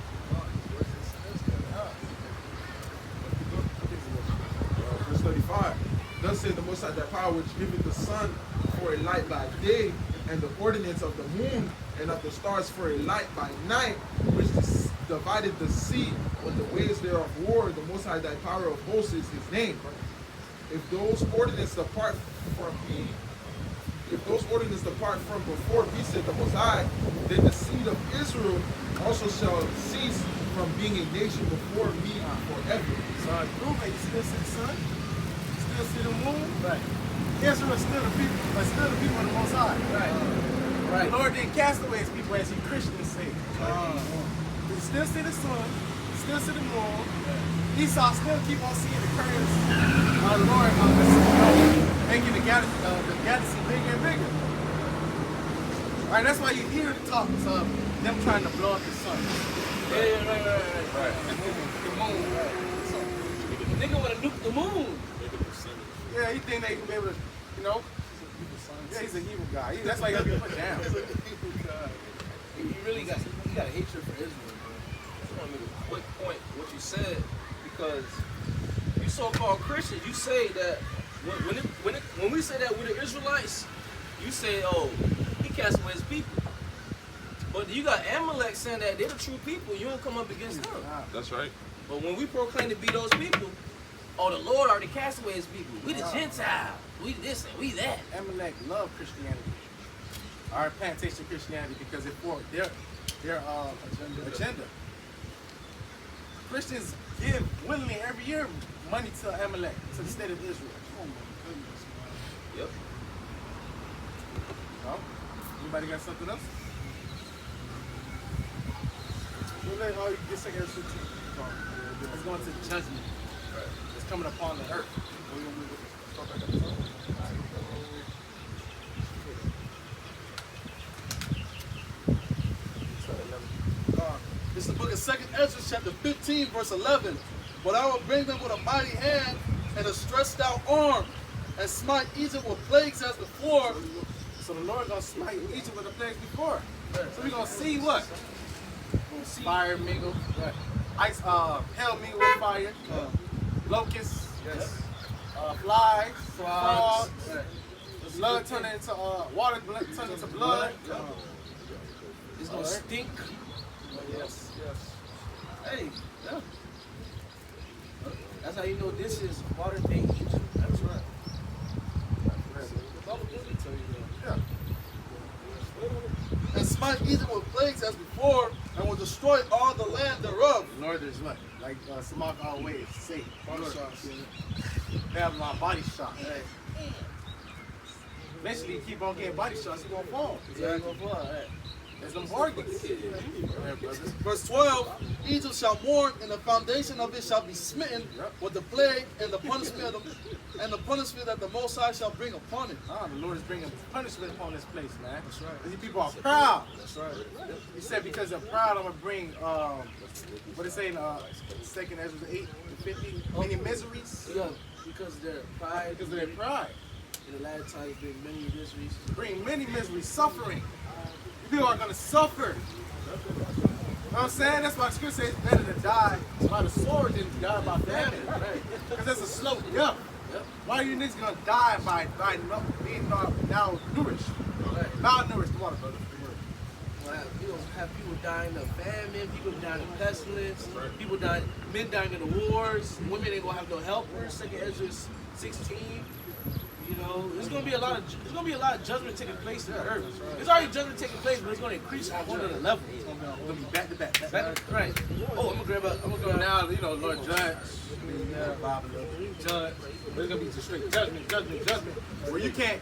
Verse 35. Thus said the Most High, that power which giveth the sun for a light by day, and the ordinance of the moon and of the stars for a light by night, which divided the sea when the waves thereof war. The Most High, thy power of hosts is his name. If those ordinances depart from me, if those ordinances depart from before me, said the Most High, then the seed of Israel also shall cease from being a nation before me forever. So prove it. You still see the sun? You still see the moon? Right. Israel is still the people, but still the people of the Most High. Right. The Lord didn't cast away his people as you Christians say. You still see the sun, you still see the moon. Esau still keep on seeing the curves of the Lord making the galaxy bigger and bigger. Alright, that's why you hear the talks of them trying to blow up the sun. Yeah, right. The moon. The nigga wanna nuke the moon. Yeah, he think they can be able to, you know. Yeah, he's an evil guy. That's why he gotta be put down. You really got a hatred for Israel, bro. I just want to make a quick point what you said, because you so-called Christians, you say that when we say that we're the Israelites, you say, oh, he cast away his people. But you got Amalek saying that they're the true people. You don't come up against them. That's right. But when we proclaim to be those people, oh, the Lord already cast away his people. We the Gentiles. We this and we that. Amalek love Christianity. Our plantation Christianity because it for their agenda. Christians give willingly every year money to Amalek, to the state of Israel. Oh my goodness, man. Yep. No? Anybody got something else? We'll let all you get second verse 15. It's going to judgment. It's coming upon the earth. This is the book of 2nd Ezra, chapter 15, verse 11. But I will bring them with a mighty hand and a stretched out arm, and smite Egypt with plagues as before. So the Lord gonna smite Egypt with the plagues before. So we're gonna see what? Fire mingle, ice, hell mingle with fire, locusts, flies, frogs, blood turning into water turning into blood. It's gonna stink. Yes. Hey, yeah. That's how you know this is modern day Egypt. That's right. And smite Egypt with plagues as before, and will destroy all the land thereof. The Lord is what? Like Samak always say. Body shots. Babylon body shot. Hey. Eventually, you keep on getting body shots, you're gonna fall. Yeah, go for it. There's them organs. Verse 12, Egypt shall mourn, and the foundation of it shall be smitten with the plague and the punishment that the Most High shall bring upon it. The Lord is bringing punishment upon this place, man. That's right. These people are proud. That's right. He said because they're proud, I'm gonna bring what it say in 2nd Ezra 8:50, many miseries. Yeah, because of their pride. Because of their pride. In the last time, bring many miseries. Bring many miseries, suffering. People are gonna suffer. You know what I'm saying? That's why the scripture says it's better to die by the sword than to die by famine. Because that's a slow death. Why are you niggas gonna die by being malnourished? Malnourished, water, brother. You don't have people dying of famine, people dying of pestilence, men dying in the wars, women ain't gonna have no helpers. 2nd Ezra 16, you know. know, there's gonna be a lot of judgment taking place in the earth. There's already judgment taking place, but it's gonna increase on one of the levels. It's gonna be back to back. Right. Oh, I'm gonna grab Now, you know, Lord Judge, Bob, Judge, but it's gonna be just straight judgment. Where you can't,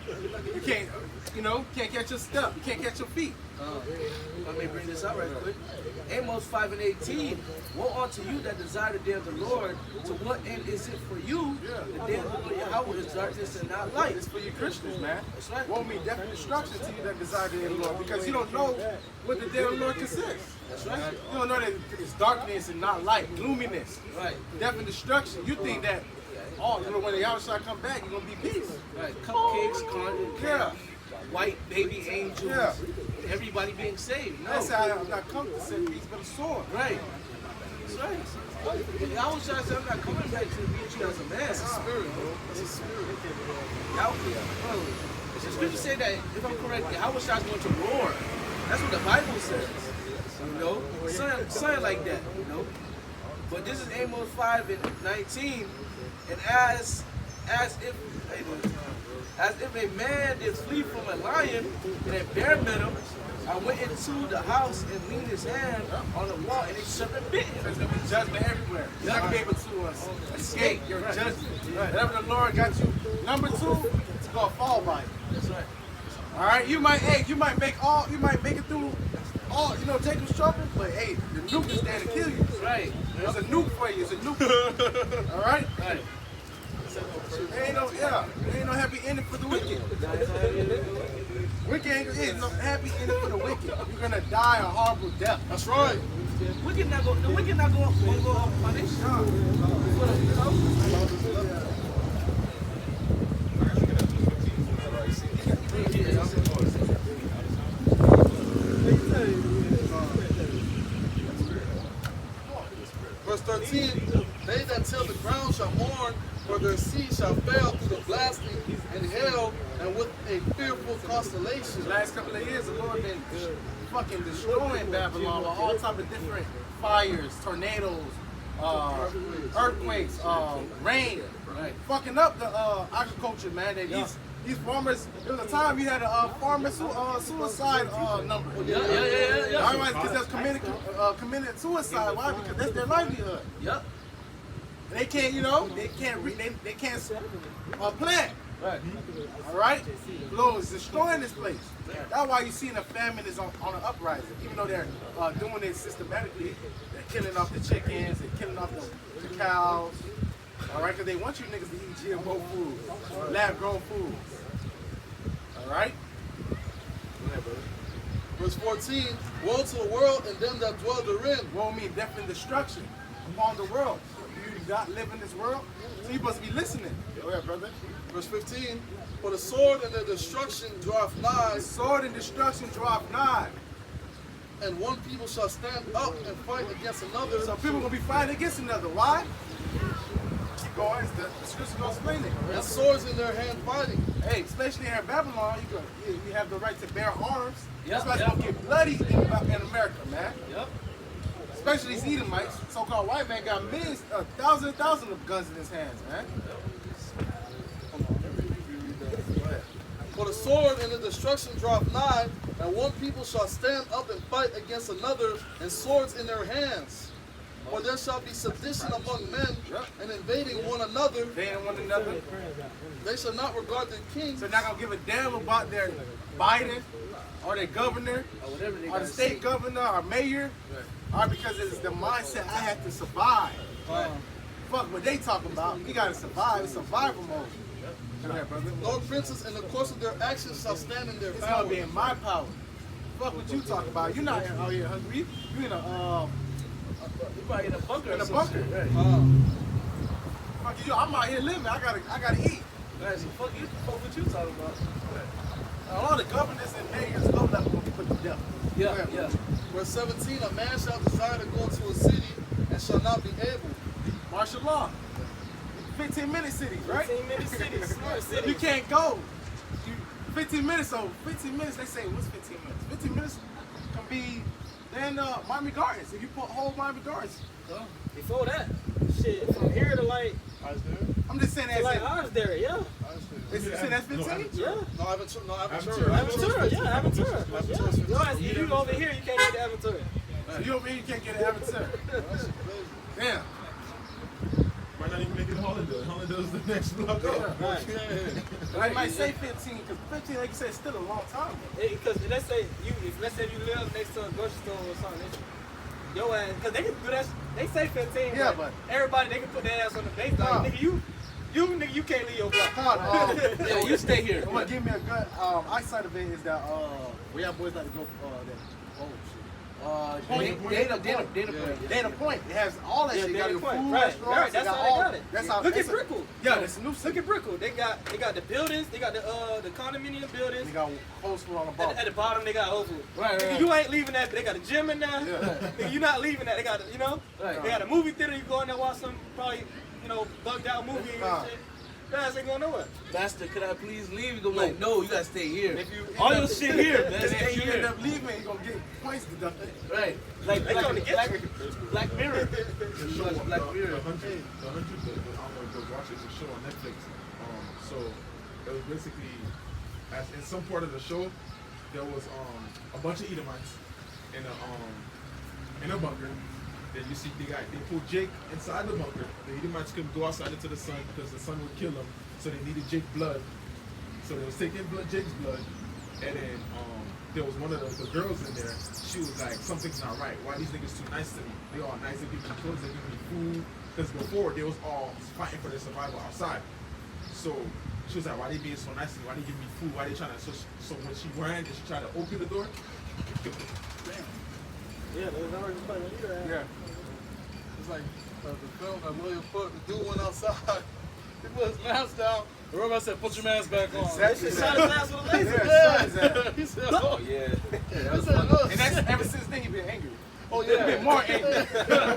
you know, can't catch your step, you can't catch your feet. Let me bring this out right quick. Amos 5:18. Woe unto you that desire the day of the Lord. To what end is it for you? The day of the Lord Yahweh is darkness and not light. It's for you Christians, man. That's right. Won't mean death and destruction to you that desire the day of the Lord, because you don't know what the day of the Lord consists. That's right. You don't know that it's darkness and not light, gloominess, Right. death and destruction. You think that, oh, you know, when the outside come back, you're gonna be peace. Right. Cupcakes, carnival, Yeah. white baby angels, Yeah. everybody being saved. No. That's how I'm not come to set peace, but a sword. Right. That's right. I was trying to say I'm not coming back to meet you as a man. That's a spirit, bro. That's a spirit. The scripture say that, if I'm correct, Yahweh Shai is going to roar. That's what the Bible says. You know? Something like that, you know? But this is Amos 5:19, and as if a man did flee from a lion and a bear met him, I went into the house and leaned his hand on the wall and a serpent bit him. There's gonna be judgment everywhere. You're not gonna be able to escape your judgment. Whatever the Lord got you, number 2, it's gonna fall by you. That's right. All right, you might make it through all, you know, Jacob's trouble, but hey, the nuke is there to kill you. Right. There's a nuke for you. It's a nuke. All right. Right. There ain't no happy ending for the wicked. Wicked ain't no happy ending for the wicked. You're gonna die a horrible death. That's right. The wicked not going to go unpunished. Verse 13, they that till the ground shall mourn, for their seed shall fail through the blasting and hail, and with a fearful constellation. The last couple of years, the Lord been fucking destroying Babylon with all type of different fires, tornadoes, earthquakes, rain, fucking up the agriculture, man. That these farmers, there was a time you had a farmer suicide number. Yeah. Because they was committed suicide. Why? Because that's their livelihood. Yep. They can't, you know, they can't plant. Right. All right? Lord is destroying this place. That's why you see the famine is on an uprising. Even though they're doing it systematically, they're killing off the chickens, they're killing off the cows. All right? Because they want you niggas to eat GMO food, lab-grown food. All right? Verse 14, woe to the world and them that dwell therein. Woe mean death and destruction upon the world. You do not live in this world, so you must be listening. Go ahead, brother. Verse 15, for the sword and the destruction draweth nigh, Sword and destruction draweth nigh. and one people shall stand up and fight against another. So people gonna be fighting against another. Why? Keep going. The scripture gonna explain it. And swords in their hand fighting. Hey, especially here in Babylon, you have the right to bear arms. Yep, That's why it's yep. gonna get bloody in America, man. Yep. Especially these Edomites, so-called white man, got millions, thousands of guns in his hands, man. For the sword and the destruction draweth nigh, and one people shall stand up and fight against another, and swords in their hands. For there shall be sedition among men, and invading one another. They ain't one another. They shall not regard their kings. So they're not gonna give a damn about their Biden or their governor Or whatever they or gotta the state say. governor or mayor, or because it's the mindset I have to survive. Fuck what they talking about. We gotta survive. It's survival mode. Go ahead, brother. No princes in the course of their actions shall stand in their It's power. gonna be in my power. Fuck what you talking about. You're not out here hungry. You in a You probably in a bunker. in or a some bunker. shit, Right. Fuck you. I'm out here living. I gotta eat. Right. So fuck what you talking about. A lot of governors and mayors low level gonna be put to death. Yeah. Go ahead, Yeah. Verse 17, a man shall desire to go into a city, and shall not be able. Martial law. 15-minute cities, right? 15-minute cities, smart cities. You can't go. 15 minutes, so 15 minutes, they say, what's 15 minutes? 15 minutes can be then Miami Gardens. If you put whole Miami Gardens. Before that, shit, from here to like I'm just saying It's like that. ours there, yeah. It's saying that's 15? Yeah. No, Aventura. Aventura, yeah, Aventura. Aventura. Yo, you over here, you can't get the Aventura. So you over here, you can't get an Avatar. Damn. Might not even make it Hollander. Hollander is the next block up. Right. They might say 15, because 15, like you said, is still a long time. Because let's say you live next to a grocery store or something, your ass, because they can do that. They say 15, Yeah, but but everybody they can put their ass on the base. Like, nigga, you can't leave your block. Yeah, you stay here. what give me a good eyesight of it is that where y'all boys like to go Data point. Data Point. It has all that Yeah, shit. You got Data your Point. food Right, restaurants. right, that's how they got it. That's how. Look at that's a- Brickell. Yeah, that's a new Look city. at Brickell. They got the buildings. They got the condominium buildings. They got Whole Food on the bottom. At the bottom, they got Whole Food. Right, Nigga, right. you ain't leaving that. They got a gym in there. Nigga, you not leaving that. They got, Right. they got a movie theater. You go in there watch some probably, bugged out movie and shit. Your ass ain't going nowhere. Master, could I please leave? You go like, no, you gotta stay here. If you All end your up- shit here, man. If Stay you end here. up leaving, you're gonna get points deducted. Right. Like They gonna get you. Black Mirror. The show, Watch Black Mirror. the 100, I don't know if you watch it, it's a show on Netflix. So it was basically, as in some part of the show, there was a bunch of Edomites in a bunker. Then you see they pulled Jake inside the bunker. The Edomites couldn't go outside into the sun because the sun would kill them. So they needed Jake's blood. So they was taking Jake's blood, and then there was one of the girls in there. She was like, something's not right. Why these niggas too nice to me? They all nice. They give me clothes. They give me food. Because before they was all fighting for their survival outside. So she was like, why they being so nice to me? Why they give me food? Why they trying to? So when she ran and she tried to open the door, Yeah, there's already putting a leader out. Yeah. It's like the film that William put, the dude went outside. He put his mask down. The robot said, put your mask back on. That shit shot his ass with a laser. Yeah. He said, Oh oh, yeah. he said, look. And that's ever since then he been angry. Oh, He been yeah. more angry.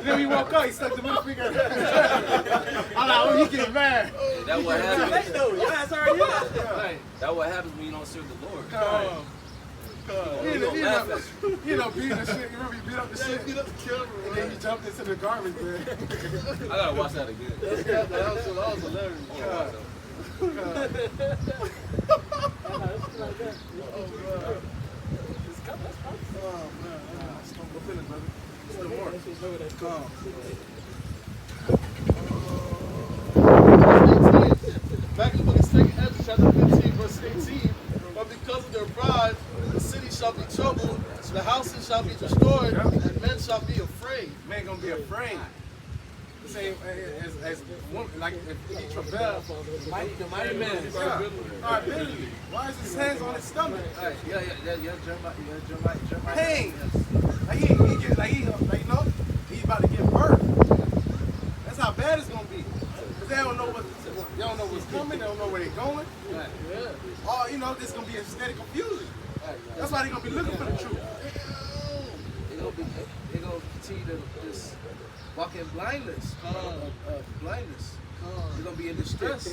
Then he woke up, he stuck the middle finger. I'm like, oh, he getting mad. That what Too happens. late though. Your ass already out. Right. That what happens when you don't serve the Lord. He don't ended laugh up at you. beating the shit. You remember he beat up the shit? Beat up the camera, And then he jumped into the garbage, man. I gotta watch that again. that was hilarious. God. Oh, man. Go finish, brother. Still more. Back in the book of 2 Ezra, chapter 15, verse 18. But because of their pride, the city shall be troubled, the houses shall be destroyed, and men shall be afraid. Man gonna be afraid. The same as woman, like if he travail. The mighty man. Yeah. All right, Billy. Why is his hands on his stomach? Yeah, Jeremiah. Pain. Like he get like he he's about to give birth. That's how bad it's gonna be. Cause they don't know what's coming. They don't know where they're going. All there's gonna be a steady confusion. That's why they're gonna be looking for the truth. They're gonna continue to just walk in blindness. Blindness. They're gonna be in distress.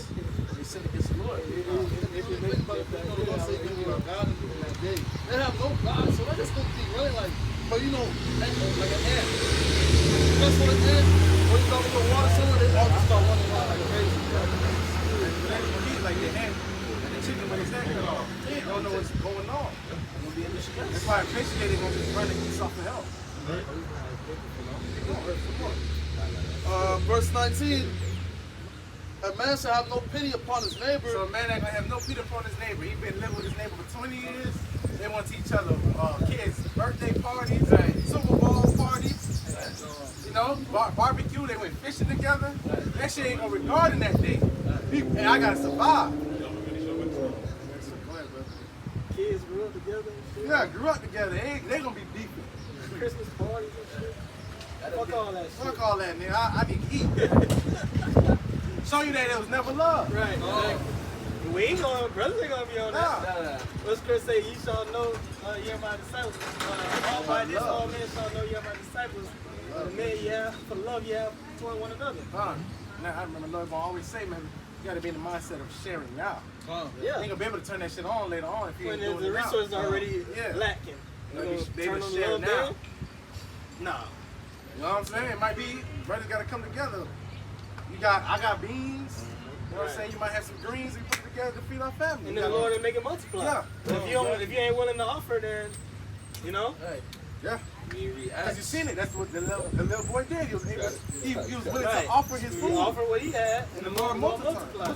They sin against the Lord. If you think about it, they're going to say you are God in that day. They have no God, so they're just going to be running like an ant. Just for the ant, when you go to the water somewhere, they all just start running around like crazy. They're gonna be like the hen and the chicken when it's head cut off. They don't know what's going on. They're gonna be in distress. That's why eventually they're gonna just run and get something else. Verse 19. A man shall have no pity upon his neighbor. So a man ain't gonna have no pity upon his neighbor. He been living with his neighbor for 20 years. They want to each other kids' birthday parties, Super Bowl parties, barbecue. They went fishing together. That shit ain't gonna regard in that day. Hey, I gotta survive. Kids grew up together and shit. Yeah, grew up together. They gonna be beefing. Christmas parties and shit. Fuck all that shit. Fuck all that, nigga. I need to eat. Show you that it was never love. Right. Exactly. We ain't going, brothers ain't gonna be on that. What's Chris say? You shall know ye are my disciples. All by this, all men shall know ye are my disciples. The men you have, for the love you have toward one another. Now, I remember Lord gonna always say, man, you gotta be in the mindset of sharing now. You Yeah. ain't gonna be able to turn that shit on later on if you When ain't doing the it now. resources are already Yeah. lacking. You Like, gonna they turn just on the share love now. there? Nah. You know what I'm saying? It might be brothers gotta come together. I got beans, know what I'm saying? You might have some greens and put it together to feed our family. And then the Lord will make it multiply. Yeah. But if you ain't willing to offer, then you know. Right. Yeah. We react. Because you seen it. That's what the little boy did. He was willing Right. to offer his He food. offered what he had, And the Lord multiplied.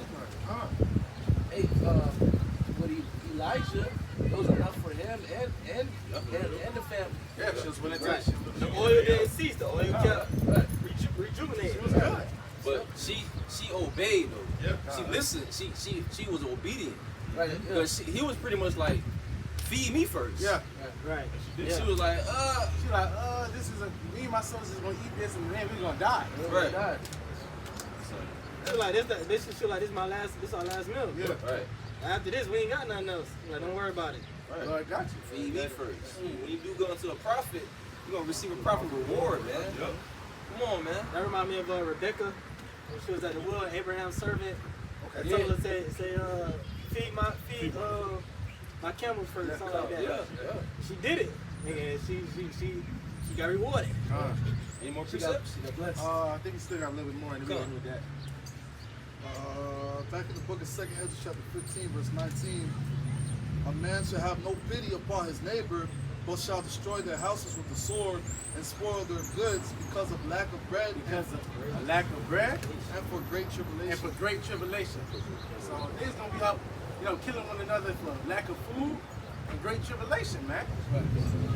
Hey, what Elijah, it was enough for him and the family. Yeah, she was willing to. Right. The oil didn't cease. The oil kept rejuvenating. It was good. But she obeyed though. Yep. She listened. She was obedient. Right. Because he was pretty much like, feed me first. Yeah. Right. She was like, She like, this is me and my sons is gonna eat this and then we're gonna die. right. She like this is our last meal. Yeah. Right. After this, we ain't got nothing else. Like, don't worry about it. Right. Lord got you. Feed me first. When you do go into a prophet, you're gonna receive a prophet reward, man. Yep. Come on, man. That remind me of Rebecca when she was at the well, Abraham's servant. Okay. Told her say feed my camels first, something like that. Yeah. She did it, and she got rewarded. Any more She got precepts? blessed. I think we still got a little bit more in the Come. middle with that. Back in the book of 2 Ezra chapter 15, verse 19, a man shall have no pity upon his neighbor, but shall destroy their houses with the sword and spoil their goods because of lack of bread Because of a lack of bread and for great and tribulation. for great tribulation. So there's gonna be up, killing one another for lack of food and great tribulation, man.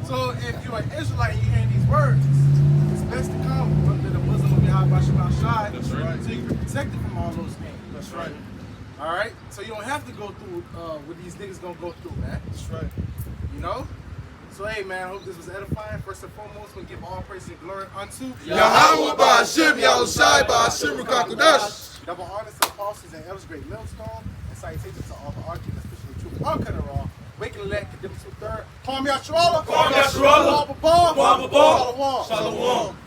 So if you're an Israelite and you're hearing these words, it's best to come under the bosom of Yahweh Shai. That's right. So you can be protected from all those things. That's right. All right. So you don't have to go through what these niggas gonna go through, man. That's right. You know. So hey, man, I hope this was edifying. First and foremost, we give all praise and glory unto Yahweh Ba'Hashem Yahushai Ba'Hashem Rukakudash. double honors to apostles and elders, great millstone, and salutations to all the architects, especially the truth uncut and raw. Waking elect, condemned to third. Kwame Yasharala. Kwame Yasharala. Bob Bob. Bob Bob. Shalom. Shalom.